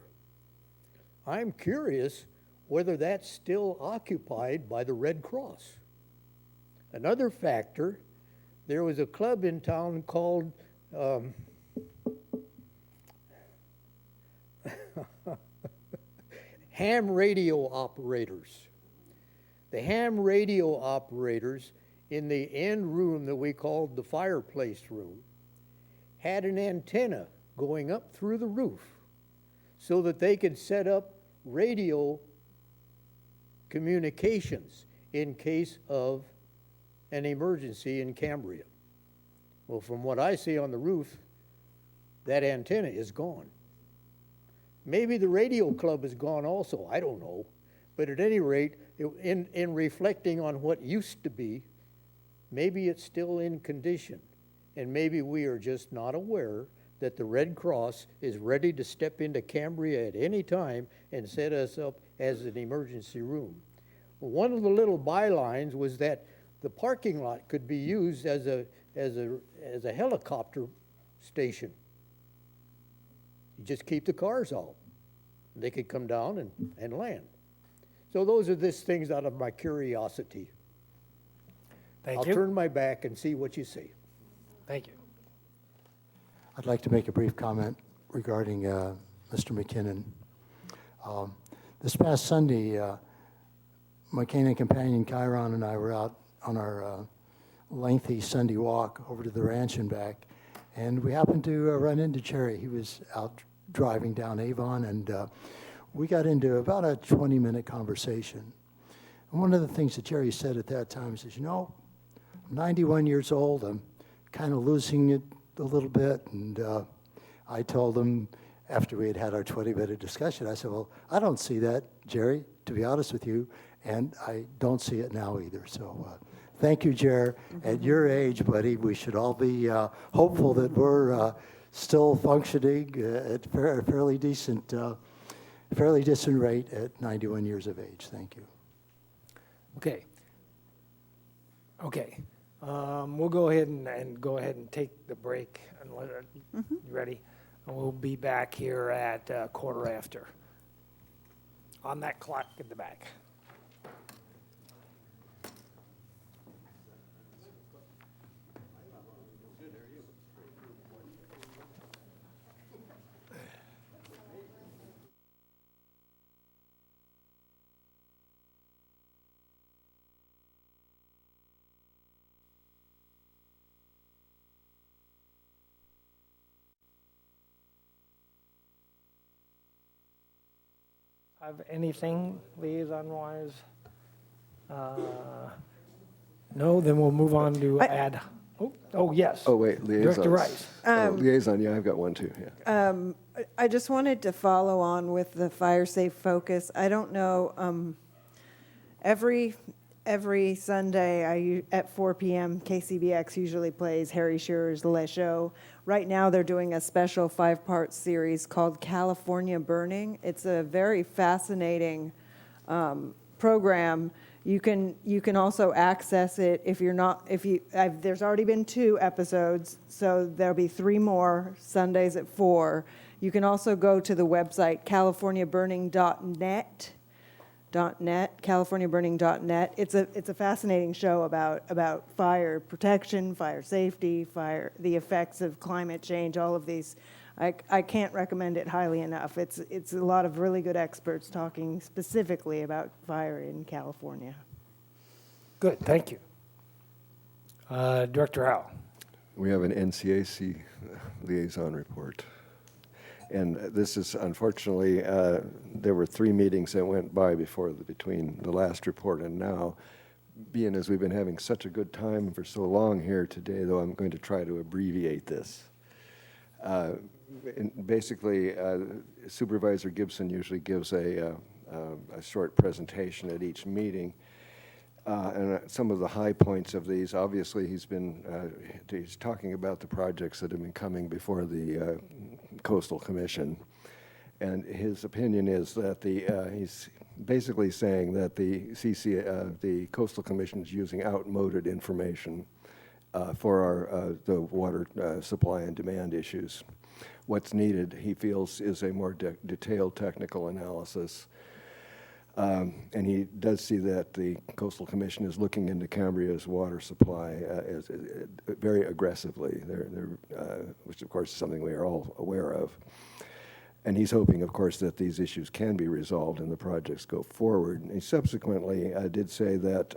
I'm curious whether that's still occupied by the Red Cross. Another factor, there was a club in town called ham radio operators. The ham radio operators in the end room that we called the fireplace room had an antenna going up through the roof so that they could set up radio communications in case of an emergency in Cambria. Well, from what I see on the roof, that antenna is gone. Maybe the radio club is gone also, I don't know. But at any rate, in reflecting on what used to be, maybe it's still in condition. And maybe we are just not aware that the Red Cross is ready to step into Cambria at any time and set us up as an emergency room. One of the little bylines was that the parking lot could be used as a helicopter station. You just keep the cars out. They could come down and land. So those are just things out of my curiosity. Thank you. I'll turn my back and see what you say. Thank you. I'd like to make a brief comment regarding Mr. McKinnon. This past Sunday, my canine companion Chiron and I were out on our lengthy Sunday walk over to the ranch and back, and we happened to run into Cherry. He was out driving down Avon, and we got into about a 20-minute conversation. And one of the things that Cherry said at that time, he says, you know, I'm 91 years old, I'm kind of losing it a little bit, and I told him after we had had our 20-minute discussion, I said, well, I don't see that, Jerry, to be honest with you, and I don't see it now either. So thank you, Jer. At your age, buddy, we should all be hopeful that we're still functioning at a fairly decent rate at 91 years of age. Thank you. Okay. We'll go ahead and take the break. You ready? And we'll be back here at 1:15 on that clock in the back. Have anything liaison-wise? No, then we'll move on to yes. Oh, wait, liaisons. Director Rice. Liaison, yeah, I've got one too, yeah. I just wanted to follow on with the fire safe focus. I don't know, every Sunday at 4 p.m., KCBX usually plays Harry Shearer's Les Show. Right now, they're doing a special 5-part series called California Burning. It's a very fascinating program. You can also access it there's already been 2 episodes, so there'll be 3 more Sundays at 4. You can also go to the website californiaburning.net. californiaburning.net. It's a fascinating show about fire protection, fire safety, the effects of climate change, all of these. I can't recommend it highly enough. It's a lot of really good experts talking specifically about fire in California. Good, thank you. Director Howe. We have an NCAC liaison report. And this is, unfortunately, there were 3 meetings that went by between the last report and now. Being as we've been having such a good time for so long here today, though, I'm going to try to abbreviate this. Basically, Supervisor Gibson usually gives a short presentation at each meeting. And some of the high points of these, obviously, he's talking about the projects that have been coming before the Coastal Commission. And his opinion is that he's basically saying that the Coastal Commission is using outmoded information for the water supply and demand issues. What's needed, he feels, is a more detailed technical analysis. And he does see that the Coastal Commission is looking into Cambria's water supply very aggressively, which of course is something we are all aware of. And he's hoping, of course, that these issues can be resolved and the projects go forward. And he subsequently did say that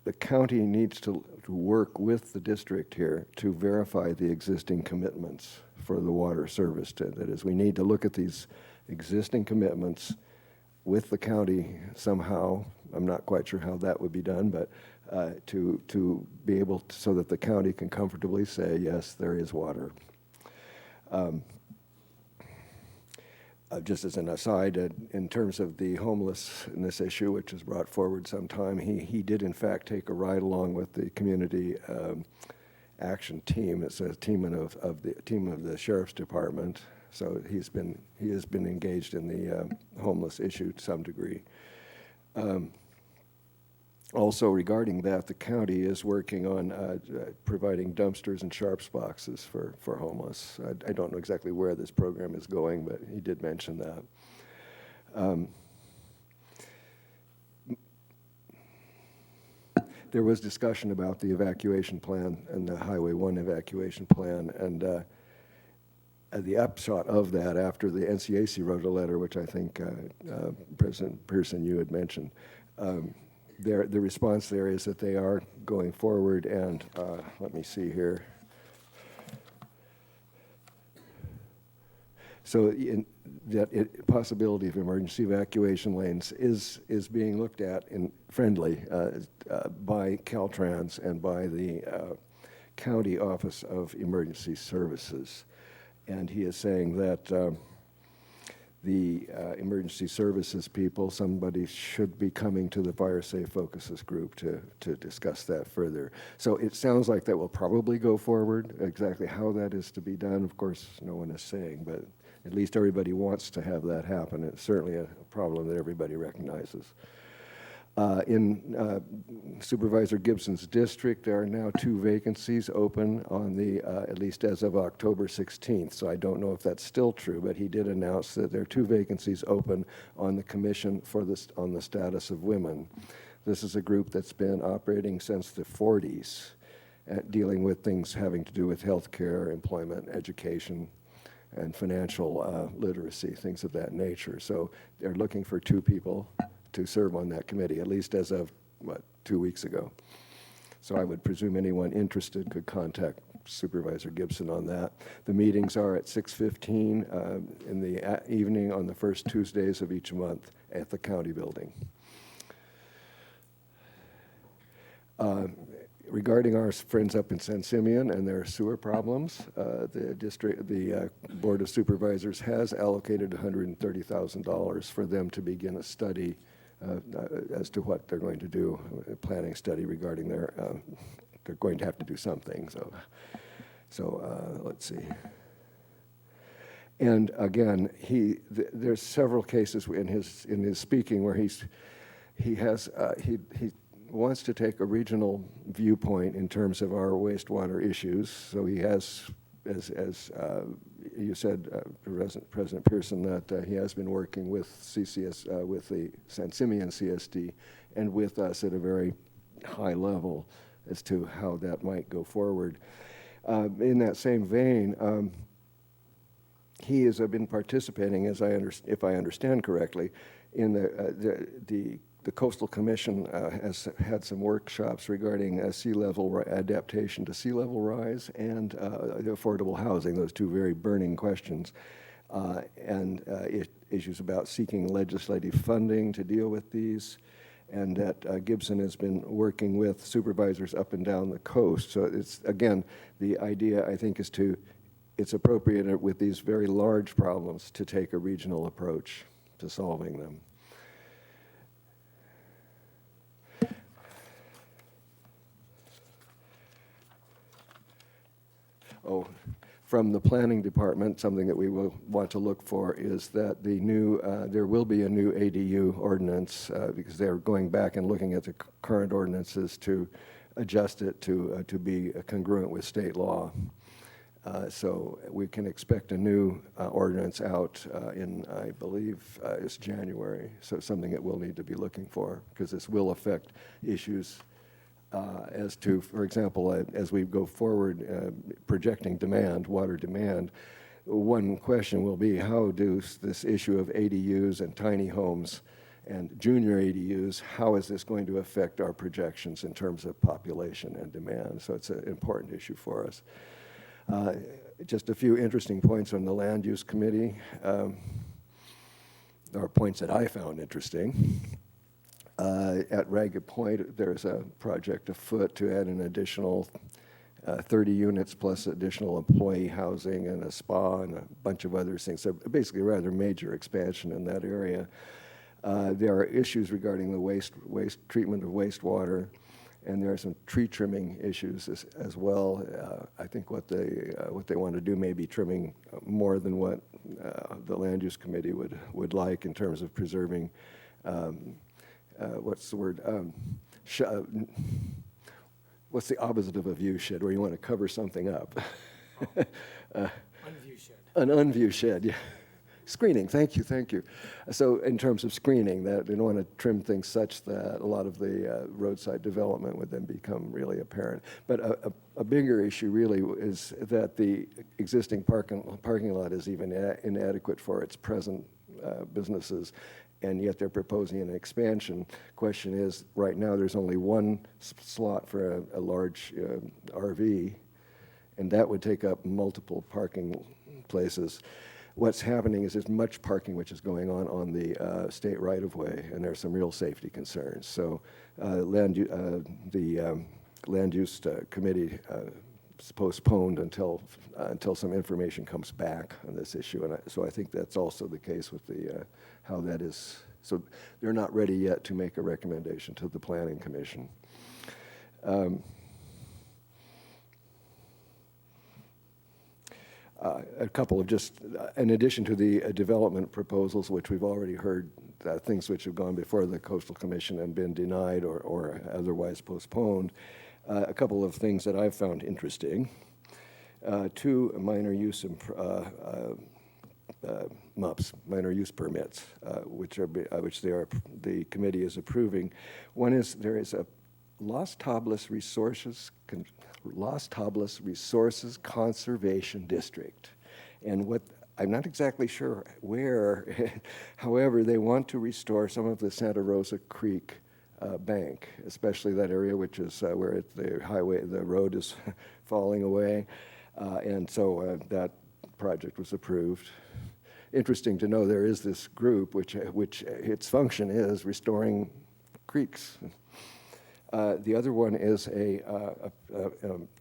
the county needs to work with the district here to verify the existing commitments for the water service. That is, we need to look at these existing commitments with the county somehow. I'm not quite sure how that would be done, but to be able to, so that the county can comfortably say, yes, there is water. Just as an aside, in terms of the homelessness issue, which was brought forward sometime, he did in fact take a ride along with the community action team. It's a team of the sheriff's department. So he has been engaged in the homeless issue to some degree. Also regarding that, the county is working on providing dumpsters and sharps boxes for homeless. I don't know exactly where this program is going, but he did mention that. There was discussion about the evacuation plan and the Highway 1 evacuation plan, and the upshot of that, after the NCAC wrote a letter, which I think President Pearson, you had mentioned, the response there is that they are going forward, and let me see here. So that possibility of emergency evacuation lanes is being looked at friendly by Caltrans and by the County Office of Emergency Services. And he is saying that the emergency services people, somebody should be coming to the Fire Safe Focuses group to discuss that further. So it sounds like that will probably go forward. Exactly how that is to be done, of course, no one is saying, but at least everybody wants to have that happen. It's certainly a problem that everybody recognizes. In Supervisor Gibson's district, there are now 2 vacancies open on at least as of October 16th. So I don't know if that's still true, but he did announce that there are 2 vacancies open on the Commission on the Status of Women. This is a group that's been operating since the 40s, dealing with things having to do with healthcare, employment, education, and financial literacy, things of that nature. So they're looking for 2 people to serve on that committee, at least as of, 2 weeks ago. So I would presume anyone interested could contact Supervisor Gibson on that. The meetings are at 6:15 in the evening on the first Tuesdays of each month at the county building. Regarding our friends up in San Simeon and their sewer problems, the Board of Supervisors has allocated $130,000 for them to begin a study as to what they're going to do, a planning study regarding they're going to have to do something. So let's see. And again, there's several cases in his speaking where he wants to take a regional viewpoint in terms of our wastewater issues. So he has, as you said, President Pearson, that he has been working with with the San Simeon CSD and with us at a very high level as to how that might go forward. In that same vein, he has been participating, if I understand correctly, in the the Coastal Commission has had some workshops regarding sea level adaptation to sea level rise and affordable housing, those two very burning questions, and issues about seeking legislative funding to deal with these, and that Gibson has been working with supervisors up and down the coast. So it's, again, the idea, I think, is it's appropriate with these very large problems to take a regional approach to solving them. Oh, from the planning department, something that we will want to look for is that the new, there will be a new ADU ordinance because they're going back and looking at the current ordinances to adjust it to be congruent with state law. So we can expect a new ordinance out in, I believe, it's January. So it's something that we'll need to be looking for because this will affect issues as to, for example, as we go forward projecting demand, water demand, one question will be how does this issue of ADUs and tiny homes and junior ADUs, how is this going to affect our projections in terms of population and demand? So it's an important issue for us. Just a few interesting points from the Land Use Committee, or points that I found interesting. At Ragged Point, there's a project afoot to add an additional 30 units plus additional employee housing and a spa and a bunch of other things. So basically a rather major expansion in that area. There are issues regarding the treatment of wastewater, and there are some tree trimming issues as well. I think what they want to do may be trimming more than what the Land Use Committee would like in terms of preserving what's the word? What's the opposite of a view shed, where you want to cover something up? Unview shed. An unview shed, yeah. Screening, thank you. So in terms of screening, that they don't want to trim things such that a lot of the roadside development would then become really apparent. But a bigger issue really is that the existing parking lot is even inadequate for its present businesses, and yet they're proposing an expansion. Question is, right now there's only one slot for a large RV, and that would take up multiple parking places. What's happening is there's much parking which is going on the state right-of-way, and there's some real safety concerns. So the Land Use Committee is postponed until some information comes back on this issue. And so I think that's also the case with the how that is. So they're not ready yet to make a recommendation to the Planning Commission. A couple of just, in addition to the development proposals, which we've already heard, things which have gone before the Coastal Commission and been denied or otherwise postponed, a couple of things that I've found interesting. Two minor use MUPs, minor use permits, which the committee is approving. One is there is a Los Tablas Resources Conservation District, and what I'm not exactly sure where. However, they want to restore some of the Santa Rosa Creek bank, especially that area which is where the road is falling away, and so that project was approved. Interesting to know there is this group which its function is restoring creeks. The other one is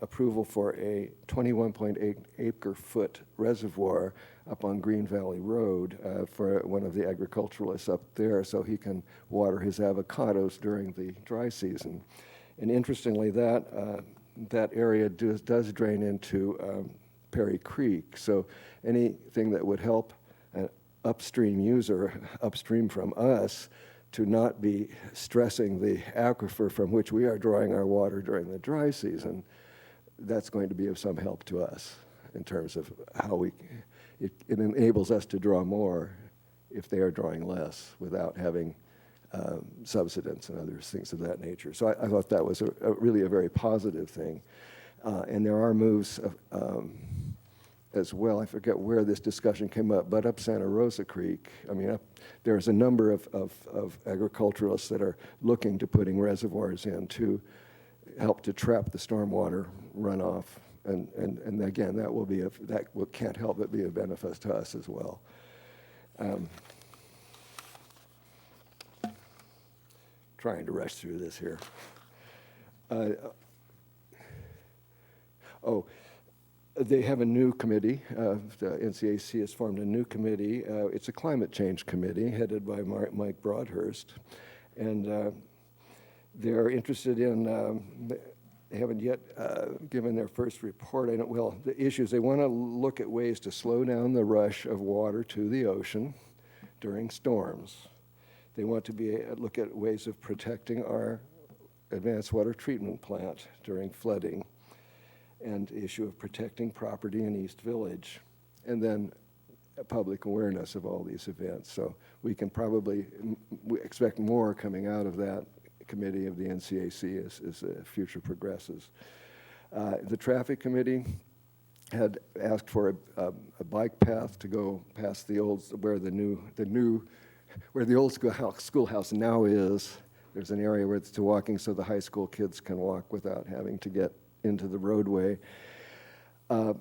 approval for a 21.8 acre-foot reservoir up on Green Valley Road for one of the agriculturalists up there, so he can water his avocados during the dry season. And interestingly, that area does drain into Perry Creek, so anything that would help an upstream user upstream from us to not be stressing the aquifer from which we are drawing our water during the dry season, that's going to be of some help to us in terms of how it enables us to draw more if they are drawing less without having subsidence and other things of that nature. So I thought that was really a very positive thing. And there are moves as well. I forget where this discussion came up, but up Santa Rosa Creek, I mean, there's a number of agriculturalists that are looking to putting reservoirs in to help to trap the stormwater runoff. And again, can't help but be a benefit to us as well. Trying to rush through this here. They have a new committee. The NCAC has formed a new committee. It's a climate change committee headed by Mike Broadhurst. And they're interested in, they haven't yet given their first report. The issues, they want to look at ways to slow down the rush of water to the ocean during storms. They want to look at ways of protecting our advanced water treatment plant during flooding, and the issue of protecting property in East Village, and then public awareness of all these events. So we can probably expect more coming out of that committee of the NCAC as the future progresses. The traffic committee had asked for a bike path to go past the old, where the old schoolhouse now is. There's an area where it's to walking so the high school kids can walk without having to get into the roadway. That's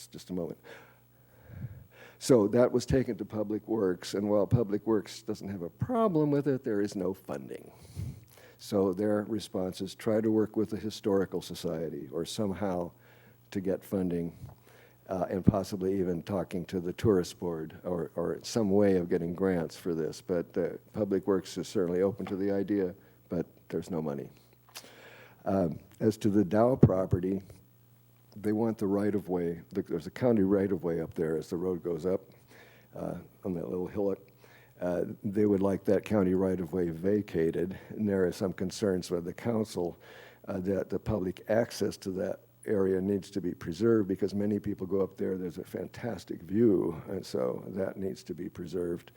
just a moment. So that was taken to Public Works, and while Public Works doesn't have a problem with it, there is no funding. So their response is try to work with the Historical Society or somehow to get funding, and possibly even talking to the tourist board or some way of getting grants for this. But Public Works is certainly open to the idea, but there's no money. As to the Dow property, they want the right-of-way. There's a county right-of-way up there as the road goes up on that little hillock. They would like that county right-of-way vacated, and there are some concerns with the council that the public access to that area needs to be preserved because many people go up there. There's a fantastic view, and so that needs to be preserved.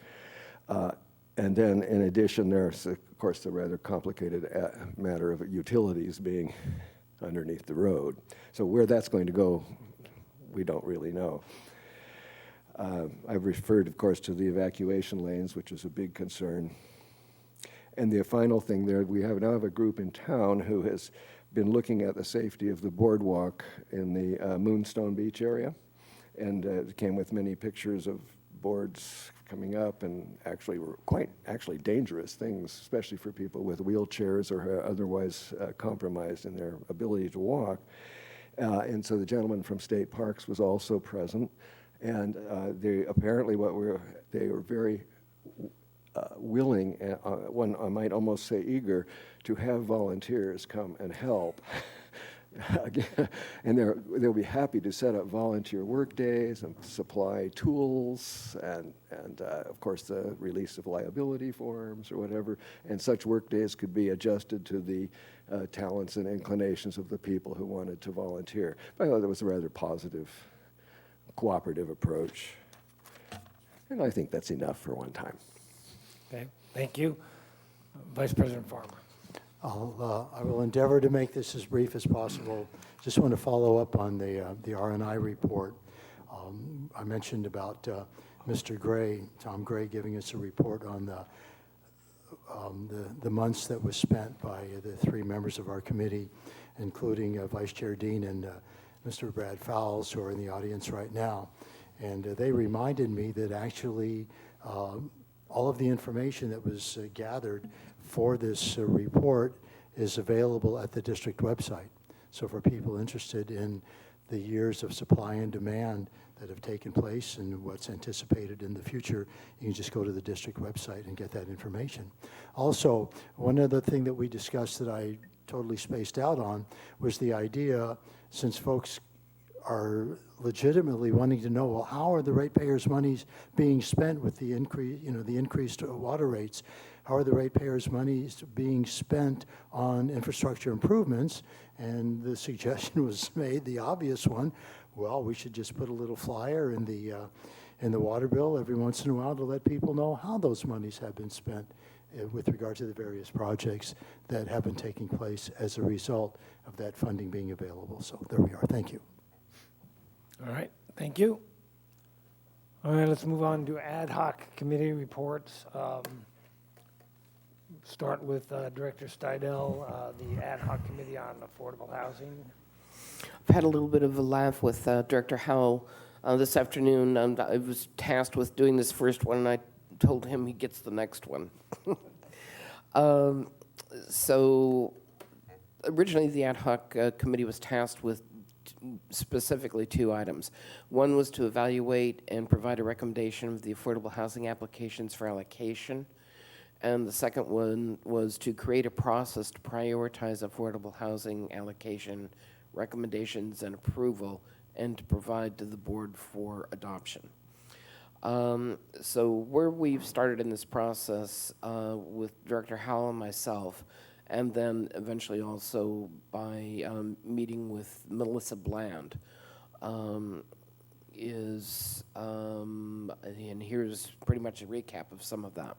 And then, in addition, there's, of course, the rather complicated matter of utilities being underneath the road. So where that's going to go, we don't really know. I've referred, of course, to the evacuation lanes, which is a big concern. And the final thing there, we now have a group in town who has been looking at the safety of the boardwalk in the Moonstone Beach area, and it came with many pictures of boards coming up, and actually were quite dangerous things, especially for people with wheelchairs or otherwise compromised in their ability to walk. And so the gentleman from State Parks was also present, and they apparently they were very willing, one I might almost say eager, to have volunteers come and help. And they'll be happy to set up volunteer work days and supply tools and of course the release of liability forms or whatever. And such work days could be adjusted to the talents and inclinations of the people who wanted to volunteer. But I thought that was a rather positive, cooperative approach. And I think that's enough for one time. Okay, thank you. Vice President Farmer. I will endeavor to make this as brief as possible. Just want to follow up on the R&I report. I mentioned about Mr. Gray, Tom Gray, giving us a report on the months that was spent by the three members of our committee, including Vice Chair Dean and Mr. Brad Fowles, who are in the audience right now. And they reminded me that actually all of the information that was gathered for this report is available at the district website. So for people interested in the years of supply and demand that have taken place and what's anticipated in the future, you can just go to the district website and get that information. Also, one other thing that we discussed that I totally spaced out on was the idea, since folks are legitimately wanting to know, well, how are the ratepayers' monies being spent with the increased water rates? How are the ratepayers' monies being spent on infrastructure improvements? And the suggestion was made, the obvious one, well, we should just put a little flyer in in the water bill every once in a while to let people know how those monies have been spent with regard to the various projects that have been taking place as a result of that funding being available. So there we are. Thank you. All right, thank you. All right, let's move on to ad hoc committee reports. Start with Director Stidel, the ad hoc committee on affordable housing. I've had a little bit of a laugh with Director Howell this afternoon. I was tasked with doing this first one, and I told him he gets the next one. So originally the ad hoc committee was tasked with specifically 2 items. One was to evaluate and provide a recommendation of the affordable housing applications for allocation. And the second one was to create a process to prioritize affordable housing allocation recommendations and approval and to provide to the board for adoption. So where we've started in this process with Director Howell and myself, and then eventually also by meeting with Melissa Bland, and here's pretty much a recap of some of that.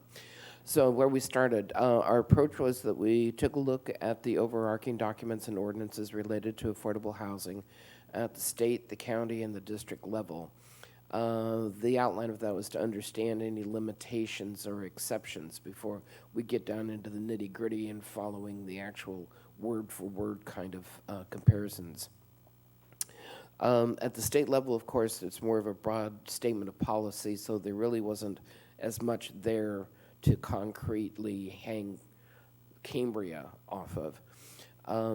So where we started, our approach was that we took a look at the overarching documents and ordinances related to affordable housing at the state, the county, and the district level. The outline of that was to understand any limitations or exceptions before we get down into the nitty-gritty and following the actual word-for-word kind of comparisons. At the state level, of course, it's more of a broad statement of policy, so there really wasn't as much there to concretely hang Cambria off of.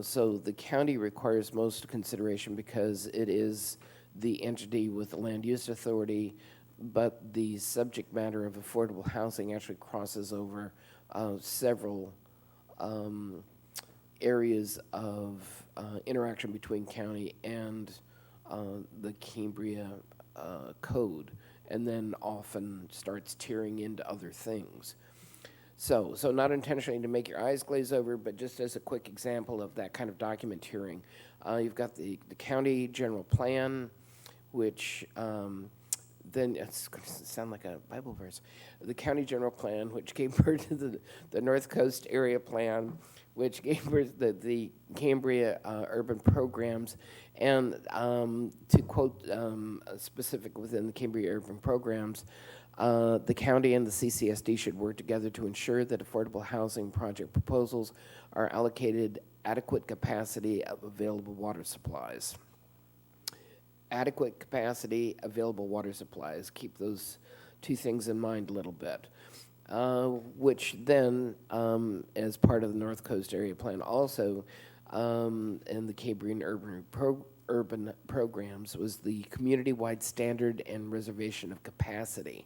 So the county requires most consideration because it is the entity with the land use authority, but the subject matter of affordable housing actually crosses over several areas of interaction between county and the Cambria code, and then often starts tearing into other things. So not intentionally to make your eyes glaze over, but just as a quick example of that kind of document tearing, you've got the county general plan, which then it's going to sound like a Bible verse. The county general plan, which gave birth to the North Coast area plan, which gave birth to the Cambria urban programs. And to quote specific within the Cambria urban programs, the county and the CCSD should work together to ensure that affordable housing project proposals are allocated adequate capacity of available water supplies. Adequate capacity, available water supplies. Keep those 2 things in mind a little bit. Which then, as part of the North Coast Area Plan also, and the Cambrian urban programs, was the community-wide standard and reservation of capacity,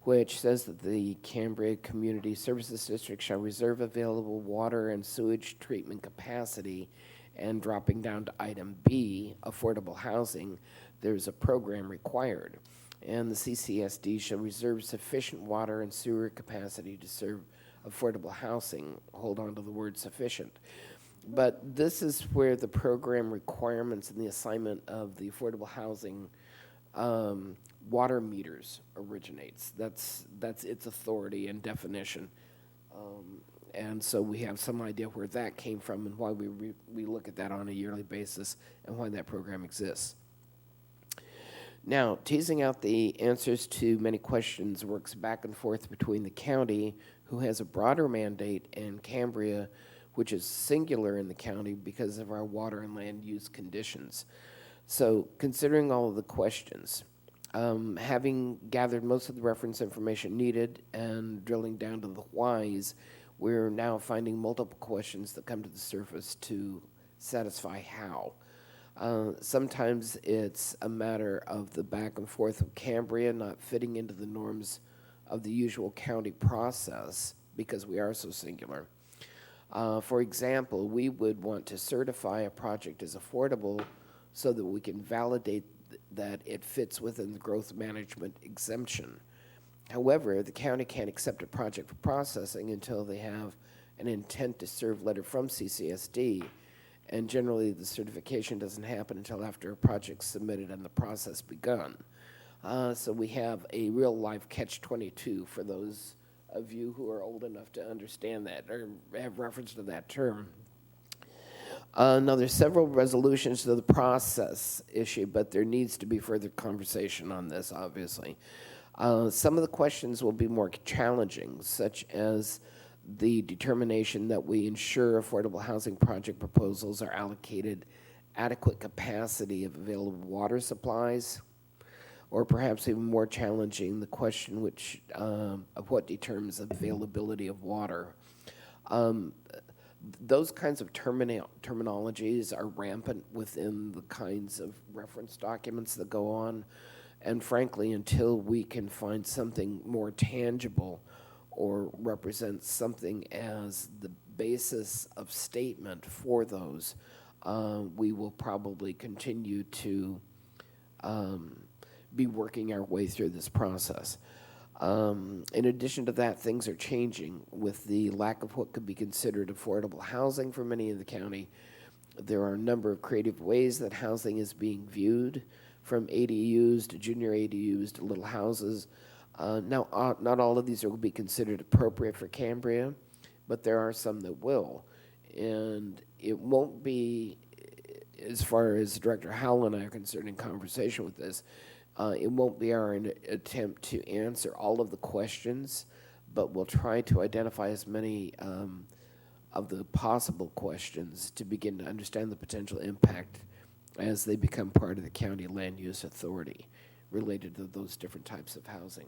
which says that the Cambria Community Services District shall reserve available water and sewage treatment capacity. And dropping down to item B, affordable housing, there's a program required. And the CCSD shall reserve sufficient water and sewer capacity to serve affordable housing. Hold on to the word sufficient. But this is where the program requirements and the assignment of the affordable housing water meters originates. That's its authority and definition. And so we have some idea where that came from and why we look at that on a yearly basis and why that program exists. Now, teasing out the answers to many questions works back and forth between the county, who has a broader mandate, and Cambria, which is singular in the county because of our water and land use conditions. So considering all of the questions, having gathered most of the reference information needed and drilling down to the whys, we're now finding multiple questions that come to the surface to satisfy how. Sometimes it's a matter of the back and forth of Cambria not fitting into the norms of the usual county process because we are so singular. For example, we would want to certify a project as affordable so that we can validate that it fits within the growth management exemption. However, the county can't accept a project for processing until they have an intent to serve letter from CCSD, and generally the certification doesn't happen until after a project's submitted and the process begun. So we have a real life catch-22 for those of you who are old enough to understand that or have reference to that term. Now, there's several resolutions to the process issue, but there needs to be further conversation on this, obviously. Some of the questions will be more challenging, such as the determination that we ensure affordable housing project proposals are allocated adequate capacity of available water supplies, or perhaps even more challenging, the question which of what determines availability of water. Those kinds of terminologies are rampant within the kinds of reference documents that go on. And frankly, until we can find something more tangible or represent something as the basis of statement for those, we will probably continue to be working our way through this process. In addition to that, things are changing with the lack of what could be considered affordable housing for many in the county. There are a number of creative ways that housing is being viewed, from ADUs to junior ADUs to little houses. Now, not all of these will be considered appropriate for Cambria, but there are some that will. And it won't be, as far as Director Howell and I are concerned in conversation with this, it won't be our attempt to answer all of the questions, but we'll try to identify as many of the possible questions to begin to understand the potential impact as they become part of the county land use authority related to those different types of housing.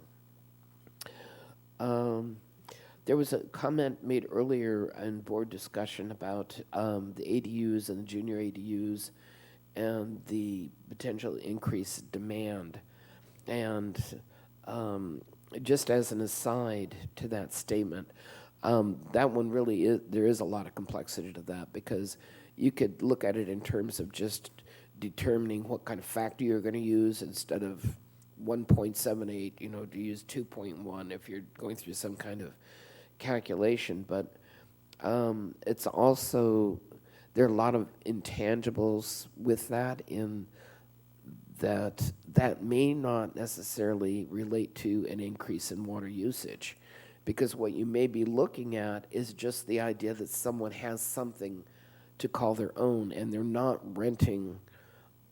There was a comment made earlier in board discussion about the ADUs and the junior ADUs and the potential increased demand. And just as an aside to that statement, that one really is, there is a lot of complexity to that, because you could look at it in terms of just determining what kind of factor you're going to use instead of 1.78, you know, to use 2.1 if you're going through some kind of calculation. But it's also, there are a lot of intangibles with that, in that may not necessarily relate to an increase in water usage, because what you may be looking at is just the idea that someone has something to call their own, and they're not renting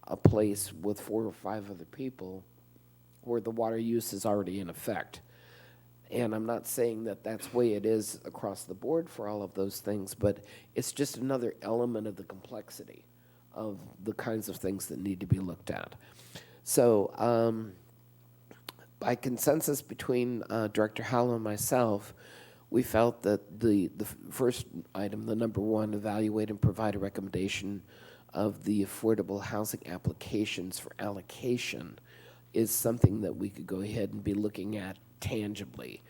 a place with 4 or 5 other people where the water use is already in effect. And I'm not saying that that's the way it is across the board for all of those things, but it's just another element of the complexity of the kinds of things that need to be looked at. So by consensus between Director Howell and myself, we felt that the first item, the number 1, evaluate and provide a recommendation of the affordable housing applications for allocation, is something that we could go ahead and be looking at tangibly.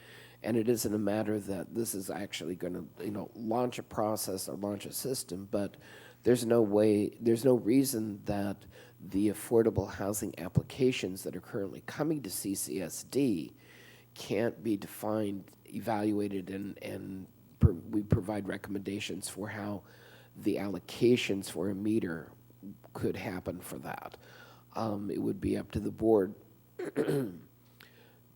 And it isn't a matter that this is actually going to, you know, launch a process or launch a system, but there's no reason that the affordable housing applications that are currently coming to CCSD can't be defined, evaluated, and we provide recommendations for how the allocations for a meter could happen for that. It would be up to the board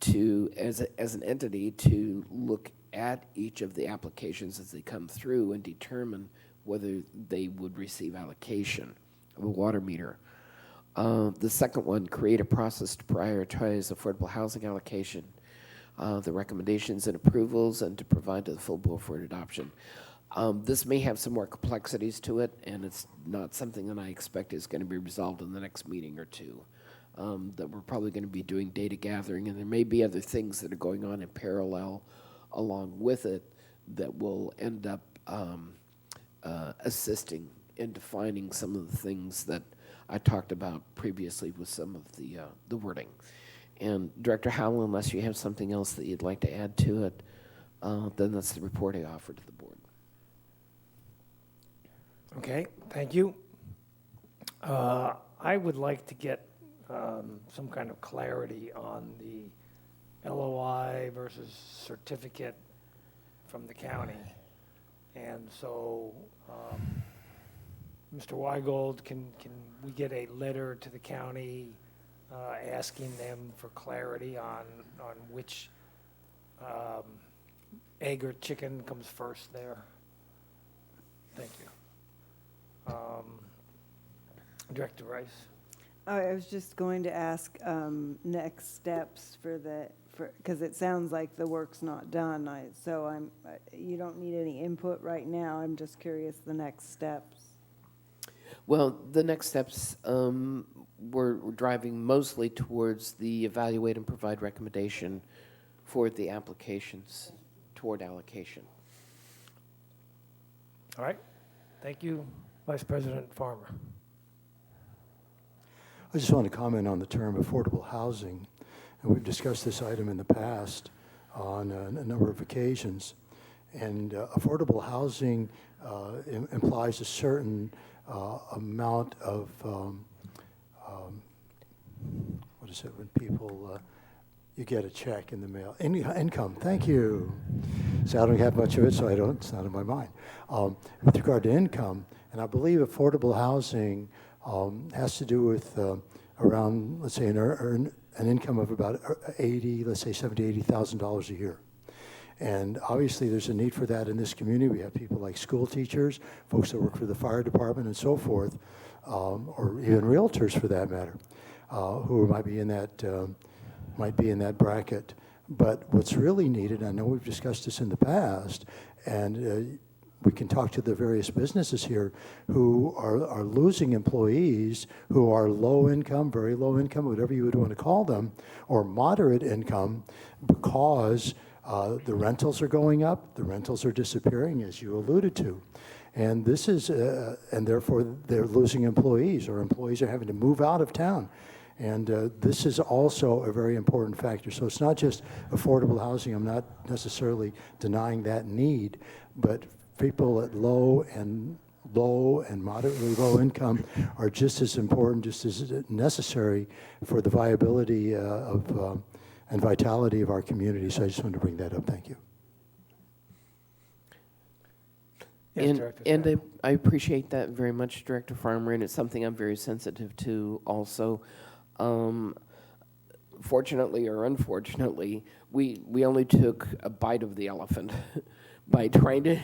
to, as an entity, to look at each of the applications as they come through and determine whether they would receive allocation of a water meter. The second one, create a process to prioritize affordable housing allocation, the recommendations and approvals, and to provide to the full board for adoption. This may have some more complexities to it, and it's not something that I expect is going to be resolved in the next meeting or two. That we're probably going to be doing data gathering, and there may be other things that are going on in parallel along with it that will end up assisting in defining some of the things that I talked about previously with some of the wording. And Director Howell, unless you have something else that you'd like to add to it, then that's the report I offer to the board. Okay, thank you. I would like to get some kind of clarity on the LOI versus certificate from the county. And so, Mr. Weigold, can we get a letter to the county asking them for clarity on which egg or chicken comes first there. Thank you. Director Rice? I was just going to ask next steps because it sounds like the work's not done. You don't need any input right now. I'm just curious the next steps. Well, the next steps, we're driving mostly towards the evaluate and provide recommendation for the applications toward allocation. All right. Thank you, Vice President Farmer. I just want to comment on the term affordable housing. And we've discussed this item in the past on a number of occasions. And affordable housing implies a certain amount of, what is it, when people, you get a check in the mail. Income, thank you. So I don't have much of it, so it's not in my mind. With regard to income, and I believe affordable housing has to do with around, let's say, an income of about let's say $70,000, $80,000 a year. And obviously there's a need for that in this community. We have people like school teachers, folks that work for the fire department and so forth, or even realtors for that matter, who might be in that bracket. But what's really needed, I know we've discussed this in the past, and we can talk to the various businesses here who are losing employees who are low income, very low income, whatever you would want to call them, or moderate income, because the rentals are going up, the rentals are disappearing, as you alluded to. And this is, and therefore they're losing employees, or employees are having to move out of town. And this is also a very important factor. So it's not just affordable housing. I'm not necessarily denying that need, but people at low and moderately low income are just as important, just as necessary for the viability and vitality of our community. So I just wanted to bring that up. Thank you. Yes, And I appreciate that very much, Director Farmer, and it's something I'm very sensitive to also. Fortunately or unfortunately, we only took a bite of the elephant by trying to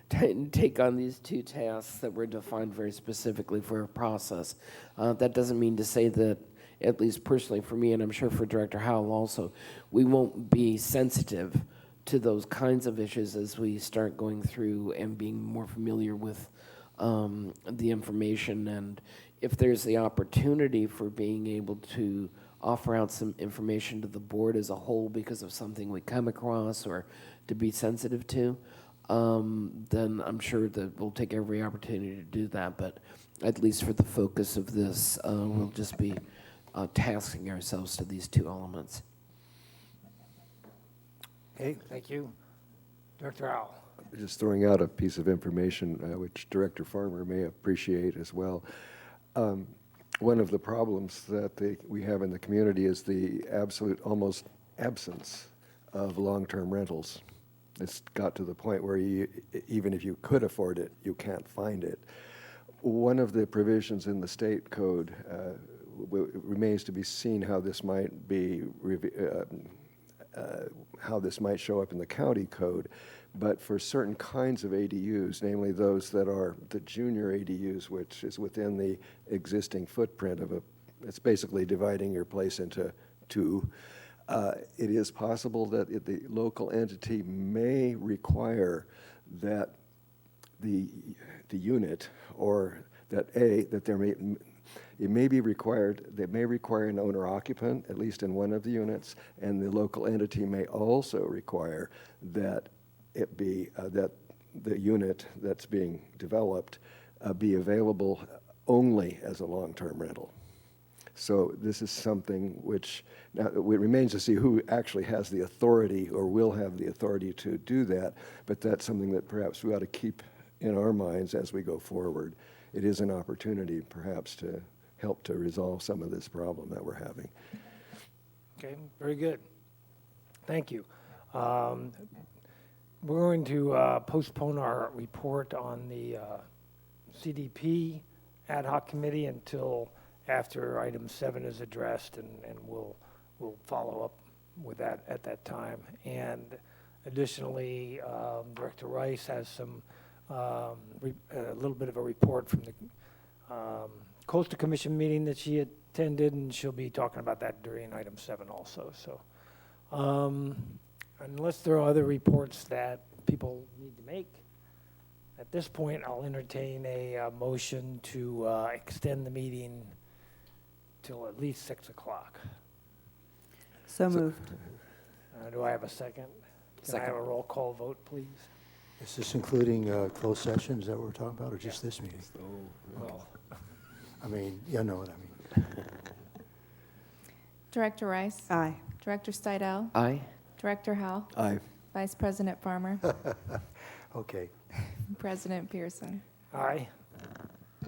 take on these two tasks that were defined very specifically for a process. That doesn't mean to say that, at least personally for me, and I'm sure for Director Howell also, we won't be sensitive to those kinds of issues as we start going through and being more familiar with the information. And if there's the opportunity for being able to offer out some information to the board as a whole because of something we come across or to be sensitive to, then I'm sure that we'll take every opportunity to do that. But at least for the focus of this, we'll just be tasking ourselves to these two elements. Okay, thank you. Director Howell. Just throwing out a piece of information which Director Farmer may appreciate as well. One of the problems that we have in the community is the absolute, almost absence of long-term rentals. It's got to the point where even if you could afford it, you can't find it. One of the provisions in the state code remains to be seen how this might be, how this might show up in the county code. But for certain kinds of ADUs, namely those that are the junior ADUs, which is within the existing footprint of it's basically dividing your place into two, it is possible that the local entity may require that the unit, or that it may be required, they may require an owner-occupant, at least in one of the units, and the local entity may also require that it be, that the unit that's being developed be available only as a long-term rental. So this is something which, now it remains to see who actually has the authority or will have the authority to do that, but that's something that perhaps we ought to keep in our minds as we go forward. It is an opportunity perhaps to help to resolve some of this problem that we're having. Okay, very good. Thank you. We're going to postpone our report on the CDP ad hoc committee until after item 7 is addressed, and we'll follow up with that at that time. And additionally, Director Rice has some, a little bit of a report from the Coastal Commission meeting that she attended, and she'll be talking about that during item 7 also. So unless there are other reports that people need to make, at this point, I'll entertain a motion to extend the meeting till at least 6 o'clock. So moved. Do I have a second? Can I have a roll call vote, please? Is this including closed sessions that we're talking about, or just this meeting? Well, I mean, you know what I mean. Director Rice? Aye. Director Steidel? Aye. Director Howell? Aye. Vice President Farmer? Okay. President Pearson? aye.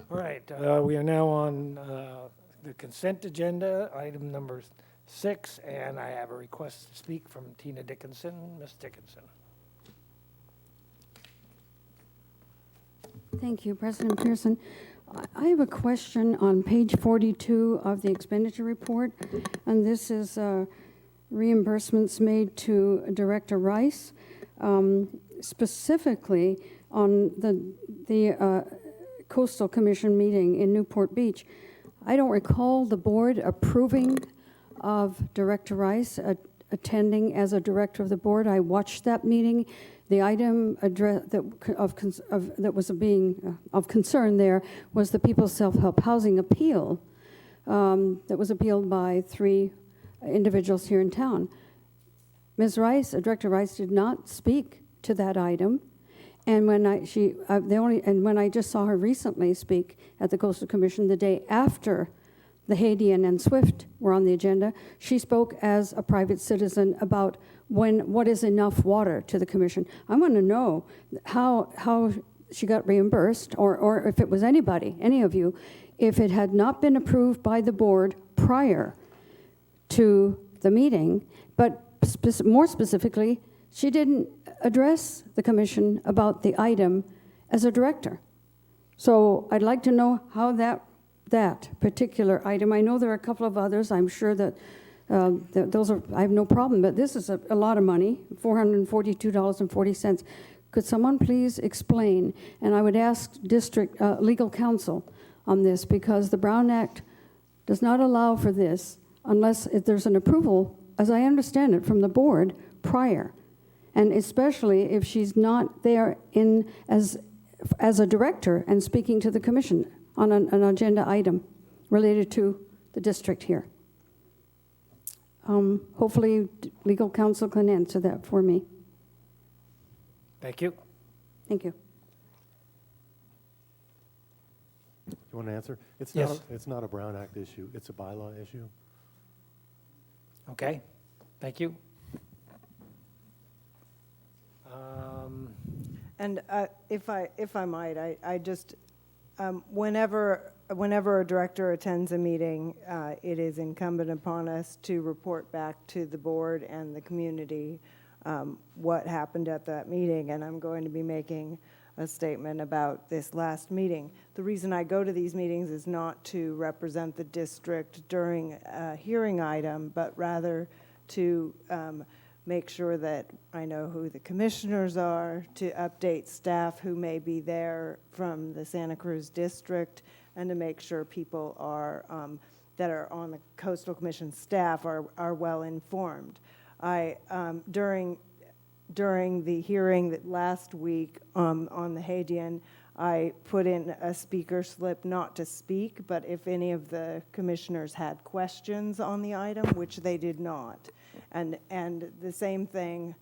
All right, we are now on the consent agenda, item number 6, and I have a request to speak from Tina Dickinson. Ms. Dickinson. Thank you, President Pearson. I have a question on page 42 of the expenditure report, and this is reimbursements made to Director Rice, specifically on the Coastal Commission meeting in Newport Beach. I don't recall the board approving of Director Rice attending as a director of the board. I watched that meeting. The item that was being of concern there was the People's Self-Help Housing Appeal that was appealed by 3 individuals here in town. Ms. Rice, Director Rice, did not speak to that item, and when I just saw her recently speak at the Coastal Commission the day after the Haitian and Swift were on the agenda, she spoke as a private citizen about what is enough water to the commission. I want to know how she got reimbursed, or if it was anybody, any of you, if it had not been approved by the board prior to the meeting, but more specifically, she didn't address the commission about the item as a director. So I'd like to know how that particular item, I know there are a couple of others, I'm sure that those are, I have no problem, but this is a lot of money, $442.40. Could someone please explain? And I would ask district legal counsel on this, because the Brown Act does not allow for this unless there's an approval, as I understand it, from the board prior. And especially if she's not there as a director and speaking to the commission on an agenda item related to the district here. Hopefully legal counsel can answer that for me. Thank you. Thank you. You want to answer? Yes. It's not a Brown Act issue. It's a bylaw issue. Okay, thank you. And if I might, I just, whenever a director attends a meeting, it is incumbent upon us to report back to the board and the community what happened at that meeting, and I'm going to be making a statement about this last meeting. The reason I go to these meetings is not to represent the district during a hearing item, but rather to make sure that I know who the commissioners are, to update staff who may be there from the Santa Cruz district, and to make sure people are that are on the Coastal Commission staff are well informed. During the hearing that last week on the Haitian, I put in a speaker slip not to speak, but if any of the commissioners had questions on the item, which they did not. And the same thing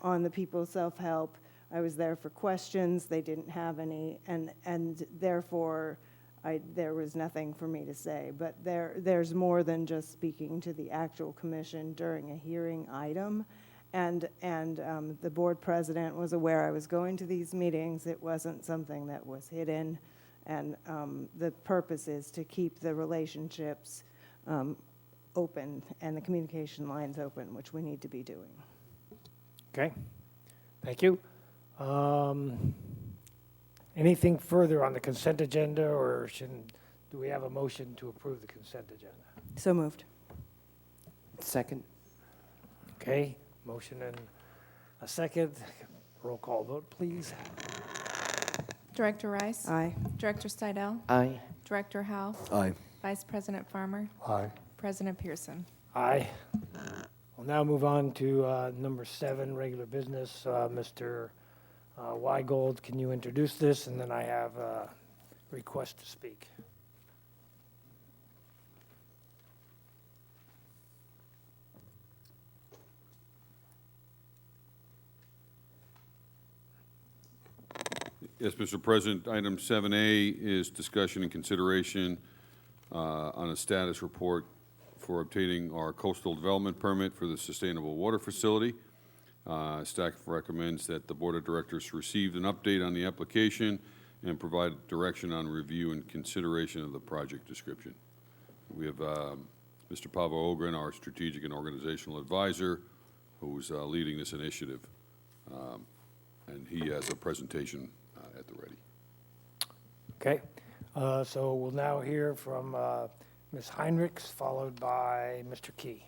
on the People's Self-Help. I was there for questions, they didn't have any, and therefore there was nothing for me to say. But there's more than just speaking to the actual commission during a hearing item. And the board president was aware I was going to these meetings. It wasn't something that was hidden. And the purpose is to keep the relationships open and the communication lines open, which we need to be doing. Okay, thank you. Anything further on the consent agenda, or should Do we have a motion to approve the consent agenda? So moved. Second. Okay, motion and a second. Roll call vote, please. Director Rice? Aye. Director Stidell? Aye. Director Howell? Aye. Vice President Farmer? Aye. President Pearson? Aye. We'll now move on to number 7, regular business. Mr. Weigold, can you introduce this? And then I have a request to speak. Yes, Mr. President, item 7A is discussion and consideration on a status report for obtaining our coastal development permit for the sustainable water facility. Staff recommends that the Board of Directors receive an update on the application and provide direction on review and consideration of the project description. We have Mr. Pavel Ogren, our strategic and organizational advisor, who's leading this initiative, and he has a presentation at the ready. Okay, so we'll now hear from Ms. Heinrichs, followed by Mr. Key.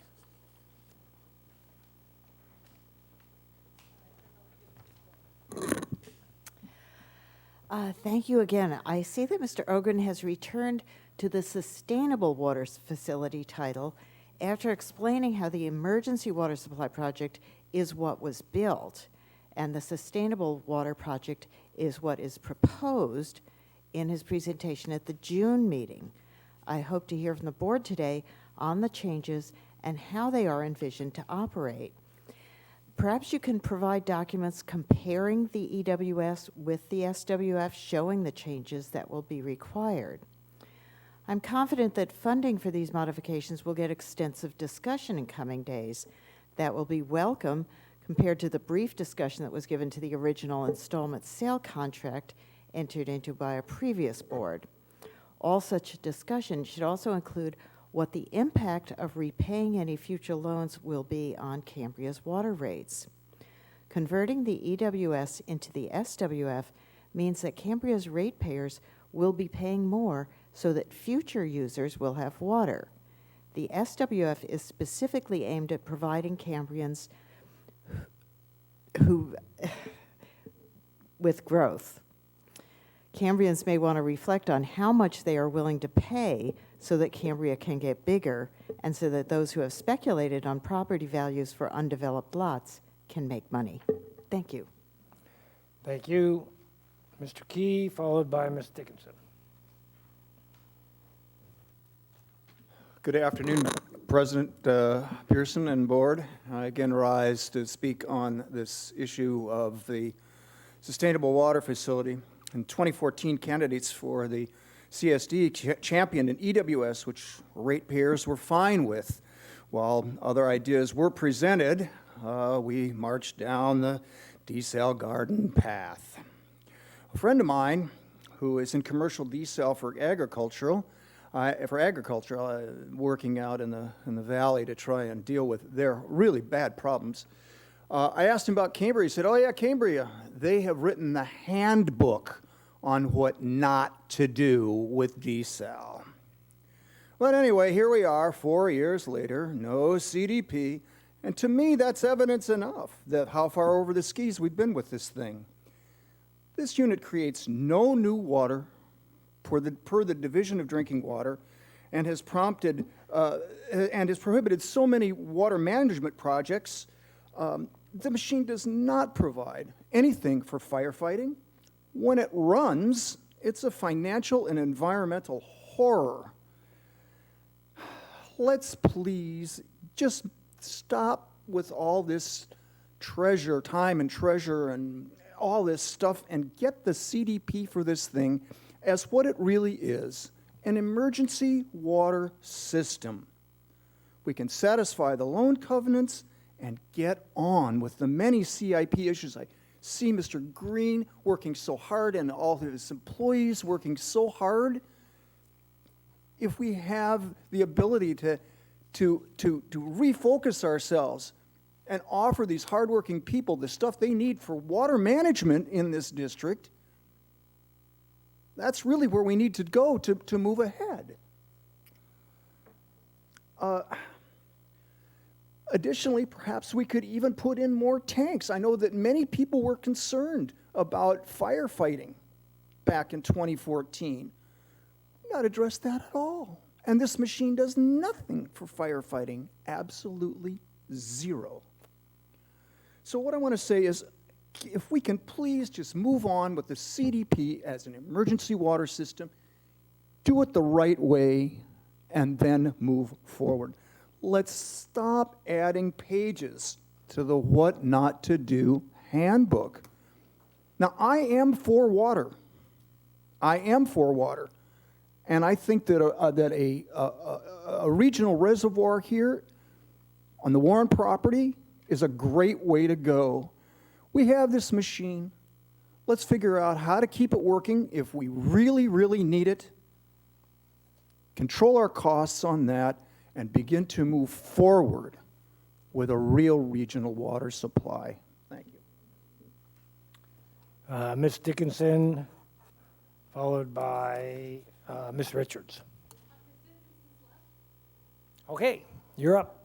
Thank you again. I see that Mr. Ogren has returned to the Sustainable Water Facility title after explaining how the emergency water supply project is what was built and the sustainable water project is what is proposed in his presentation at the June meeting. I hope to hear from the board today on the changes and how they are envisioned to operate. Perhaps you can provide documents comparing the EWS with the SWF showing the changes that will be required. I'm confident that funding for these modifications will get extensive discussion in coming days. That will be welcome compared to the brief discussion that was given to the original installment sale contract entered into by a previous board. All such discussion should also include what the impact of repaying any future loans will be on Cambria's water rates. Converting the EWS into the SWF means that Cambria's ratepayers will be paying more so that future users will have water. The SWF is specifically aimed at providing Cambrians with growth. Cambrians may want to reflect on how much they are willing to pay so that Cambria can get bigger and so that those who have speculated on property values for undeveloped lots can make money. Thank you. Thank you. Mr. Key, followed by Ms. Dickinson. Good afternoon, President Pearson and board. I again rise to speak on this issue of the sustainable water facility. In 2014, candidates for the CSD championed an EWS, which ratepayers were fine with. While other ideas were presented, we marched down the desal garden path. A friend of mine who is in commercial desal for agriculture, working out in the valley to try and deal with their really bad problems. I asked him about Cambria. He said, "Oh yeah, Cambria. They have written the handbook on what not to do with desal." But anyway, here we are 4 years later, no CDP, and to me that's evidence enough that how far over the skis we've been with this thing. This unit creates no new water per the Division of Drinking Water and has prohibited so many water management projects. The machine does not provide anything for firefighting. When it runs, it's a financial and environmental horror. Let's please just stop with all this time and treasure and all this stuff and get the CDP for this thing as what it really is, an emergency water system. We can satisfy the loan covenants and get on with the many CIP issues. I see Mr. Green working so hard and all of his employees working so hard. If we have the ability to refocus ourselves and offer these hardworking people the stuff they need for water management in this district, That's really where we need to go to move ahead. Additionally, perhaps we could even put in more tanks. I know that many people were concerned about firefighting back in 2014. Not address that at all. And this machine does nothing for firefighting, absolutely zero. So what I want to say is, if we can please just move on with the CDP as an emergency water system, do it the right way, and then move forward. Let's stop adding pages to the what not to do handbook. Now, I am for water. I am for water. And I think that a regional reservoir here on the Warren property is a great way to go. We have this machine. Let's figure out how to keep it working if we really, really need it. Control our costs on that and begin to move forward with a real regional water supply. Thank you. Ms. Dickinson, followed by Ms. Richards. Okay, you're up.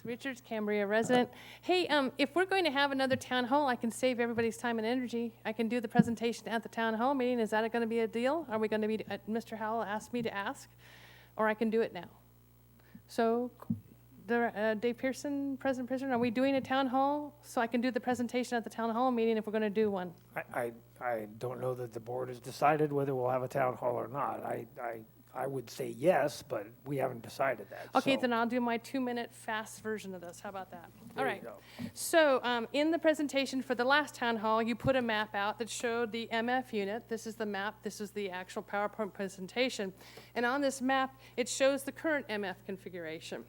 Richards, Cambria resident. Hey, if we're going to have another town hall, I can save everybody's time and energy. I can do the presentation at the town hall meeting. Is that going to be a deal? Are we going to be, Mr. Howell asked me to ask, or I can do it now. So, Dave Pearson, President Pearson, are we doing a town hall so I can do the presentation at the town hall meeting if we're going to do one? I don't know that the board has decided whether we'll have a town hall or not. I would say yes, but we haven't decided that. Okay, so. then I'll do my 2-minute fast version of this. How about that? There All you right. go. So in the presentation for the last town hall, you put a map out that showed the MF unit. This is the map. This is the actual PowerPoint presentation. And on this map, it shows the current MF configuration.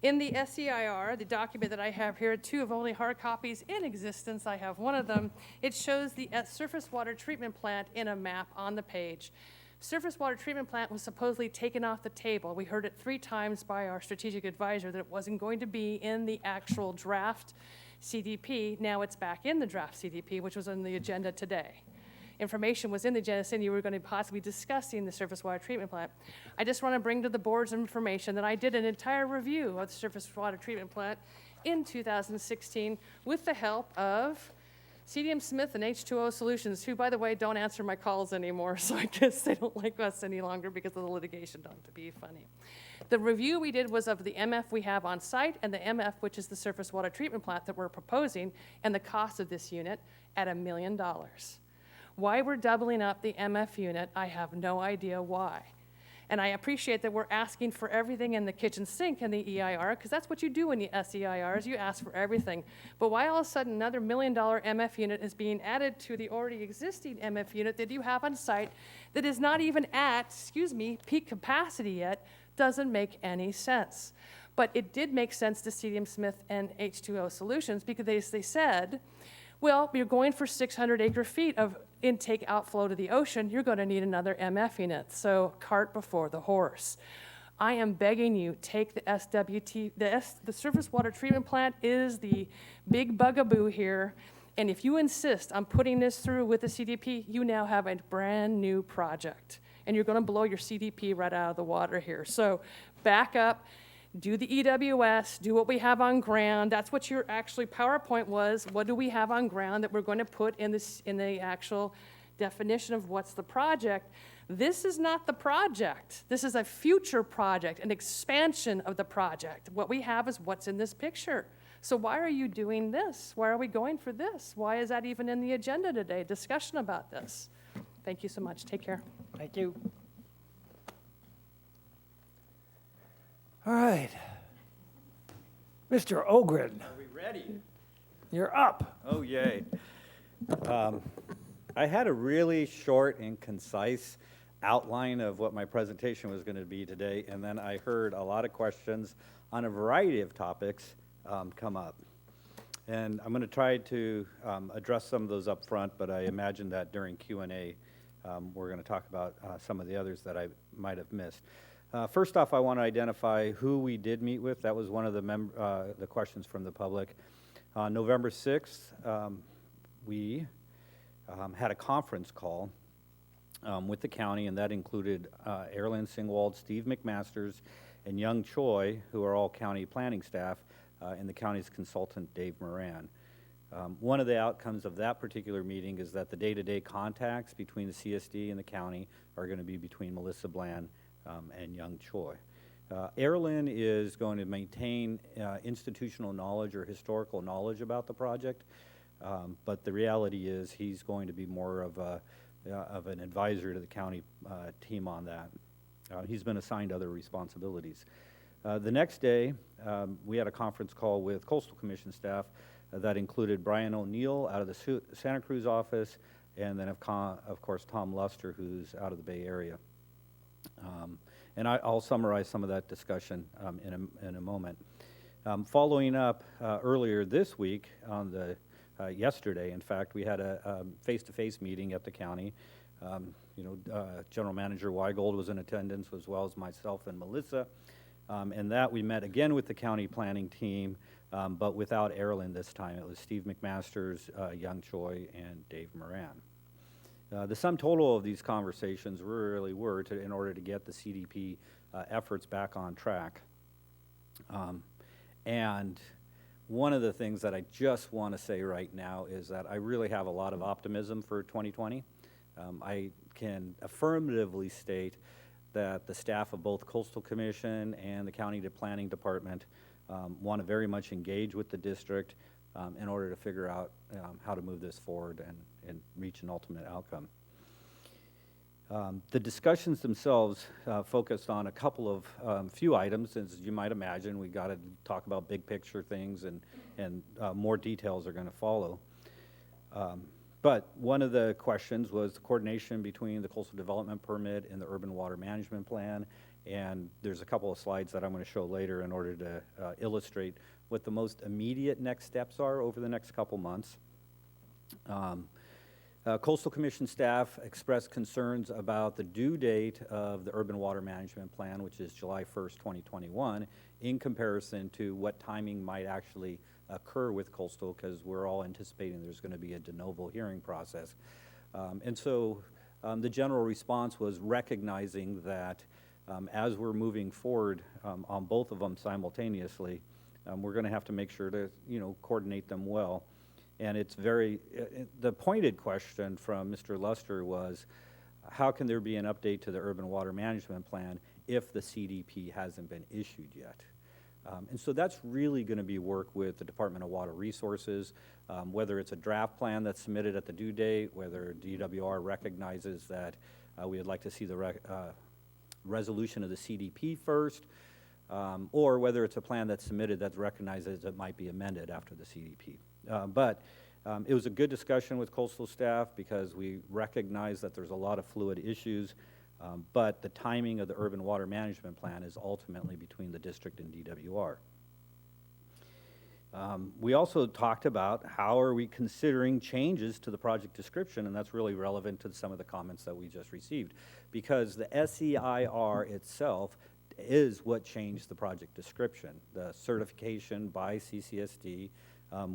In the SEIR, the document that I have here, 2 of only hard copies in existence, I have one of them, it shows the surface water treatment plant in a map on the page. Surface water treatment plant was supposedly taken off the table. We heard it 3 times by our strategic advisor that it wasn't going to be in the actual draft CDP. Now it's back in the draft CDP, which was on the agenda today. Information was in the agenda saying you were going to possibly discussing the surface water treatment plant. I just want to bring to the board's information that I did an entire review of the surface water treatment plant in 2016 with the help of CDM Smith and H2O Solutions, who, by the way, don't answer my calls anymore, so I guess they don't like us any longer because of the litigation, don't to be funny. The review we did was of the MF we have on site and the MF, which is the surface water treatment plant that we're proposing, and the cost of this unit at $1 million. Why we're doubling up the MF unit, I have no idea why. And I appreciate that we're asking for everything in the kitchen sink in the EIR, because that's what you do in the SEIRs, you ask for everything. But why all of a sudden another $1 million MF unit is being added to the already existing MF unit that you have on site that is not even at, peak capacity yet, doesn't make any sense. But it did make sense to CDM Smith and H2O Solutions because they said, well, you're going for 600 acre-feet of intake outflow to the ocean, you're going to need another MF unit. So cart before the horse. I am begging you, take the SWT, the surface water treatment plant is the big bugaboo here. And if you insist on putting this through with the CDP, you now have a brand new project. And you're going to blow your CDP right out of the water here. So back up. Do the EWS, do what we have on ground. That's what your actually PowerPoint was. What do we have on ground that we're going to put in the actual definition of what's the project? This is not the project. This is a future project, an expansion of the project. What we have is what's in this picture. So why are you doing this? Why are we going for this? Why is that even in the agenda today? Discussion about this. Thank you so much. Take care. Thank you. All right. Mr. Ogren. Are we ready? You're up. Oh, yay. I had a really short and concise outline of what my presentation was going to be today, and then I heard a lot of questions on a variety of topics come up. And I'm going to try to address some of those up front, but I imagine that during Q&A we're going to talk about some of the others that I might have missed. First off, I want to identify who we did meet with. That was one of the questions from the public. On November 6th, we had a conference call with the county, and that included Erilyn Singwald, Steve McMasters, and Young Choi, who are all county planning staff, and the county's consultant, Dave Moran. One of the outcomes of that particular meeting is that the day-to-day contacts between the CSD and the county are going to be between Melissa Bland and Young Choi. Erilyn is going to maintain institutional knowledge or historical knowledge about the project, but the reality is he's going to be more of an advisor to the county team on that. He's been assigned other responsibilities. The next day, we had a conference call with Coastal Commission staff that included Brian O'Neill out of the Santa Cruz office, and then of course Tom Luster, who's out of the Bay Area. And I'll summarize some of that discussion in a moment. Following up earlier this week, on the yesterday, in fact, we had a face-to-face meeting at the county. General Manager Weigold was in attendance, as well as myself and Melissa. And that we met again with the county planning team, but without Erilyn this time. It was Steve McMasters, Young Choi, and Dave Moran. The sum total of these conversations really were in order to get the CDP efforts back on track. And one of the things that I just want to say right now is that I really have a lot of optimism for 2020. I can affirmatively state that the staff of both Coastal Commission and the County Planning Department want to very much engage with the district in order to figure out how to move this forward and reach an ultimate outcome. The discussions themselves focused on a couple of few items. As you might imagine, we got to talk about big picture things, and more details are going to follow. But one of the questions was the coordination between the coastal development permit and the urban water management plan. And there's a couple of slides that I'm going to show later in order to illustrate what the most immediate next steps are over the next couple months. Coastal Commission staff expressed concerns about the due date of the urban water management plan, which is July 1st, 2021, in comparison to what timing might actually occur with Coastal, because we're all anticipating there's going to be a de novo hearing process. And so the general response was recognizing that as we're moving forward on both of them simultaneously, we're going to have to make sure to coordinate them well. And it's the pointed question from Mr. Luster was, how can there be an update to the urban water management plan if the CDP hasn't been issued yet? And so that's really going to be work with the Department of Water Resources, whether it's a draft plan that's submitted at the due date, whether DWR recognizes that we would like to see the resolution of the CDP first, or whether it's a plan that's submitted that recognizes it might be amended after the CDP. But it was a good discussion with Coastal staff because we recognize that there's a lot of fluid issues, but the timing of the urban water management plan is ultimately between the district and DWR. We also talked about how are we considering changes to the project description, and that's really relevant to some of the comments that we just received, because the SEIR itself is what changed the project description. The certification by CCSD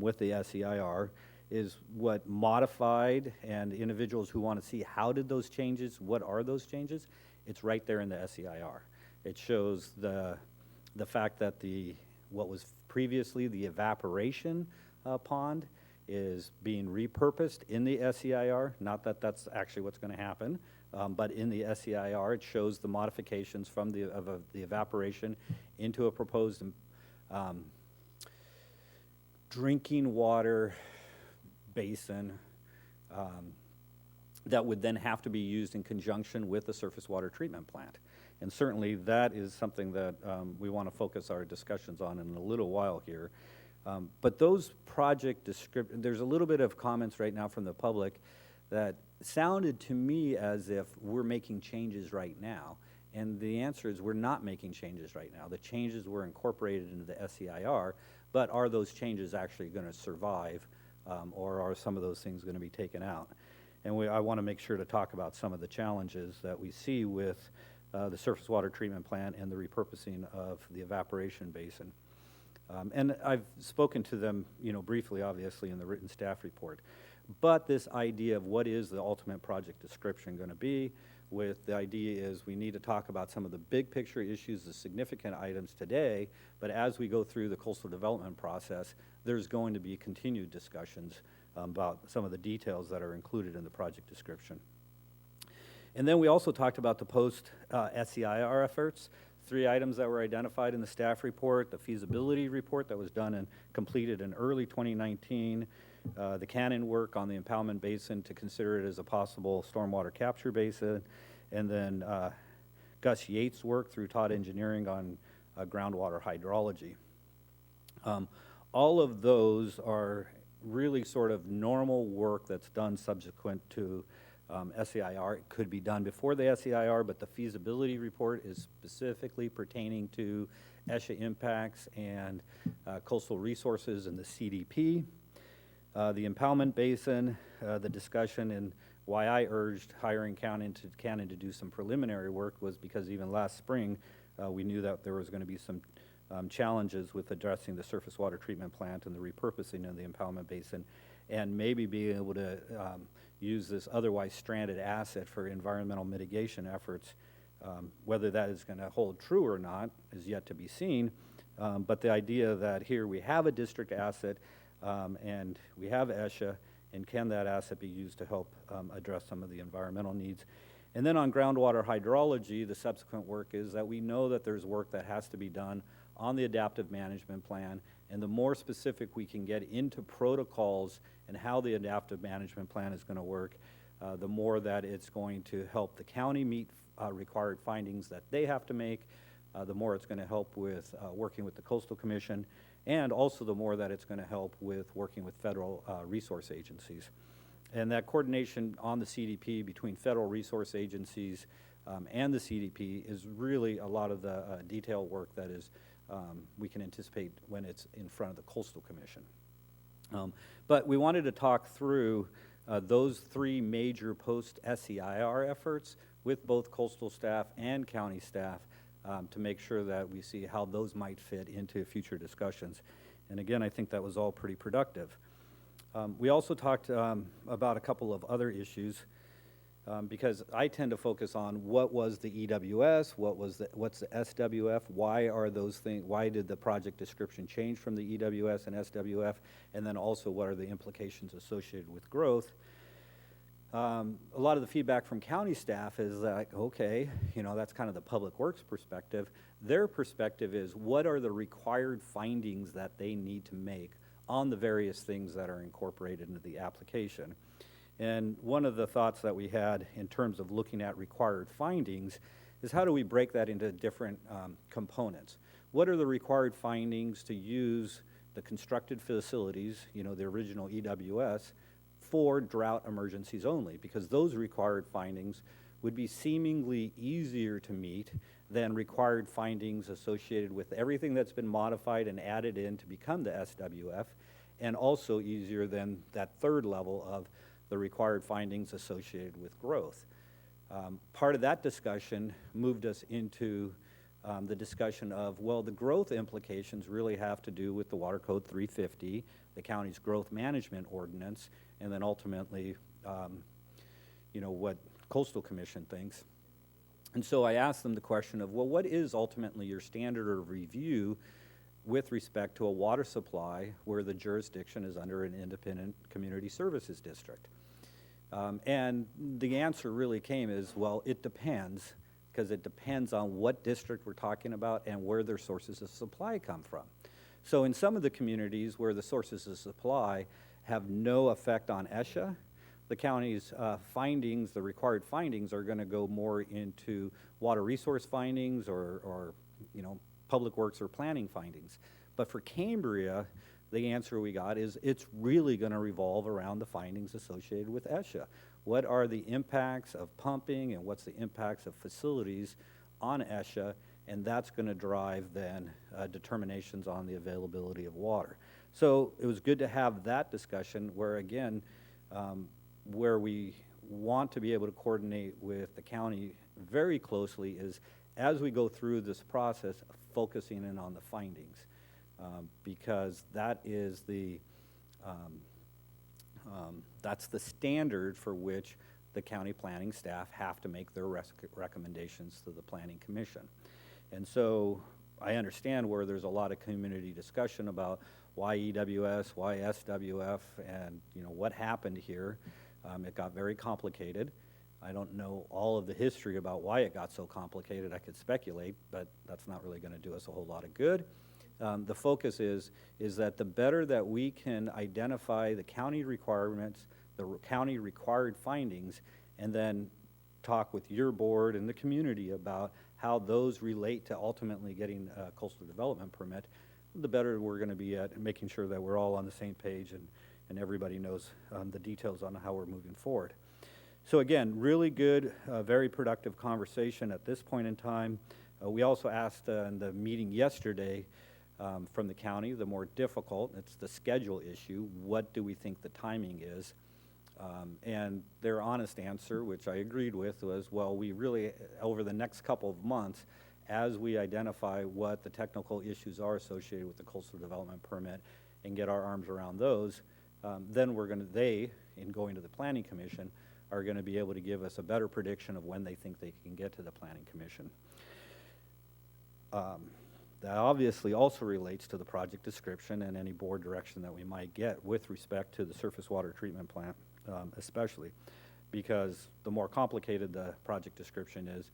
with the SEIR is what modified, and individuals who want to see how did those changes, what are those changes, it's right there in the SEIR. It shows the fact that what was previously the evaporation pond is being repurposed in the SEIR. Not that that's actually what's going to happen, but in the SEIR it shows the modifications from the evaporation into a proposed drinking water basin that would then have to be used in conjunction with the surface water treatment plant. And certainly that is something that we want to focus our discussions on in a little while here. But those project descriptions, there's a little bit of comments right now from the public that sounded to me as if we're making changes right now. And the answer is we're not making changes right now. The changes were incorporated into the SEIR, but are those changes actually going to survive, or are some of those things going to be taken out? And I want to make sure to talk about some of the challenges that we see with the surface water treatment plant and the repurposing of the evaporation basin. And I've spoken to them, briefly, obviously, in the written staff report. but this idea of what is the ultimate project description going to be, with the idea is we need to talk about some of the big picture issues, the significant items today, but as we go through the coastal development process, there's going to be continued discussions about some of the details that are included in the project description. And then we also talked about the post-SEIR efforts, 3 items that were identified in the staff report, the feasibility report that was done and completed in early 2019, the Cannon work on the impoundment basin to consider it as a possible stormwater capture basin, and then Gus Yates' work through Todd Engineering on groundwater hydrology. All of those are really sort of normal work that's done subsequent to SEIR. It could be done before the SEIR, but the feasibility report is specifically pertaining to ESHA impacts and coastal resources in the CDP. The impoundment basin, the discussion, and why I urged hiring Cannon to do some preliminary work was because even last spring, we knew that there was going to be some challenges with addressing the surface water treatment plant and the repurposing of the impoundment basin, and maybe being able to use this otherwise stranded asset for environmental mitigation efforts. Whether that is going to hold true or not is yet to be seen, but the idea that here we have a district asset and we have ESHA, and can that asset be used to help address some of the environmental needs? And then on groundwater hydrology, the subsequent work is that we know that there's work that has to be done on the adaptive management plan, and the more specific we can get into protocols and how the adaptive management plan is going to work, the more that it's going to help the county meet required findings that they have to make, the more it's going to help with working with the Coastal Commission, and also the more that it's going to help with working with federal resource agencies. And that coordination on the CDP between federal resource agencies and the CDP is really a lot of the detail work that is we can anticipate when it's in front of the Coastal Commission. But we wanted to talk through those 3 major post-SEIR efforts with both coastal staff and county staff to make sure that we see how those might fit into future discussions. And again, I think that was all pretty productive. We also talked about a couple of other issues because I tend to focus on what was the EWS, what's the SWF, why are those things, why did the project description change from the EWS and SWF, and then also what are the implications associated with growth. A lot of the feedback from county staff is like, okay, you know, that's kind of the public works perspective. Their perspective is what are the required findings that they need to make on the various things that are incorporated into the application. And one of the thoughts that we had in terms of looking at required findings is how do we break that into different components? What are the required findings to use the constructed facilities, you know, the original EWS, for drought emergencies only? Because those required findings would be seemingly easier to meet than required findings associated with everything that's been modified and added in to become the SWF, and also easier than that third level of the required findings associated with growth. Part of that discussion moved us into the discussion of, well, the growth implications really have to do with the Water Code 350, the county's growth management ordinance, and then ultimately, you know, what Coastal Commission thinks. And so I asked them the question of, well, what is ultimately your standard of review with respect to a water supply where the jurisdiction is under an independent community services district? And the answer really came as, well, it depends, because it depends on what district we're talking about and where their sources of supply come from. So in some of the communities where the sources of supply have no effect on ESHA, the county's findings, the required findings, are going to go more into water resource findings or you know, public works or planning findings. But for Cambria, the answer we got is it's really going to revolve around the findings associated with ESHA. What are the impacts of pumping and what's the impacts of facilities on ESHA? And that's going to drive then determinations on the availability of water. So it was good to have that discussion where, again, where we want to be able to coordinate with the county very closely is as we go through this process, focusing in on the findings, because that is the That's the standard for which the county planning staff have to make their recommendations to the planning commission. And so I understand where there's a lot of community discussion about why EWS, why SWF, and what happened here. It got very complicated. I don't know all of the history about why it got so complicated. I could speculate, but that's not really going to do us a whole lot of good. The focus is that the better that we can identify the county requirements, the county required findings, and then talk with your board and the community about how those relate to ultimately getting a coastal development permit, the better we're going to be at making sure that we're all on the same page and everybody knows the details on how we're moving forward. So again, really good, very productive conversation at this point in time. We also asked in the meeting yesterday from the county, the more difficult, it's the schedule issue. What do we think the timing is? And their honest answer, which I agreed with, was, well, we really, over the next couple of months, as we identify what the technical issues are associated with the coastal development permit and get our arms around those, then they, in going to the Planning Commission, are going to be able to give us a better prediction of when they think they can get to the Planning Commission. That obviously also relates to the project description and any board direction that we might get with respect to the surface water treatment plant, especially because the more complicated the project description is,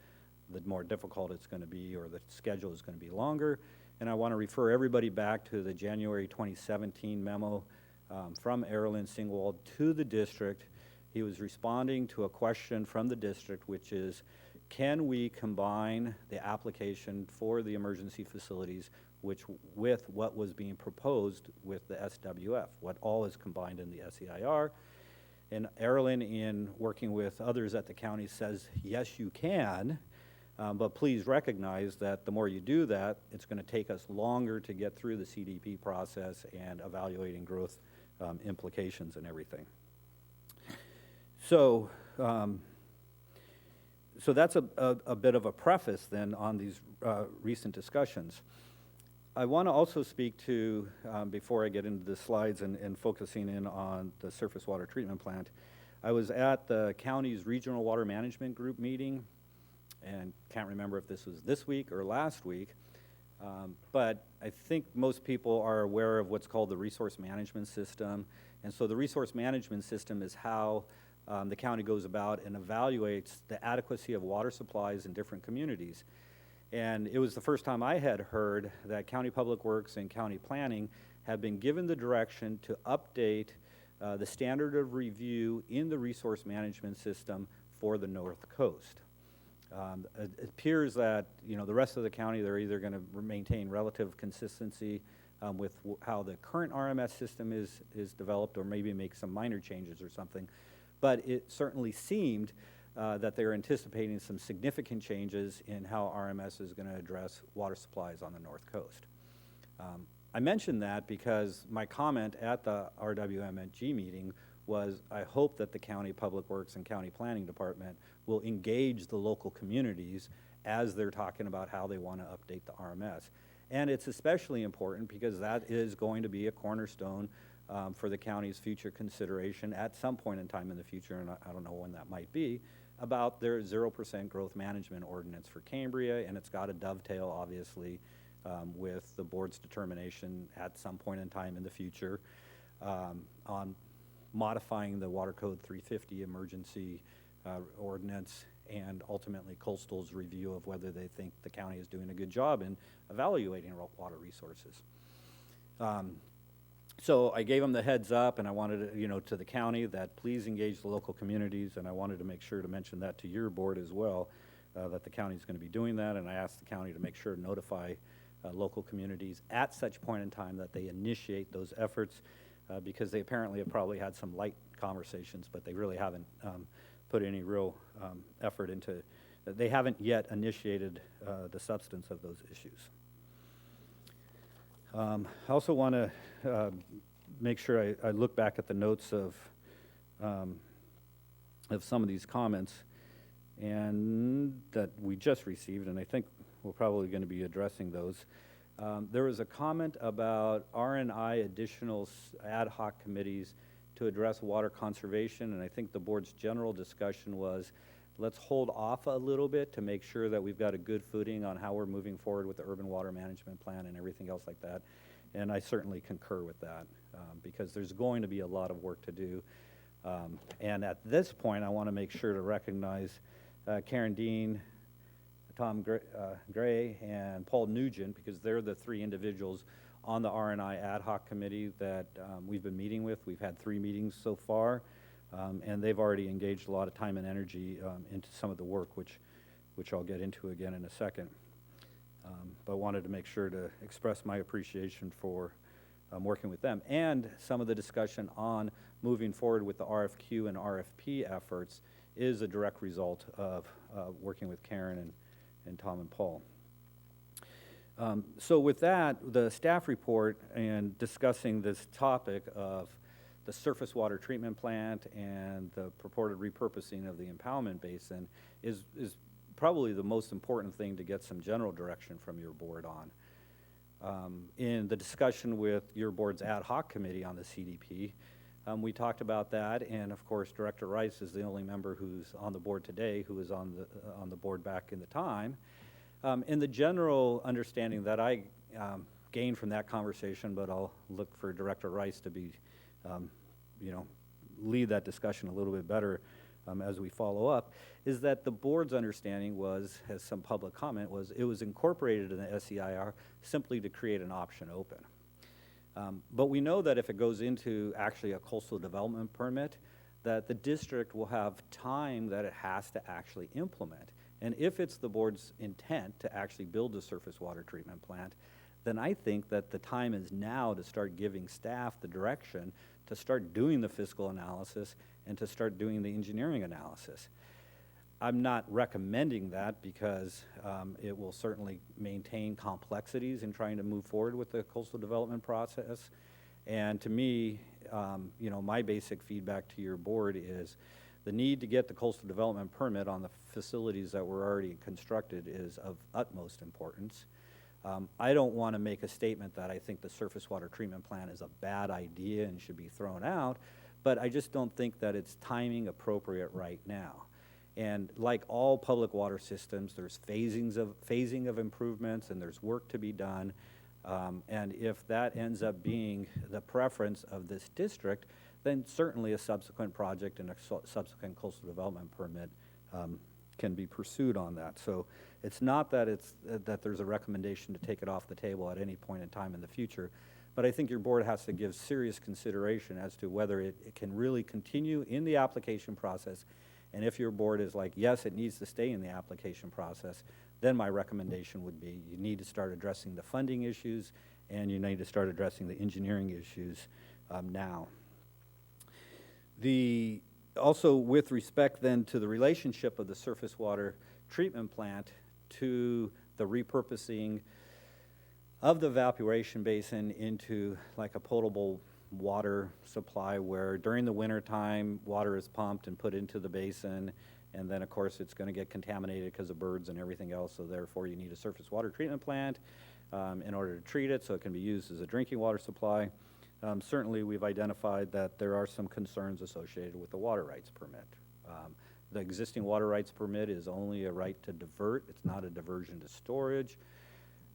the more difficult it's going to be, or the schedule is going to be longer. And I want to refer everybody back to the January 2017 memo from Erlen Singwald to the district. He was responding to a question from the district, which is, can we combine the application for the emergency facilities with what was being proposed with the SWF, what all is combined in the SEIR? And Erlen, in working with others at the county, says, yes, you can, but please recognize that the more you do that, it's going to take us longer to get through the CDP process and evaluating growth implications and everything. So, so that's a bit of a preface then on these recent discussions. I want to also speak to, before I get into the slides and focusing in on the surface water treatment plant, I was at the county's regional water management group meeting, and can't remember if this was this week or last week, but I think most people are aware of what's called the resource management system. And so the resource management system is how the county goes about and evaluates the adequacy of water supplies in different communities. And it was the first time I had heard that County Public Works and County Planning have been given the direction to update the standard of review in the resource management system for the North Coast. It appears that the rest of the county, they're either going to maintain relative consistency with how the current RMS system is developed, or maybe make some minor changes or something. But it certainly seemed that they're anticipating some significant changes in how RMS is going to address water supplies on the North Coast. I mentioned that because my comment at the RWMG meeting was, I hope that the County Public Works and County Planning Department will engage the local communities as they're talking about how they want to update the RMS. And it's especially important because that is going to be a cornerstone for the county's future consideration at some point in time in the future, and I don't know when that might be, about their 0% growth management ordinance for Cambria, and it's got to dovetail, obviously, with the board's determination at some point in time in the future on modifying the Water Code 350 emergency ordinance, and ultimately Coastal's review of whether they think the county is doing a good job in evaluating water resources. So I gave them the heads up, and I wanted to, to the county, that please engage the local communities, and I wanted to make sure to mention that to your board as well, that the county is going to be doing that, and I asked the county to make sure to notify local communities at such point in time that they initiate those efforts, because they apparently have probably had some light conversations, but they really haven't put any real effort into, they haven't yet initiated the substance of those issues. I also want to make sure I look back at the notes of some of these comments and that we just received, and I think we're probably going to be addressing those. There was a comment about R&I additional ad hoc committees to address water conservation, and I think the board's general discussion was, let's hold off a little bit to make sure that we've got a good footing on how we're moving forward with the urban water management plan and everything else like that. And I certainly concur with that, because there's going to be a lot of work to do. And at this point, I want to make sure to recognize Karen Dean, Tom Gray, and Paul Nugent, because they're the three individuals on the R&I ad hoc committee that we've been meeting with. We've had 3 meetings so far, and they've already engaged a lot of time and energy into some of the work, which I'll get into again in a second. But wanted to make sure to express my appreciation for working with them, and some of the discussion on moving forward with the RFQ and RFP efforts is a direct result of working with Karen and Tom and Paul. So with that, the staff report and discussing this topic of the surface water treatment plant and the purported repurposing of the impoundment basin is probably the most important thing to get some general direction from your board on. In the discussion with your board's ad hoc committee on the CDP, we talked about that, and of course Director Rice is the only member who's on the board today who was on the board back in the time. In the general understanding that I gained from that conversation, but I'll look for Director Rice to be, lead that discussion a little bit better as we follow up, is that the board's understanding was, as some public comment was, it was incorporated in the SEIR simply to create an option open. But we know that if it goes into actually a coastal development permit, that the district will have time that it has to actually implement. And if it's the board's intent to actually build a surface water treatment plant, then I think that the time is now to start giving staff the direction to start doing the fiscal analysis and to start doing the engineering analysis. I'm not recommending that because it will certainly maintain complexities in trying to move forward with the coastal development process. And to me, my basic feedback to your board is the need to get the coastal development permit on the facilities that were already constructed is of utmost importance. I don't want to make a statement that I think the surface water treatment plant is a bad idea and should be thrown out, but I just don't think that it's timing appropriate right now. And like all public water systems, there's phasing of improvements and there's work to be done. And if that ends up being the preference of this district, then certainly a subsequent project and a subsequent coastal development permit can be pursued on that. So it's not that that there's a recommendation to take it off the table at any point in time in the future, but I think your board has to give serious consideration as to whether it can really continue in the application process. And if your board is like, yes, it needs to stay in the application process, then my recommendation would be you need to start addressing the funding issues and you need to start addressing the engineering issues now. Also with respect then to the relationship of the surface water treatment plant to the repurposing of the evaporation basin into like a potable water supply where during the winter time water is pumped and put into the basin, and then of course it's going to get contaminated because of birds and everything else, so therefore you need a surface water treatment plant in order to treat it so it can be used as a drinking water supply. Certainly we've identified that there are some concerns associated with the water rights permit. The existing water rights permit is only a right to divert, it's not a diversion to storage.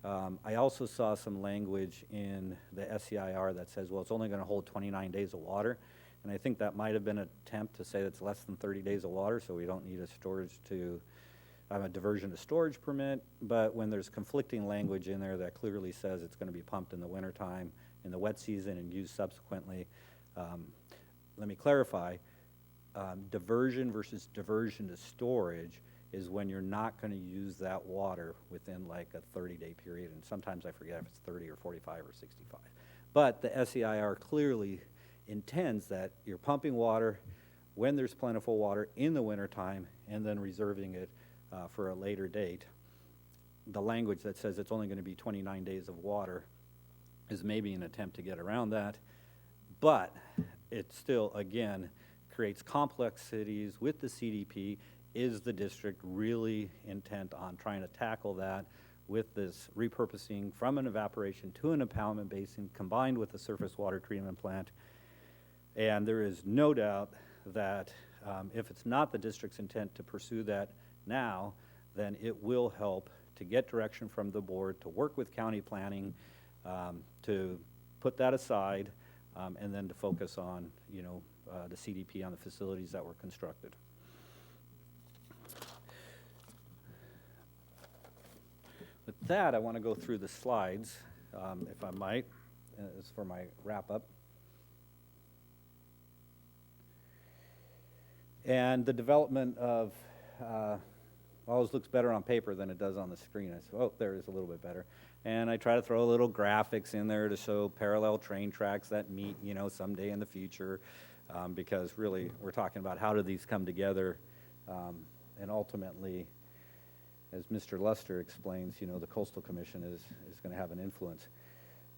I also saw some language in the SEIR that says, well, it's only going to hold 29 days of water. And I think that might have been an attempt to say it's less than 30 days of water, so we don't need a diversion to storage permit. But when there's conflicting language in there that clearly says it's going to be pumped in the wintertime, in the wet season, and used subsequently, let me clarify, diversion versus diversion to storage is when you're not going to use that water within like a 30-day period, and sometimes I forget if it's 30 or 45 or 65. But the SEIR clearly intends that you're pumping water when there's plentiful water in the wintertime and then reserving it for a later date. The language that says it's only going to be 29 days of water is maybe an attempt to get around that, but it still, again, creates complexities with the CDP. Is the district really intent on trying to tackle that with this repurposing from an evaporation to an impoundment basin combined with a surface water treatment plant? And there is no doubt that if it's not the district's intent to pursue that now, then it will help to get direction from the board, to work with county planning, to put that aside, and then to focus on, the CDP on the facilities that were constructed. With that, I want to go through the slides, if I might, as for my wrap-up. And the development of, always looks better on paper than it does on the screen. I said, oh, there it is a little bit better. And I try to throw little graphics in there to show parallel train tracks that meet, someday in the future, because really we're talking about how do these come together, and ultimately, as Mr. Luster explains, the Coastal Commission is going to have an influence.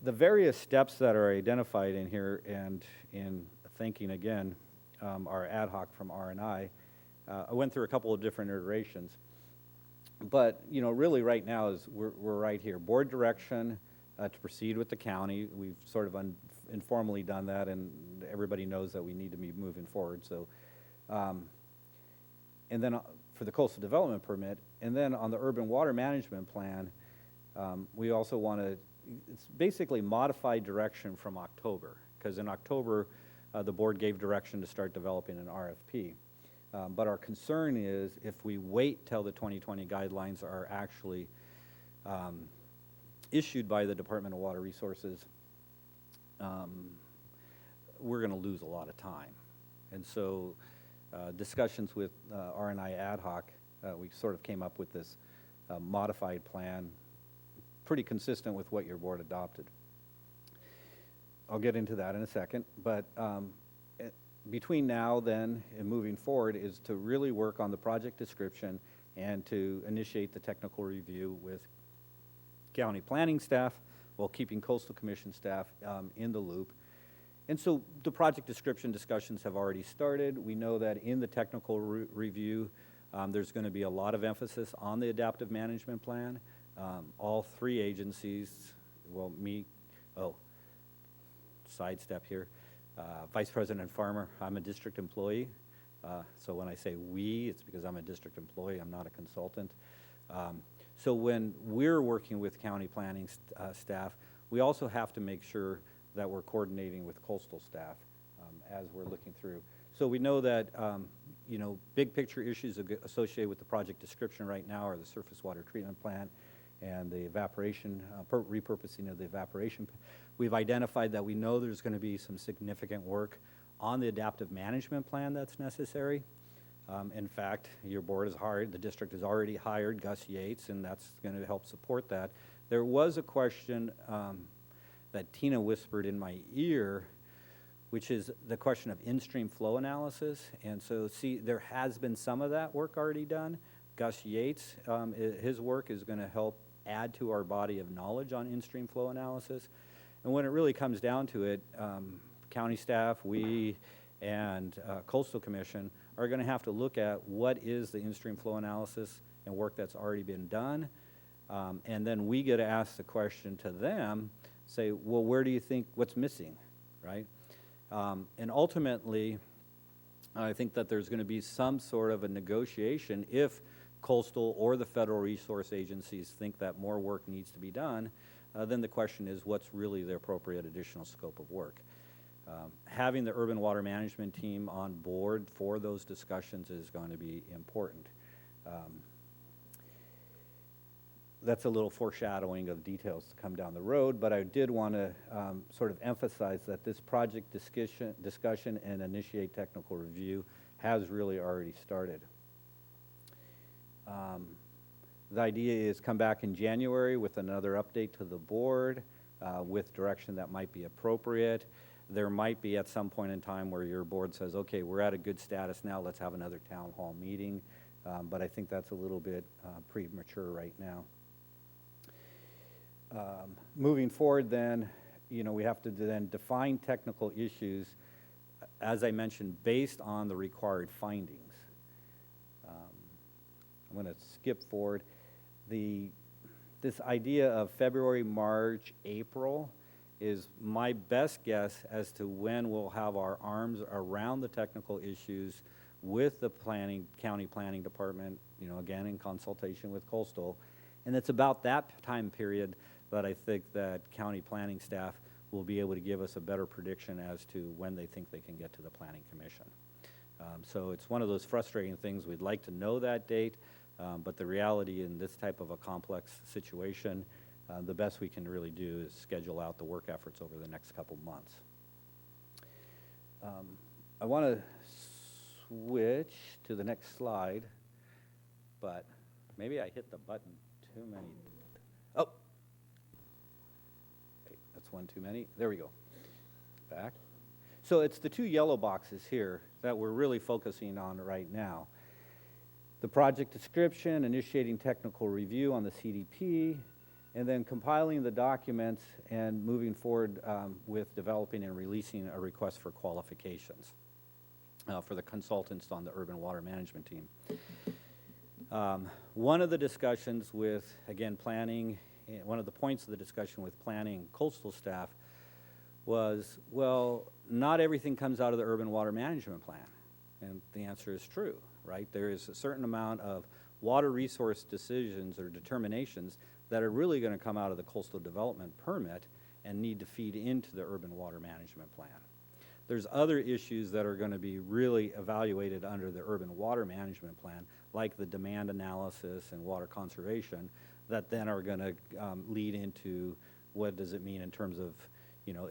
The various steps that are identified in here, and in thinking again, are ad hoc from R&I. I went through a couple of different iterations, but really right now is we're right here. Board direction to proceed with the county. We've sort of informally done that, and everybody knows that we need to be moving forward. So, and then for the coastal development permit, and then on the urban water management plan, we also want to, it's basically modified direction from October, because in October, the board gave direction to start developing an RFP. But our concern is if we wait till the 2020 guidelines are actually issued by the Department of Water Resources, we're going to lose a lot of time. And so discussions with R&I ad hoc, we sort of came up with this modified plan, pretty consistent with what your board adopted. I'll get into that in a second, but between now then and moving forward is to really work on the project description and to initiate the technical review with county planning staff while keeping Coastal Commission staff in the loop. And so the project description discussions have already started. We know that in the technical review, there's going to be a lot of emphasis on the adaptive management plan. All three agencies, well, sidestep here. Vice President Farmer, I'm a district employee. So when I say we, it's because I'm a district employee, I'm not a consultant. So when we're working with county planning staff, we also have to make sure that we're coordinating with coastal staff as we're looking through. So we know that, big picture issues associated with the project description right now are the surface water treatment plant and the evaporation, repurposing of the evaporation. We've identified that we know there's going to be some significant work on the adaptive management plan that's necessary. In fact, your board is hired, the district has already hired Gus Yates, and that's going to help support that. There was a question that Tina whispered in my ear, which is the question of in-stream flow analysis. And so, see, there has been some of that work already done. Gus Yates, his work is going to help add to our body of knowledge on in-stream flow analysis. And when it really comes down to it, county staff, we, and Coastal Commission are going to have to look at what is the in-stream flow analysis and work that's already been done. And then we get to ask the question to them, say, well, where do you think, what's missing, right? And ultimately, I think that there's going to be some sort of a negotiation if coastal or the federal resource agencies think that more work needs to be done, then the question is what's really the appropriate additional scope of work. Having the urban water management team on board for those discussions is going to be important. That's a little foreshadowing of details to come down the road, but I did want to sort of emphasize that this project discussion and initiate technical review has really already started. The idea is come back in January with another update to the board with direction that might be appropriate. There might be at some point in time where your board says, okay, we're at a good status now, let's have another town hall meeting. But I think that's a little bit premature right now. Moving forward then, we have to then define technical issues, as I mentioned, based on the required findings. I'm going to skip forward. This idea of February, March, April is my best guess as to when we'll have our arms around the technical issues with the county planning department, again, in consultation with Coastal. And it's about that time period that I think that county planning staff will be able to give us a better prediction as to when they think they can get to the planning commission. So it's one of those frustrating things. We'd like to know that date, but the reality in this type of a complex situation, the best we can really do is schedule out the work efforts over the next couple months. I want to switch to the next slide, but maybe I hit the button too many. Oh, wait, that's one too many. There we go. Back. So it's the two yellow boxes here that we're really focusing on right now. The project description, initiating technical review on the CDP, and then compiling the documents and moving forward with developing and releasing a request for qualifications for the consultants on the urban water management team. One of the discussions with, again, planning, one of the points of the discussion with planning coastal staff was, well, not everything comes out of the urban water management plan. And the answer is true, right? There is a certain amount of water resource decisions or determinations that are really going to come out of the coastal development permit and need to feed into the urban water management plan. There's other issues that are going to be really evaluated under the urban water management plan, like the demand analysis and water conservation, that then are going to lead into what does it mean in terms of,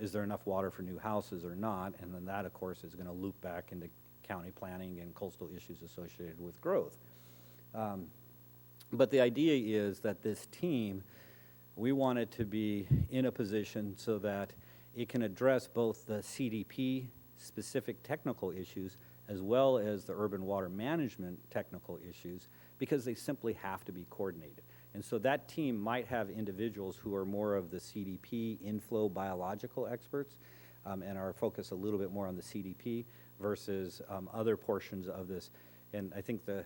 is there enough water for new houses or not? And then that, of course, is going to loop back into county planning and coastal issues associated with growth. But the idea is that this team, we want it to be in a position so that it can address both the CDP specific technical issues as well as the urban water management technical issues, because they simply have to be coordinated. And so that team might have individuals who are more of the CDP inflow biological experts and are focused a little bit more on the CDP versus other portions of this. And I think the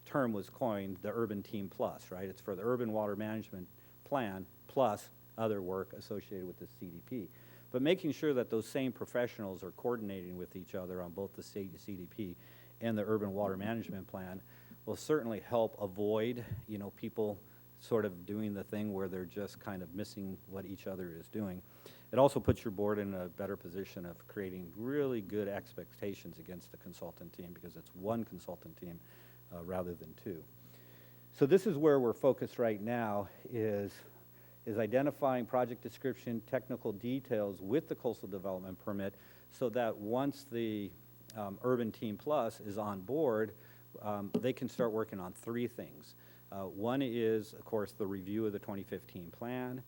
term was coined the Urban Team Plus, right? It's for the urban water management plan plus other work associated with the CDP. But making sure that those same professionals are coordinating with each other on both the CDP and the urban water management plan will certainly help avoid, people sort of doing the thing where they're just kind of missing what each other is doing. It also puts your board in a better position of creating really good expectations against the consultant team, because it's one consultant team rather than two. So this is where we're focused right now, is identifying project description, technical details with the coastal development permit, so that once the Urban Team Plus is on board, they can start working on three things. One is, of course, the review of the 2015 plan.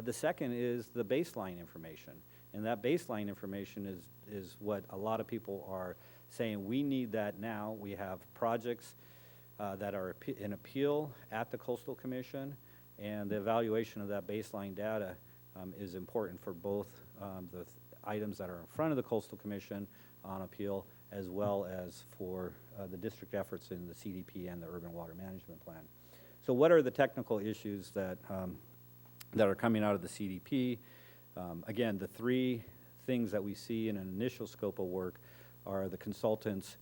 The second is the baseline information. And that baseline information is what a lot of people are saying, we need that now. We have projects that are in appeal at the Coastal Commission, and the evaluation of that baseline data is important for both the items that are in front of the Coastal Commission on appeal, as well as for the district efforts in the CDP and the urban water management plan. So what are the technical issues that are coming out of the CDP? Again, the three things that we see in an initial scope of work are the consultants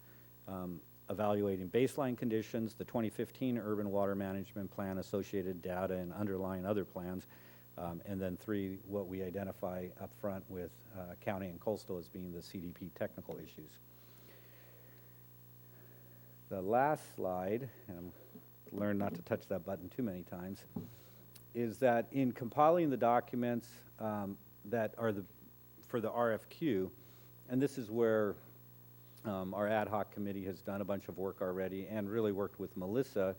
evaluating baseline conditions, the 2015 urban water management plan, associated data and underlying other plans, and then three, what we identify up front with county and coastal as being the CDP technical issues. The last slide, and I've learned not to touch that button too many times, is that in compiling the documents that are for the RFQ, and this is where our ad hoc committee has done a bunch of work already and really worked with Melissa,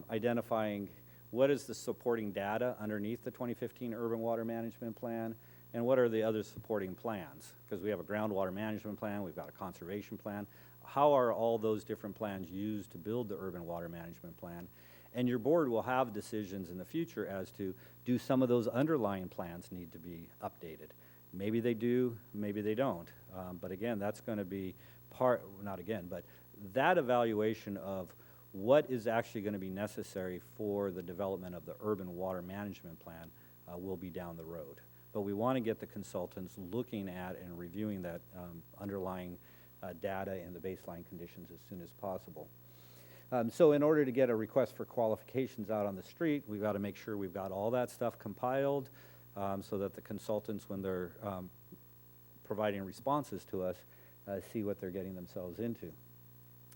identifying what is the supporting data underneath the 2015 urban water management plan, and what are the other supporting plans? Because we have a groundwater management plan, we've got a conservation plan. How are all those different plans used to build the urban water management plan? And your board will have decisions in the future as to, do some of those underlying plans need to be updated? Maybe they do, maybe they don't. But again, that's going to be but that evaluation of what is actually going to be necessary for the development of the urban water management plan will be down the road. but we want to get the consultants looking at and reviewing that underlying data and the baseline conditions as soon as possible. So in order to get a request for qualifications out on the street, we've got to make sure we've got all that stuff compiled so that the consultants, when they're providing responses to us, see what they're getting themselves into.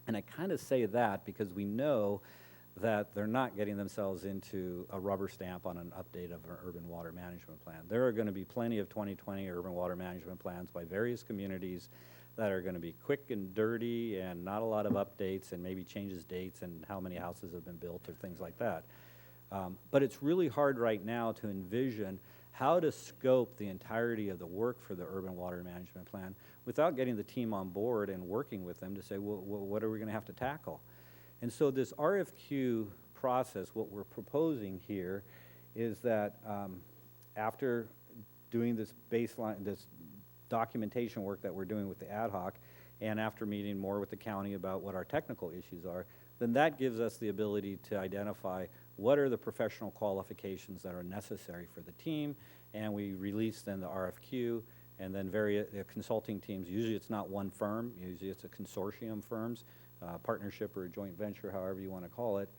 And I kind of say that because we know that they're not getting themselves into a rubber stamp on an update of an urban water management plan. There are going to be plenty of 2020 urban water management plans by various communities that are going to be quick and dirty and not a lot of updates and maybe changes dates and how many houses have been built or things like that. But it's really hard right now to envision how to scope the entirety of the work for the urban water management plan without getting the team on board and working with them to say, well what are we going to have to tackle? And so this RFQ process, what we're proposing here is that after doing this baseline, this documentation work that we're doing with the ad hoc, and after meeting more with the county about what our technical issues are, then that gives us the ability to identify what are the professional qualifications that are necessary for the team, and we release then the RFQ, and then various consulting teams, usually it's not one firm, usually it's a consortium firms, partnership or a joint venture, however you want to call it,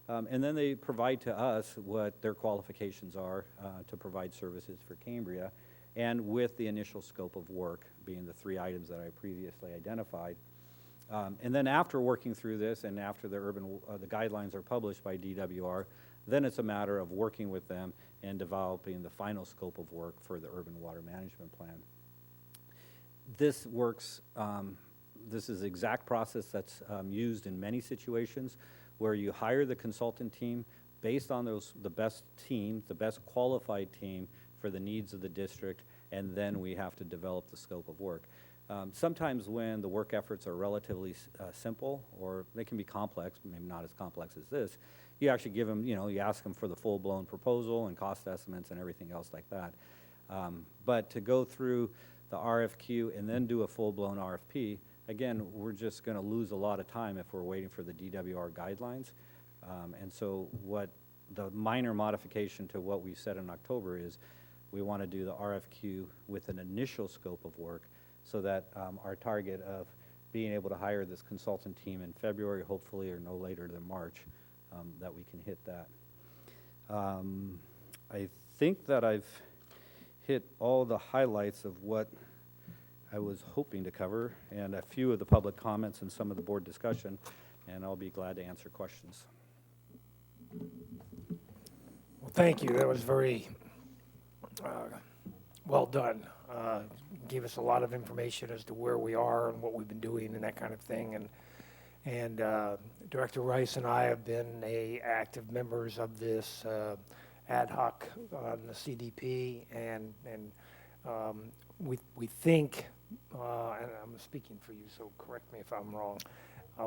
and then they provide to us what their qualifications are to provide services for Cambria, and with the initial scope of work being the 3 items that I previously identified. And then after working through this and after the the guidelines are published by DWR, then it's a matter of working with them and developing the final scope of work for the urban water management plan. This works, this is the exact process that's used in many situations where you hire the consultant team based on the best team, the best qualified team for the needs of the district, and then we have to develop the scope of work. Sometimes when the work efforts are relatively simple, or they can be complex, maybe not as complex as this, you actually give them, you ask them for the full-blown proposal and cost estimates and everything else like that. But to go through the RFQ and then do a full-blown RFP, again, we're just going to lose a lot of time if we're waiting for the DWR guidelines. And so what the minor modification to what we said in October is we want to do the RFQ with an initial scope of work so that our target of being able to hire this consultant team in February, hopefully, or no later than March, that we can hit that. I think that I've hit all the highlights of what I was hoping to cover and a few of the public comments and some of the board discussion, and I'll be glad to answer questions. Well, thank you. That was very well done. Gave us a lot of information as to where we are and what we've been doing and that kind of thing. And Director Rice and I have been active members of this ad hoc on the CDP, and we think, and I'm speaking for you, so correct me if I'm wrong,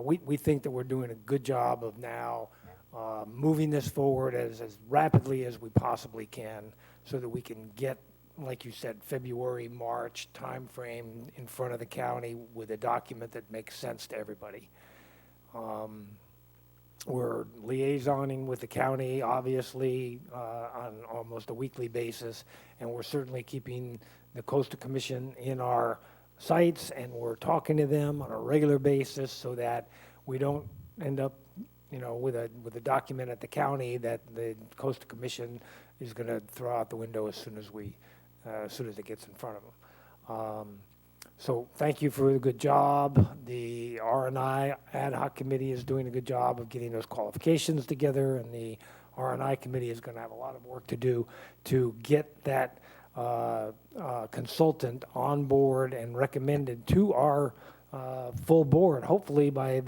we think that we're doing a good job of now moving this forward as rapidly as we possibly can so that we can get, like you said, February, March timeframe in front of the county with a document that makes sense to everybody. We're liaisoning with the county, obviously, on almost a weekly basis, and we're certainly keeping the Coastal Commission in our sights, and we're talking to them on a regular basis so that we don't end up, with a document at the county that the Coastal Commission is going to throw out the window as soon as it gets in front of them. So thank you for the good job. The R&I ad hoc committee is doing a good job of getting those qualifications together, and the R&I committee is going to have a lot of work to do to get that consultant on board and recommended to our full board, hopefully by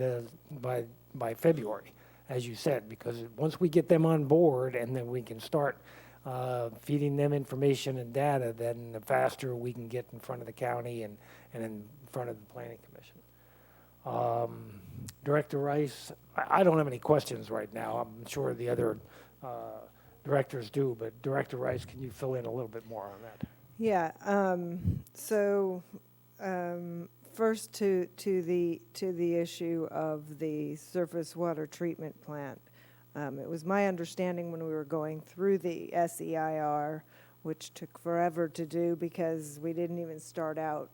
February, as you said, because once we get them on board and then we can start feeding them information and data, then the faster we can get in front of the county and in front of the Planning Commission. Director Rice, I don't have any questions right now. I'm sure the other directors do, but Director Rice, can you fill in a little bit more on that? Yeah. First to the issue of the surface water treatment plant. It was my understanding when we were going through the SEIR which took forever to do because we didn't even start out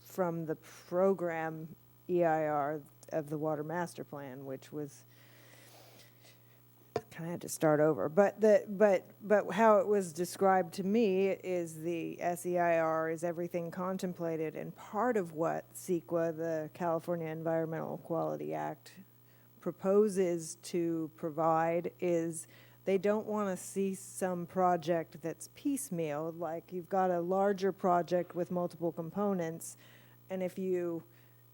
from the program EIR of the Water Master Plan, which was kind of had to start over. But how it was described to me is the SEIR is everything contemplated, and part of what CEQA, the California Environmental Quality Act, proposes to provide is they don't want to see some project that's piecemeal, like you've got a larger project with multiple components, and if you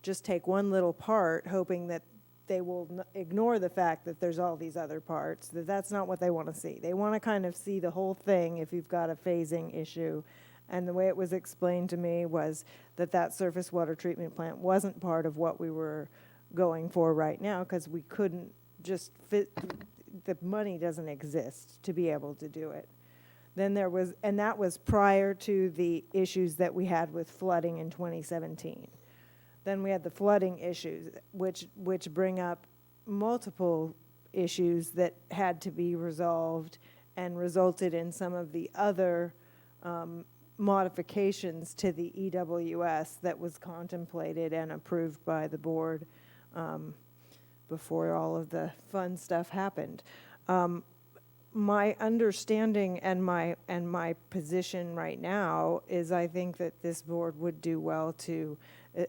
just take one little part, hoping that they will ignore the fact that there's all these other parts, that's not what they want to see. They want to kind of see the whole thing if you've got a phasing issue. And the way it was explained to me was that that surface water treatment plant wasn't part of what we were going for right now because we couldn't just fit, the money doesn't exist to be able to do it. Then there was, and that was prior to the issues that we had with flooding in 2017. Then we had the flooding issues, which bring up multiple issues that had to be resolved and resulted in some of the other modifications to the EWS that was contemplated and approved by the board before all of the fun stuff happened. My understanding and my position right now is I think that this board would do well to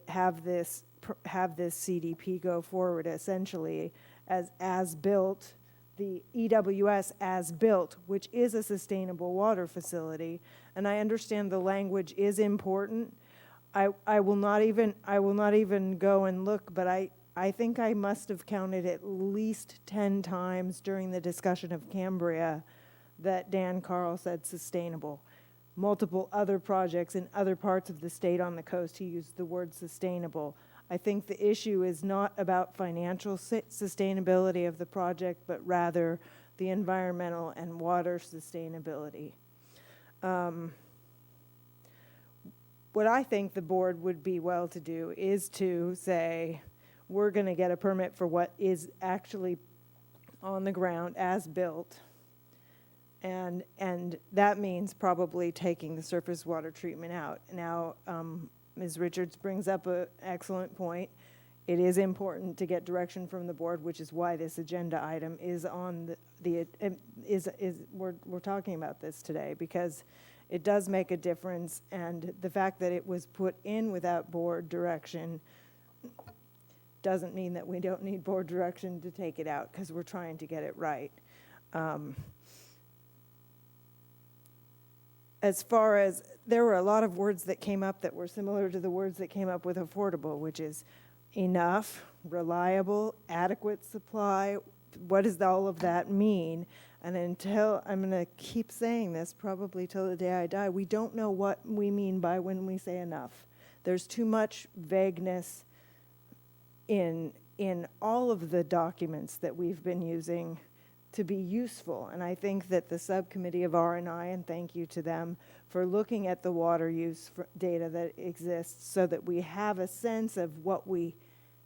have this CDP go forward essentially as built, the EWS as built, which is a sustainable water facility. And I understand the language is important. I will not even go and look, but I think I must have counted at least 10 times during the discussion of Cambria that Dan Carl said sustainable. Multiple other projects in other parts of the state on the coast, he used the word sustainable. I think the issue is not about financial sustainability of the project, but rather the environmental and water sustainability. What I think the board would be well to do is to say, we're going to get a permit for what is actually on the ground as built. And that means probably taking the surface water treatment out. Now, Ms. Richards brings up an excellent point. It is important to get direction from the board, which is why this agenda item is on we're talking about this today, because it does make a difference, and the fact that it was put in without board direction doesn't mean that we don't need board direction to take it out, because we're trying to get it right. As far as, there were a lot of words that came up that were similar to the words that came up with affordable, which is enough, reliable, adequate supply. What does all of that mean? And until, I'm going to keep saying this probably till the day I die, we don't know what we mean by when we say enough. There's too much vagueness in all of the documents that we've been using to be useful. And I think that the subcommittee of R&I, and thank you to them for looking at the water use data that exists so that we have a sense of what we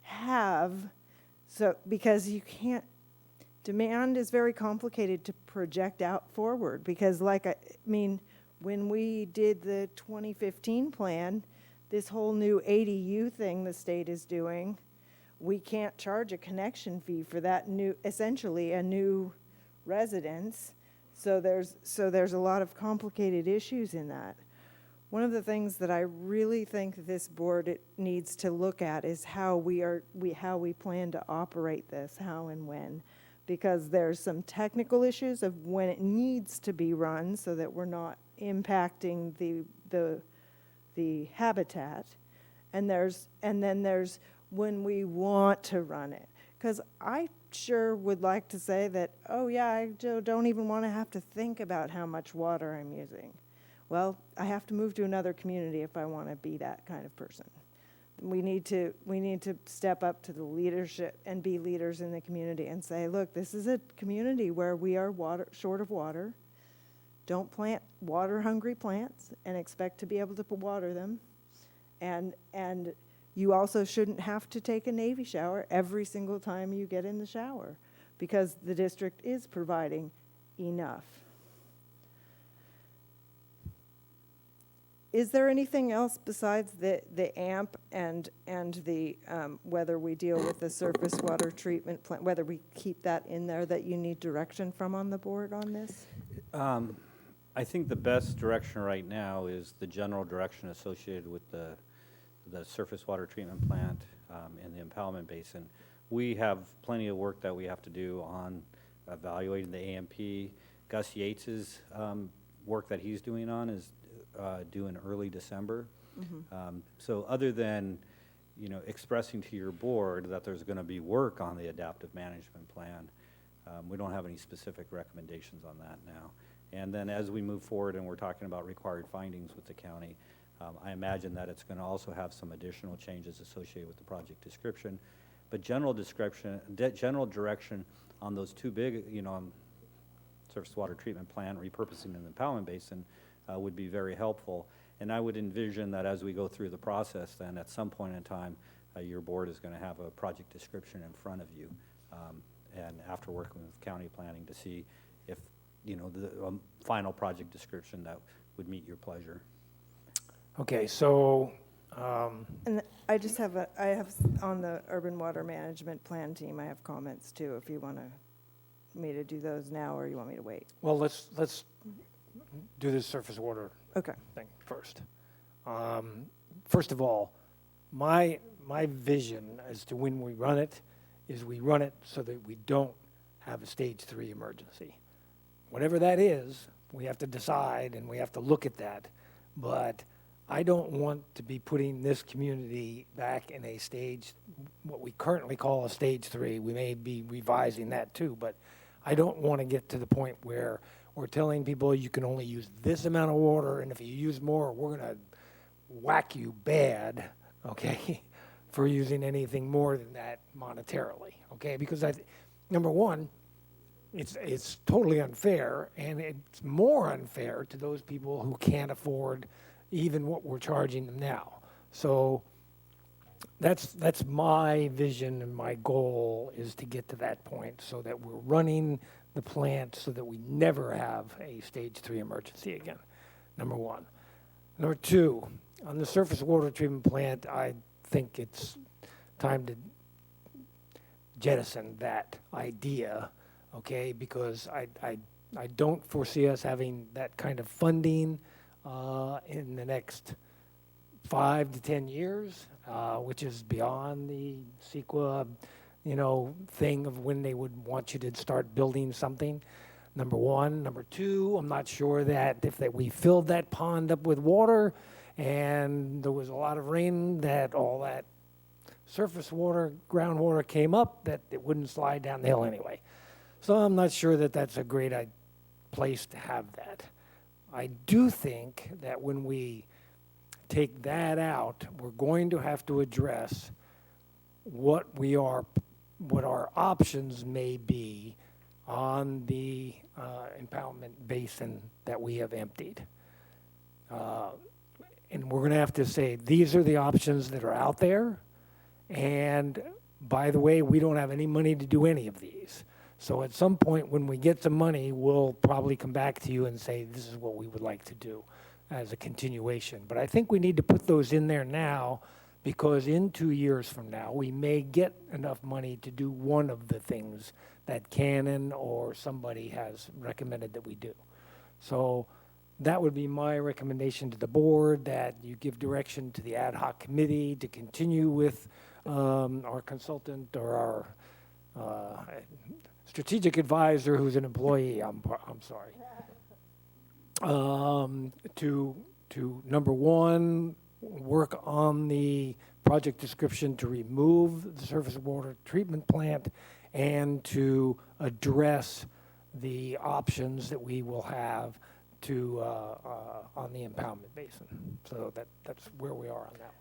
have. So, because you can't, demand is very complicated to project out forward, because when we did the 2015 plan, this whole new ADU thing the state is doing, we can't charge a connection fee for that new, essentially a new residence. So there's a lot of complicated issues in that. One of the things that I really think this board needs to look at is how we plan to operate this, how and when, because there's some technical issues of when it needs to be run so that we're not impacting the habitat, and then there's when we want to run it. Because I sure would like to say that, oh yeah, I don't even want to have to think about how much water I'm using. Well, I have to move to another community if I want to be that kind of person. We need to step up to the leadership and be leaders in the community and say, look, this is a community where we are short of water. Don't plant water-hungry plants and expect to be able to water them. And you also shouldn't have to take a Navy shower every single time you get in the shower, because the district is providing enough. Is there anything else besides the AMP and the, whether we deal with the surface water treatment plant, whether we keep that in there, that you need direction from on the board on this? I think the best direction right now is the general direction associated with the surface water treatment plant and the impoundment basin. We have plenty of work that we have to do on evaluating the AMP. Gus Yates's work that he's doing on is due in early December. So other than, expressing to your board that there's going to be work on the adaptive management plan, we don't have any specific recommendations on that now. And then as we move forward and we're talking about required findings with the county, I imagine that it's going to also have some additional changes associated with the project description. But general direction on those two big, on surface water treatment plant, repurposing and the impoundment basin would be very helpful. And I would envision that as we go through the process, then at some point in time, your board is going to have a project description in front of you. And after working with county planning to see if, the final project description that would meet your pleasure. Okay, so, And I just have on the urban water management plan team, I have comments too, if you want me to do those now or you want me to wait. well, let's do this surface water Okay. thing first. First of all, my vision as to when we run it is we run it so that we don't have a stage 3 emergency. Whatever that is, we have to decide and we have to look at that. But I don't want to be putting this community back in a stage, what we currently call a stage 3. We may be revising that too, but I don't want to get to the point where we're telling people you can only use this amount of water, and if you use more, we're going to whack you bad, okay, for using anything more than that monetarily, okay? Because number one, it's totally unfair, and it's more unfair to those people who can't afford even what we're charging them now. So that's my vision and my goal, is to get to that point so that we're running the plant so that we never have a stage 3 emergency again, number one. Number two, on the surface water treatment plant, I think it's time to jettison that idea, okay, because I don't foresee us having that kind of funding in the next 5 to 10 years, which is beyond the CEQA, thing of when they would want you to start building something. Number one. Number two, I'm not sure that if we filled that pond up with water and there was a lot of rain, that all that surface water, groundwater came up, that it wouldn't slide down the hill anyway. So I'm not sure that that's a great place to have that. I do think that when we take that out, we're going to have to address what our options may be on the impoundment basin that we have emptied. And we're going to have to say, these are the options that are out there. And by the way, we don't have any money to do any of these. So at some point when we get some money, we'll probably come back to you and say, this is what we would like to do as a continuation. But I think we need to put those in there now, because in 2 years from now, we may get enough money to do one of the things that Canon or somebody has recommended that we do. So that would be my recommendation to the board, that you give direction to the ad hoc committee to continue with our consultant or our strategic advisor who's an employee, I'm sorry, to number one, work on the project description to remove the surface water treatment plant and to address the options that we will have to on the impoundment basin. So that's where we are on that.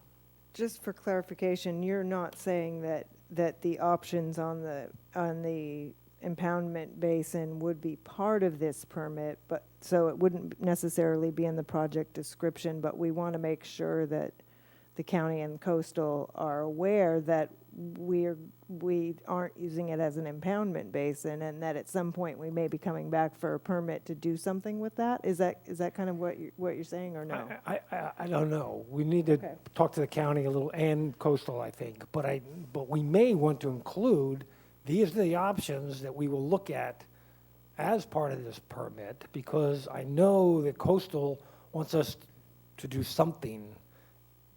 Just for clarification, you're not saying that the options on the impoundment basin would be part of this permit, but so it wouldn't necessarily be in the project description, but we want to make sure that the county and coastal are aware that we aren't using it as an impoundment basin, and that at some point we may be coming back for a permit to do something with that? Is that kind of what you're saying, or no? I don't know. We need to Okay. talk to the county a little, and coastal, I think. But we may want to include, these are the options that we will look at as part of this permit, because I know that coastal wants us to do something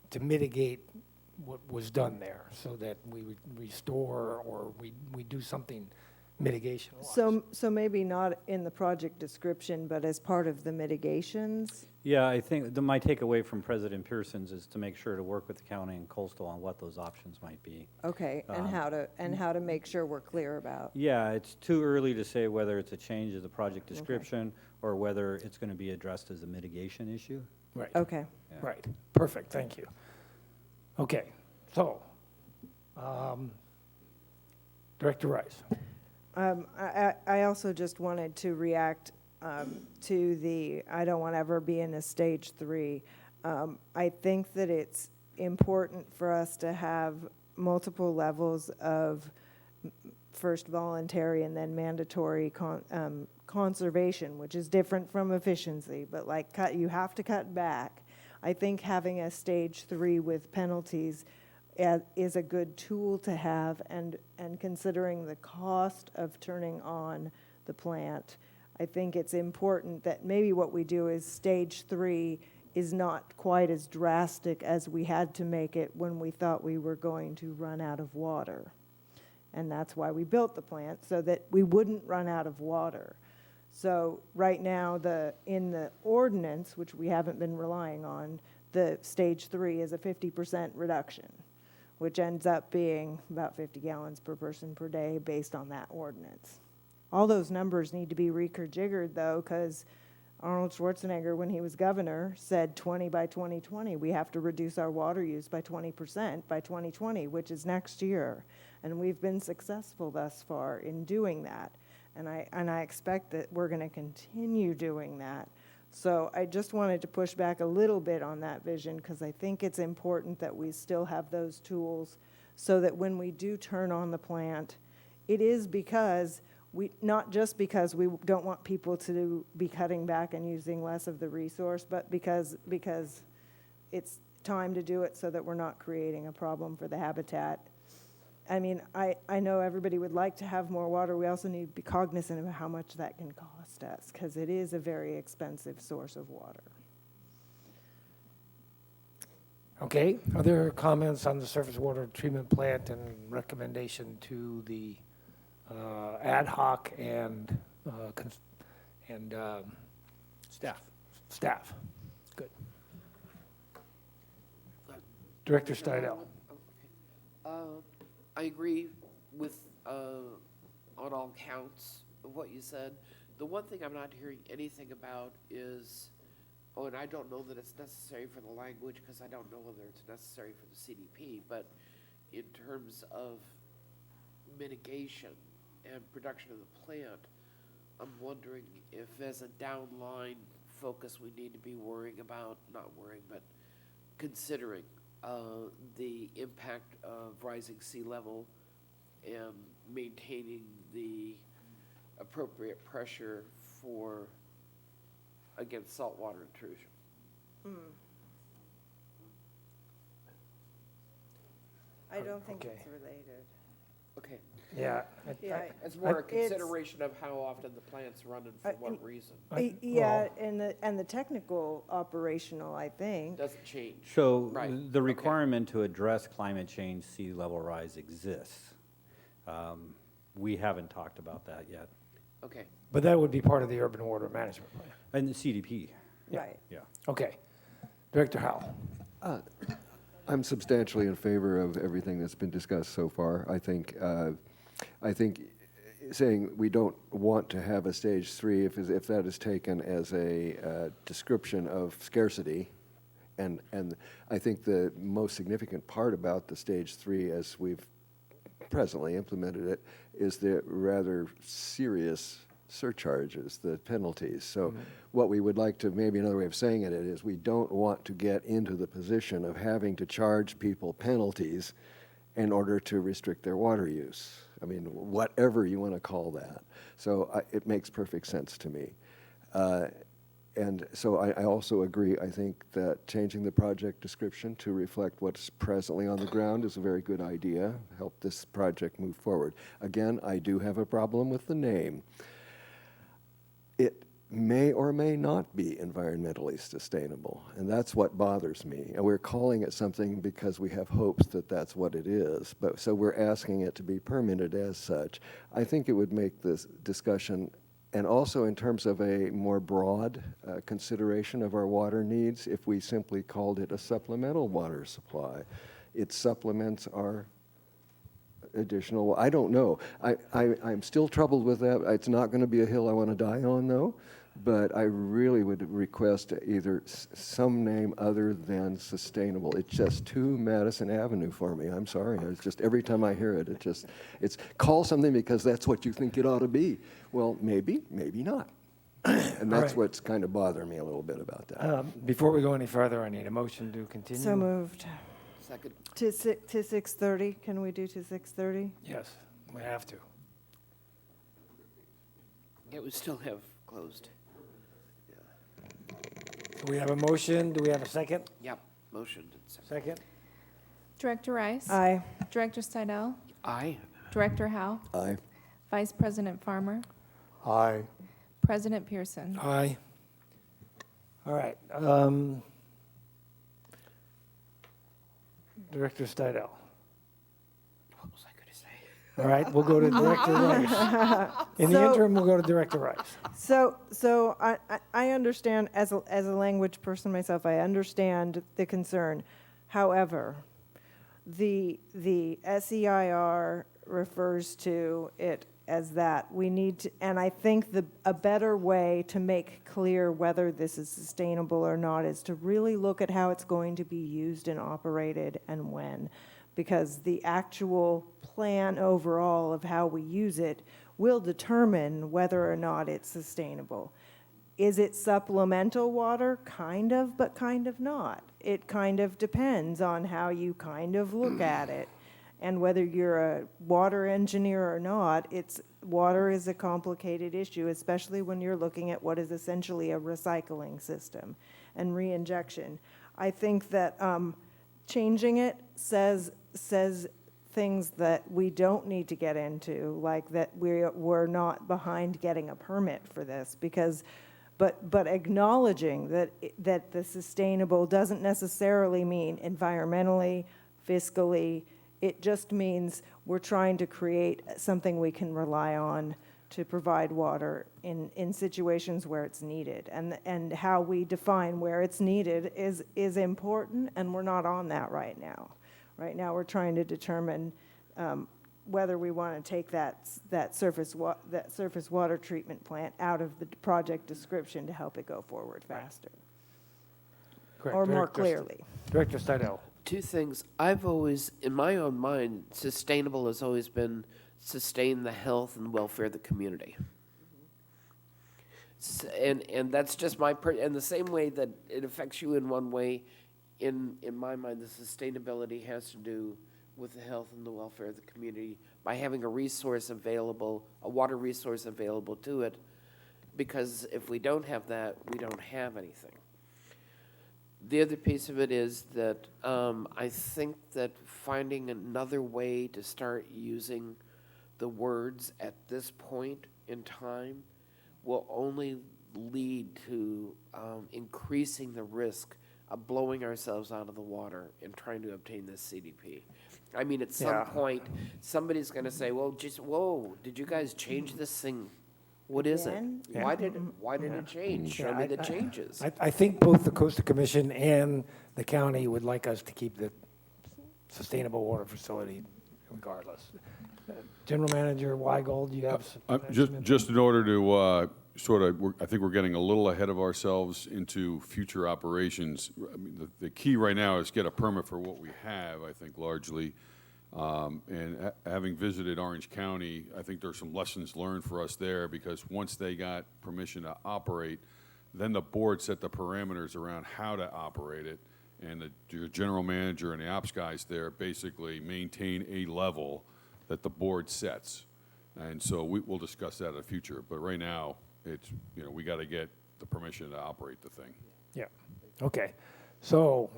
to mitigate what was done there, so that we would restore, or we do something mitigation-wise. So maybe not in the project description, but as part of the mitigations? Yeah, I think my takeaway from President Pearson's is to make sure to work with the county and coastal on what those options might be. Okay, and how to make sure we're clear about. Yeah, it's too early to say whether it's a change of the project description or whether it's going to be addressed as a mitigation issue. Right. Okay. Yeah. Right, perfect, thank you. Okay, so, Director Rice. I also just wanted to react to the, I don't want to ever be in a stage 3. I think that it's important for us to have multiple levels of first voluntary and then mandatory conservation, which is different from efficiency, but like you have to cut back. I think having a stage 3 with penalties is a good tool to have, and considering the cost of turning on the plant, I think it's important that maybe what we do is stage 3 is not quite as drastic as we had to make it when we thought we were going to run out of water. And that's why we built the plant, so that we wouldn't run out of water. So right now, in the ordinance, which we haven't been relying on, the stage 3 is a 50% reduction, which ends up being about 50 gallons per person per day based on that ordinance. All those numbers need to be rejiggered, though, because Arnold Schwarzenegger, when he was governor, said 20 by 2020. We have to reduce our water use by 20% by 2020, which is next year. And we've been successful thus far in doing that. And I expect that we're going to continue doing that. So I just wanted to push back a little bit on that vision, because I think it's important that we still have those tools, so that when we do turn on the plant, it is because not just because we don't want people to be cutting back and using less of the resource, but because it's time to do it, so that we're not creating a problem for the habitat. I mean, I know everybody would like to have more water. We also need to be cognizant of how much that can cost us, because it is a very expensive source of water. Okay, other comments on the surface water treatment plant and recommendation to the ad hoc and staff? Good. Director Steidel. I agree with, on all counts of what you said. The one thing I'm not hearing anything about is, and I don't know that it's necessary for the language, because I don't know whether it's necessary for the CDP, but in terms of mitigation and production of the plant, I'm wondering if as a downline focus we need to be considering the impact of rising sea level and maintaining the appropriate pressure against saltwater intrusion. I don't think Okay. it's related. Okay. Yeah. It's more a consideration of how often the plant's running for what reason. Yeah, and the technical operational, I think. Doesn't change. So Right. the requirement to address climate change, sea level rise exists. We haven't talked about that yet. Okay. But that would be part of the urban water management plan. And the CDP. Right. Yeah. Okay. Director Howell. I'm substantially in favor of everything that's been discussed so far. I think saying we don't want to have a stage 3, if that is taken as a description of scarcity, and I think the most significant part about the stage 3, as we've presently implemented it, is the rather serious surcharges, the penalties. So what we would like to, maybe another way of saying it is we don't want to get into the position of having to charge people penalties in order to restrict their water use. I mean, whatever you want to call that. So it makes perfect sense to me. And so I also agree, I think that changing the project description to reflect what's presently on the ground is a very good idea, help this project move forward. Again, I do have a problem with the name. It may or may not be environmentally sustainable, and that's what bothers me. And we're calling it something because we have hopes that that's what it is, but so we're asking it to be permitted as such. I think it would make this discussion, and also in terms of a more broad consideration of our water needs, if we simply called it a supplemental water supply. It supplements our additional, I don't know. I'm still troubled with that. It's not going to be a hill I want to die on, though, but I really would request either some name other than sustainable. It's just too Madison Avenue for me. I'm sorry. It's just every time I hear it, it's call something because that's what you think it ought to be. Well, maybe, maybe not. And that's what's kind of bothering me a little bit about that. Before we go any further, I need a motion to continue. So moved. Second. To 6:30, can we do to 6:30? Yes, we have to. Yeah, we still have closed. Do we have a motion? Do we have a second? Yep, motion. Second? Director Rice. Aye. Director Stidel. Aye. Director Howe. Aye. Vice President Farmer. Aye. President Pearson. Aye. All right. Director Stidel. What was I going to say? All right, we'll go to Director Rice. In the So- interim, we'll go to Director Rice. So I understand, as a language person myself, I understand the concern. However, the SEIR refers to it as that. We need to, and I think a better way to make clear whether this is sustainable or not is to really look at how it's going to be used and operated and when. Because the actual plan overall of how we use it will determine whether or not it's sustainable. Is it supplemental water? Kind of, but kind of not. It kind of depends on how you kind of look at it. And whether you're a water engineer or not, water is a complicated issue, especially when you're looking at what is essentially a recycling system and reinjection. I think that changing it says things that we don't need to get into, like that we're not behind getting a permit for this, but acknowledging that the sustainable doesn't necessarily mean environmentally, fiscally. It just means we're trying to create something we can rely on to provide water in situations where it's needed. And how we define where it's needed is important, and we're not on that right now. Right now, we're trying to determine whether we want to take that surface water treatment plant out of the project description to help it go forward faster. Correct. Or more Director clearly. Director Stidel. Two things. I've always, in my own mind, sustainable has always been sustain the health and welfare of the community. And that's just my, and the same way that it affects you in one way, in my mind, the sustainability has to do with the health and the welfare of the community by having a resource available, a water resource available to it, because if we don't have that, we don't have anything. The other piece of it is that I think that finding another way to start using the words at this point in time will only lead to increasing the risk of blowing ourselves out of the water in trying to obtain this CDP. I mean, at some point, somebody's going to say, well, just, whoa, did you guys change this thing? What is it? Yeah. Why did it change? Show me the changes. I think both the Coastal Commission and the county would like us to keep the sustainable water facility regardless. General Manager Weigel, do you have some? Just in order to I think we're getting a little ahead of ourselves into future operations. I mean, the key right now is get a permit for what we have, I think largely. Having visited Orange County, I think there's some lessons learned for us there, because once they got permission to operate, then the board set the parameters around how to operate it, and the general manager and the ops guys there basically maintain a level that the board sets. And so we'll discuss that in the future, but right now, it's, we got to get the permission to operate the thing. Yeah, okay. So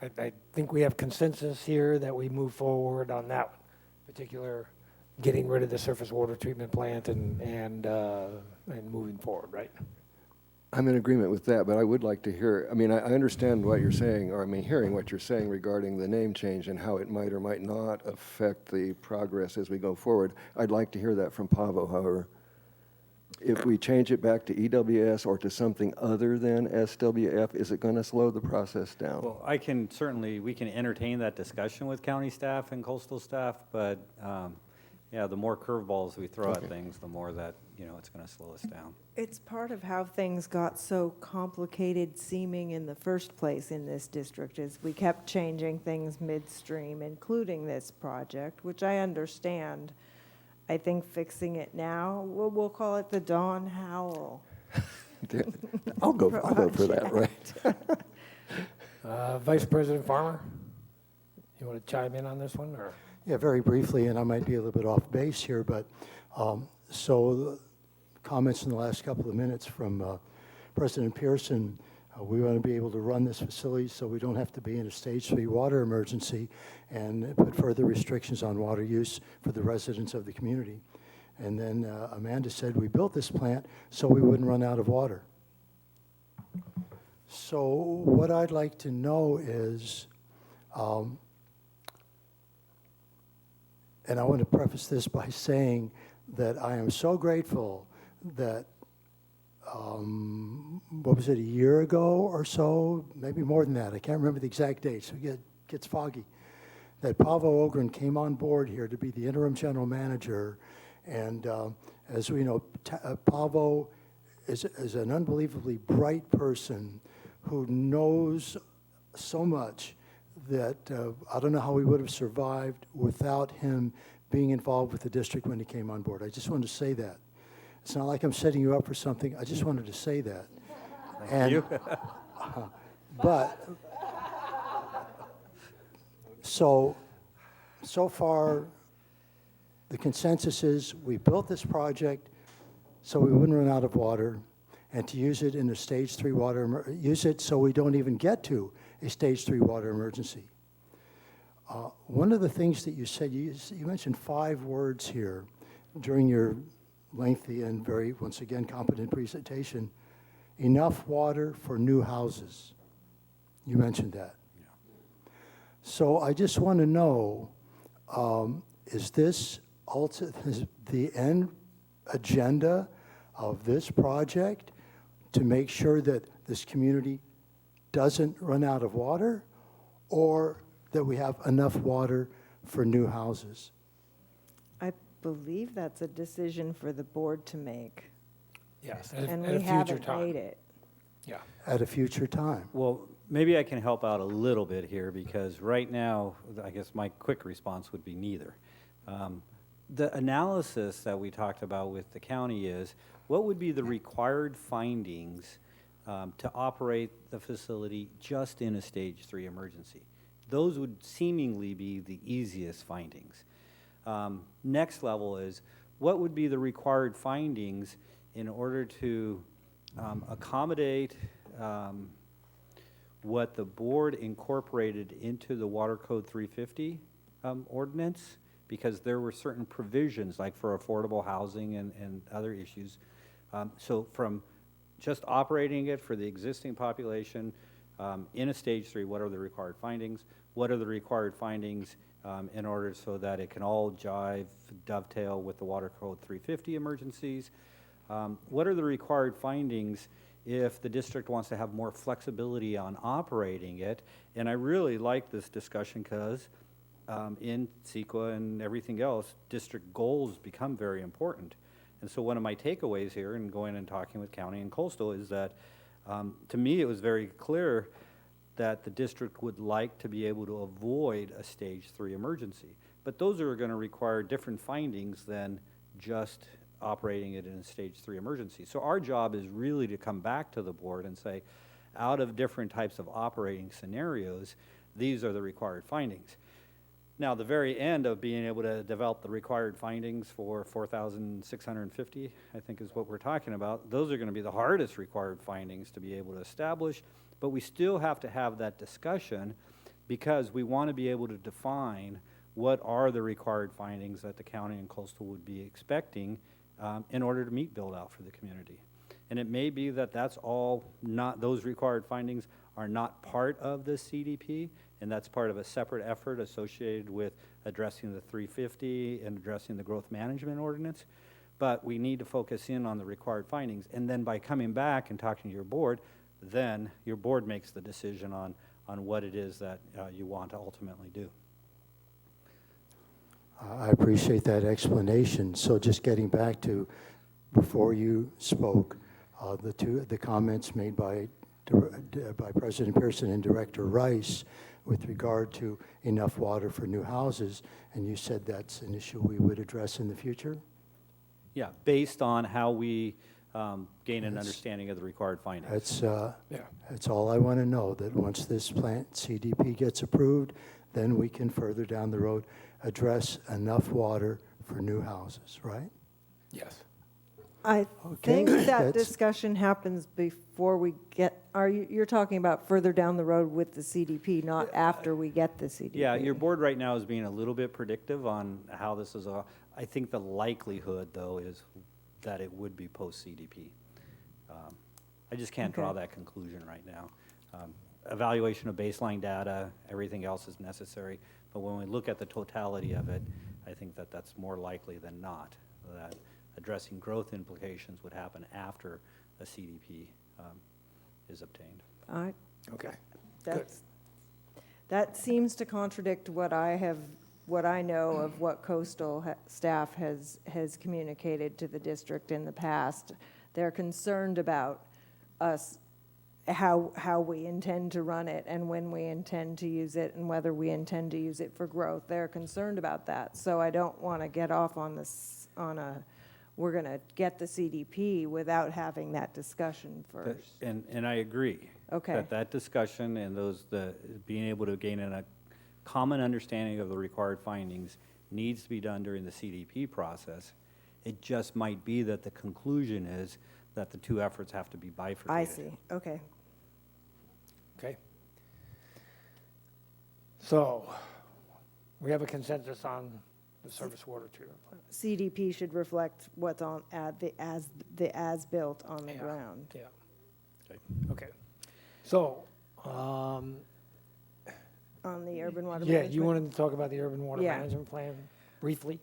I think we have consensus here that we move forward on that particular, getting rid of the surface water treatment plant and moving forward, right? I'm in agreement with that, but I would like to hear, I mean, I understand what you're saying, or I mean, hearing what you're saying regarding the name change and how it might or might not affect the progress as we go forward. I'd like to hear that from Pavo, however. If we change it back to EWS or to something other than SWF, is it going to slow the process down? Well, we can entertain that discussion with county staff and coastal staff, but yeah, the more curveballs we throw at things, the more that, it's going to slow us down. It's part of how things got so complicated seeming in the first place in this district, is we kept changing things midstream, including this project, which I understand. I think fixing it now, we'll call it the Dawn Howell. I'll go for that, right? Vice President Farmer, you want to chime in on this one, or? Yeah, very briefly, and I might be a little bit off base here, but so the comments in the last couple of minutes from President Pearson, we want to be able to run this facility so we don't have to be in a stage 3 water emergency and put further restrictions on water use for the residents of the community. And then Amanda said we built this plant so we wouldn't run out of water. So what I'd like to know is, and I want to preface this by saying that I am so grateful that, what was it, a year ago or so, maybe more than that, I can't remember the exact date, so it gets foggy, that Pavo Ogren came on board here to be the interim general manager. And as we know, Pavo is an unbelievably bright person who knows so much that I don't know how we would have survived without him being involved with the district when he came on board. I just wanted to say that. It's not like I'm setting you up for something. I just wanted to say that. Thank you. But so far, the consensus is we built this project so we wouldn't run out of water, and to use it in a stage 3 water, use it so we don't even get to a stage 3 water emergency. One of the things that you said, you mentioned 5 words here during your lengthy and very, once again, competent presentation. Enough water for new houses. You mentioned that. Yeah. So I just want to know, is this the end agenda of this project to make sure that this community doesn't run out of water, or that we have enough water for new houses? I believe that's a decision for the board to make. Yes, And at we a future haven't time. made it. Yeah. At a future time. Well, maybe I can help out a little bit here, because right now, I guess my quick response would be neither. The analysis that we talked about with the county is, what would be the required findings to operate the facility just in a stage 3 emergency? Those would seemingly be the easiest findings. Next level is, what would be the required findings in order to accommodate what the board incorporated into the Water Code 350 ordinance? Because there were certain provisions, like for affordable housing and other issues. So from just operating it for the existing population in a stage 3, what are the required findings? What are the required findings in order so that it can all jive, dovetail with the Water Code 350 emergencies? What are the required findings if the district wants to have more flexibility on operating it? And I really like this discussion because in CEQA and everything else, district goals become very important. And so one of my takeaways here in going and talking with county and coastal is that to me it was very clear that the district would like to be able to avoid a stage 3 emergency. But those are going to require different findings than just operating it in a stage 3 emergency. So our job is really to come back to the board and say, out of different types of operating scenarios, these are the required findings. Now, the very end of being able to develop the required findings for 4,650, I think is what we're talking about, those are going to be the hardest required findings to be able to establish, but we still have to have that discussion because we want to be able to define what are the required findings that the county and coastal would be expecting in order to meet build out for the community. And it may be that that's all not, those required findings are not part of the CDP, and that's part of a separate effort associated with addressing the 350 and addressing the growth management ordinance. But we need to focus in on the required findings, and then by coming back and talking to your board, then your board makes the decision on what it is that you want to ultimately do. I appreciate that explanation. So just getting back to, before you spoke, the comments made by President Pearson and Director Rice with regard to enough water for new houses, and you said that's an issue we would address in the future? Yeah, based on how we gain an understanding of the required findings. That's all I want to know, that once this plant CDP gets approved, then we can further down the road address enough water for new houses, right? Yes. I Okay, think that that's- discussion happens before we get, you're talking about further down the road with the CDP, not after we get the CDP. Yeah, your board right now is being a little bit predictive on how this is. I think the likelihood, though, is that it would be post-CDP. I just can't draw that conclusion right now. Evaluation of baseline data, everything else is necessary, but when we look at the totality of it, I think that that's more likely than not, that addressing growth implications would happen after a CDP is obtained. Okay. That seems to contradict what I know of what coastal staff has communicated to the district in the past. They're concerned about us, how we intend to run it and when we intend to use it and whether we intend to use it for growth. They're concerned about that. So I don't want to get off on this, we're going to get the CDP without having that discussion first. And I agree. Okay. That discussion and being able to gain a common understanding of the required findings needs to be done during the CDP process. It just might be that the conclusion is that the two efforts have to be bifurcated. I see, okay. Okay. So we have a consensus on the surface water treatment plant. CDP should reflect what's on the as-built on the ground. Yeah. Okay. So, on the urban water yeah, management? you wanted to talk about the urban water Yeah. management plan briefly?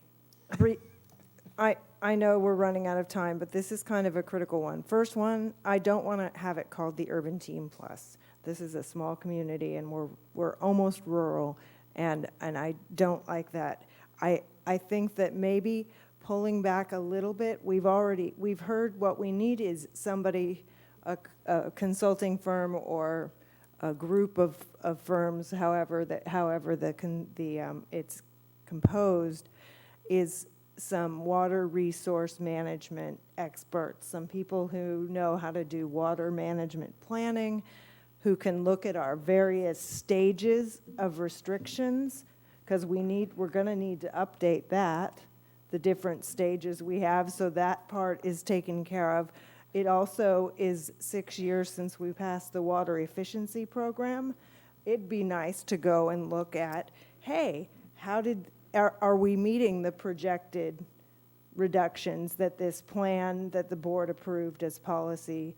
I know we're running out of time, but this is kind of a critical one. First one, I don't want to have it called the Urban Team Plus. This is a small community, and we're almost rural, and I don't like that. I think that maybe pulling back a little bit, we've heard what we need is somebody, a consulting firm or a group of firms, however it's composed, is some water resource management experts, some people who know how to do water management planning, who can look at our various stages of restrictions, because we're going to need to update that, the different stages we have, so that part is taken care of. It also is 6 years since we passed the water efficiency program. It'd be nice to go and look at, hey, are we meeting the projected reductions that this plan that the board approved as policy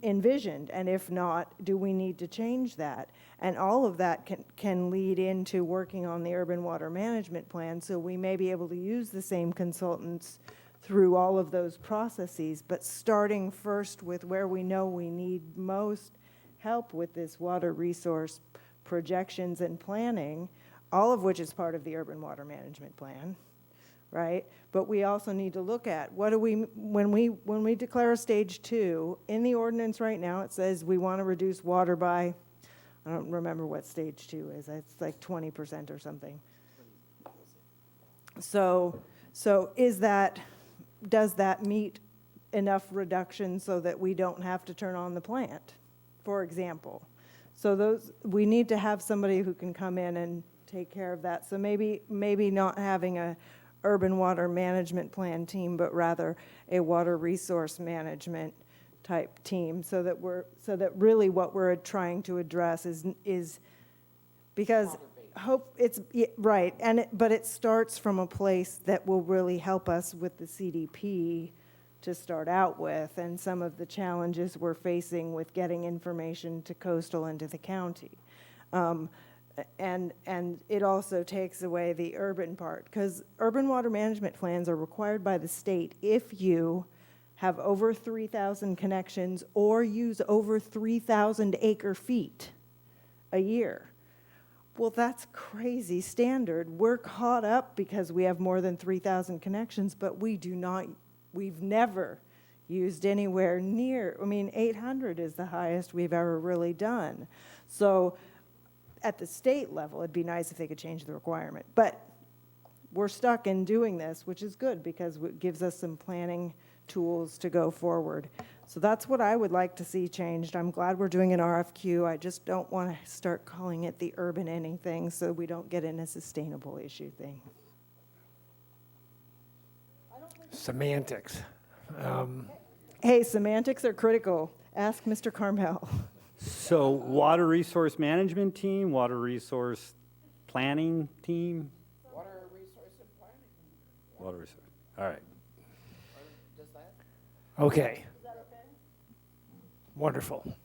envisioned? And if not, do we need to change that? And all of that can lead into working on the urban water management plan, so we may be able to use the same consultants through all of those processes, but starting first with where we know we need most help with this water resource projections and planning, all of which is part of the urban water management plan, right? But we also need to look at when we declare a stage 2, in the ordinance right now, it says we want to reduce water by I don't remember what stage 2 is. It's like 20% or something. So does that meet enough reduction so that we don't have to turn on the plant, for example? So we need to have somebody who can come in and take care of that. So maybe not having a urban water management plan team, but rather a water resource management type team, so that really what we're trying to address is because right, but it starts from a place that will really help us with the CDP to start out with, and some of the challenges we're facing with getting information to coastal and to the county. And it also takes away the urban part, because urban water management plans are required by the state if you have over 3,000 connections or use over 3,000 acre feet a year. Well, that's crazy standard. We're caught up because we have more than 3,000 connections, but we've never used anywhere near, 800 is the highest we've ever really done. So at the state level, it'd be nice if they could change the requirement. But we're stuck in doing this, which is good because it gives us some planning tools to go forward. So that's what I would like to see changed. I'm glad we're doing an RFQ. I just don't want to start calling it the urban anything so we don't get in a sustainable issue thing. Semantics. Hey, semantics are critical. Ask Mr. Carmel. So water resource management team, water resource planning team? Water resource and planning. Water resource, all right. Does that? Okay, Is that okay? wonderful.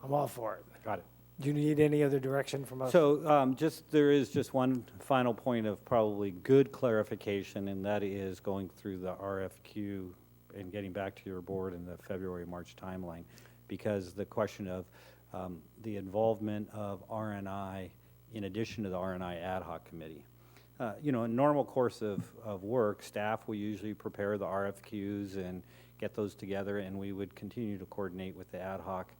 I'm all for it. Got it. Do you need any other direction from us? So there is just one final point of probably good clarification, and that is going through the RFQ and getting back to your board in the February, March timeline, because the question of the involvement of RNI in addition to the RNI ad hoc committee. In normal course of work, staff will usually prepare the RFQs and get those together, and we would continue to coordinate with the ad hoc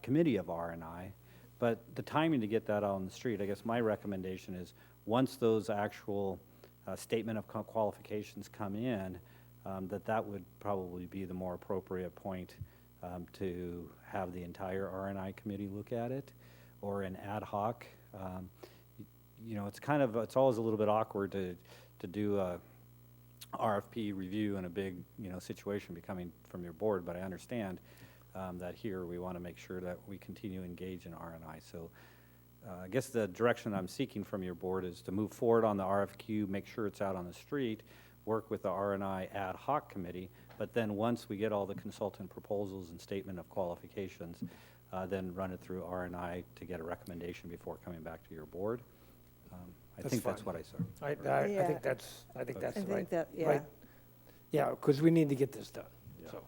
committee of RNI. But the timing to get that out on the street, I guess my recommendation is once those actual statement of qualifications come in, that would probably be the more appropriate point to have the entire RNI committee look at it, or an ad hoc. It's always a little bit awkward to do a RFP review in a big situation coming from your board, but I understand that here we want to make sure that we continue to engage in RNI. So I guess the direction I'm seeking from your board is to move forward on the RFQ, make sure it's out on the street, work with the RNI ad hoc committee, but then once we get all the consultant proposals and statement of qualifications, then run it through RNI to get a recommendation before coming back to your board. I think that's what I said. I think that's right. Yeah. Right. Yeah, because we need to get this done, so.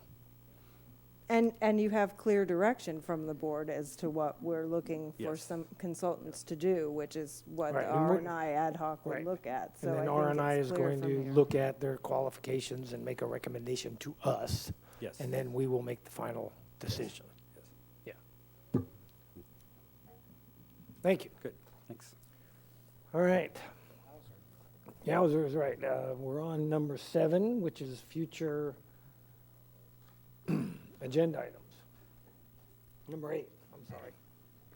And you have clear direction from the board as to what we're looking for Yes. some consultants to do, which is what the Right, and we're- RNI ad hoc would Right. look at. So And then I think RNI it's is clear going from to here. look at their qualifications and make a recommendation to us. Yes. And then we will make the final decision. Yeah. Thank you. Good, thanks. All right. Yowzers, right. We're on number 7, which is future agenda items. Number 8, I'm sorry.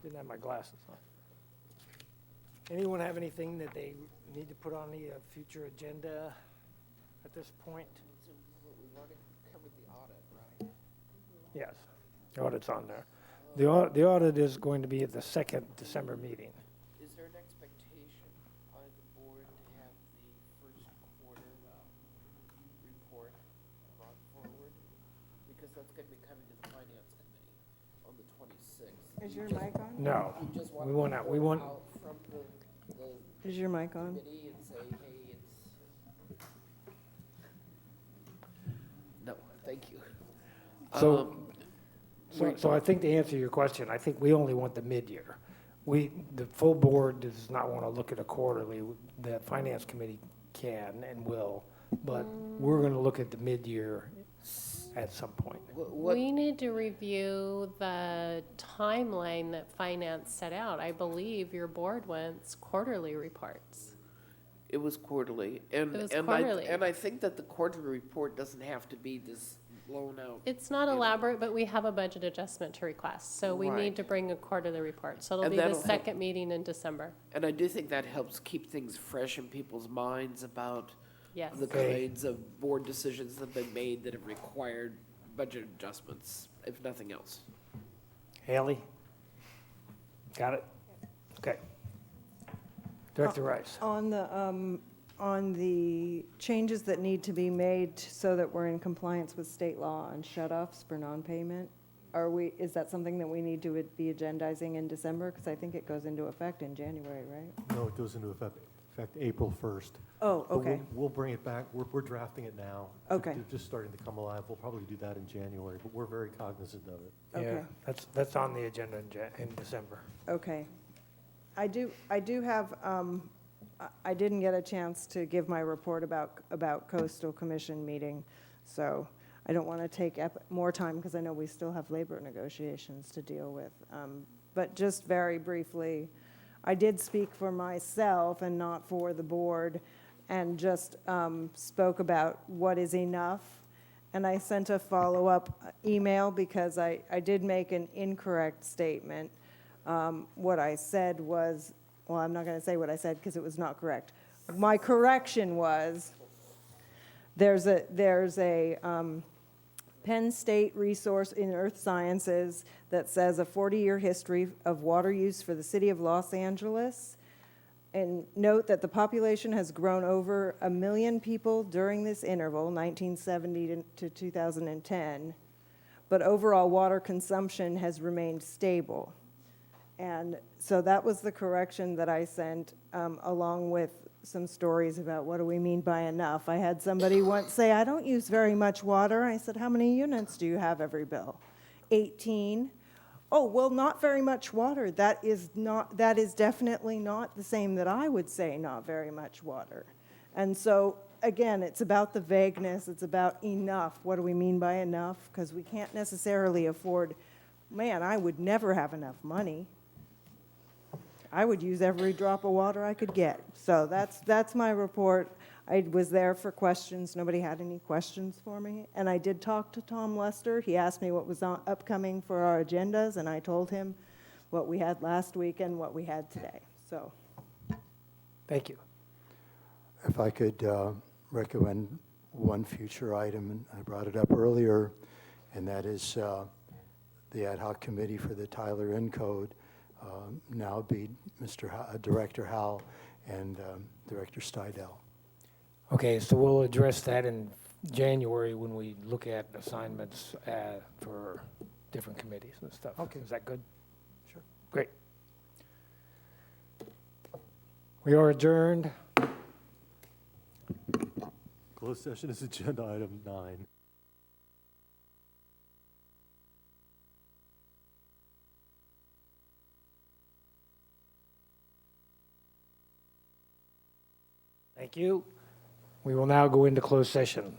Didn't have my glasses on. Anyone have anything that they need to put on the future agenda at this point? We've already covered the audit, right? Yes, the audit's on there. The audit is going to be at the second December meeting. Is there an expectation by the board to have the first quarter report brought forward? Because that's going to be coming to the finance committee on the 26th. Is your mic on? No, You just we want to, we want, out from the Is your mic on? committee and say, hey, it's... No, thank you. so I think to answer your question, I think we only want the mid-year. The full board does not want to look at a quarterly. The finance committee can and will, but we're going to look at the mid-year at some point. We need to review the timeline that finance set out. I believe your board wants quarterly reports. It was quarterly. And, It was and quarterly. I think that the quarterly report doesn't have to be this blown out. It's not elaborate, but we have a budget adjustment to request, so we Right. need to bring a quarterly report. So it'll And be the that'll help. second meeting in December. And I do think that helps keep things fresh in people's minds about Yes. the Okay. kinds of board decisions that have been made that have required budget adjustments, if nothing else. Haley? Got it? Okay. Director Rice. On the changes that need to be made so that we're in compliance with state law on shut-offs for non-payment, is that something that we need to be agendizing in December? Because I think it goes into effect in January, right? No, it goes into effect April 1st. Oh, But okay. We'll bring it back. We're drafting it now. Okay. They're just starting to come alive. We'll probably do that in January, but we're very cognizant of it. Okay. Yeah, that's on the agenda in December. Okay. I do have, I didn't get a chance to give my report about coastal commission meeting, so I don't want to take more time because I know we still have labor negotiations to deal with. But just very briefly, I did speak for myself and not for the board, and just spoke about what is enough. And I sent a follow-up email because I did make an incorrect statement. What I said was, well, I'm not going to say what I said because it was not correct. My correction was, there's a Penn State resource in Earth Sciences that says a 40-year history of water use for the city of Los Angeles. And note that the population has grown over 1 million people during this interval, 1970 to 2010, but overall water consumption has remained stable. And so that was the correction that I sent, along with some stories about what do we mean by enough. I had somebody once say, I don't use very much water. I said, how many units do you have every bill? 18. Oh, well, not very much water. That is definitely not the same that I would say not very much water. And so, again, it's about the vagueness. It's about enough. What do we mean by enough? Because we can't necessarily afford, man, I would never have enough money. I would use every drop of water I could get. So that's my report. I was there for questions. Nobody had any questions for me. And I did talk to Tom Lester. He asked me what was upcoming for our agendas, and I told him what we had last week and what we had today. So, Thank you. If I could recommend one future item, and I brought it up earlier, and that is the ad hoc committee for the Tyler Inn Code. Now be Director Howell and Director Stidel. Okay, so we'll address that in January when we look at assignments for different committees and stuff. Okay. Is that good? Sure. Great. We are adjourned. Closed session is agenda item 9. Thank you. We will now go into closed session.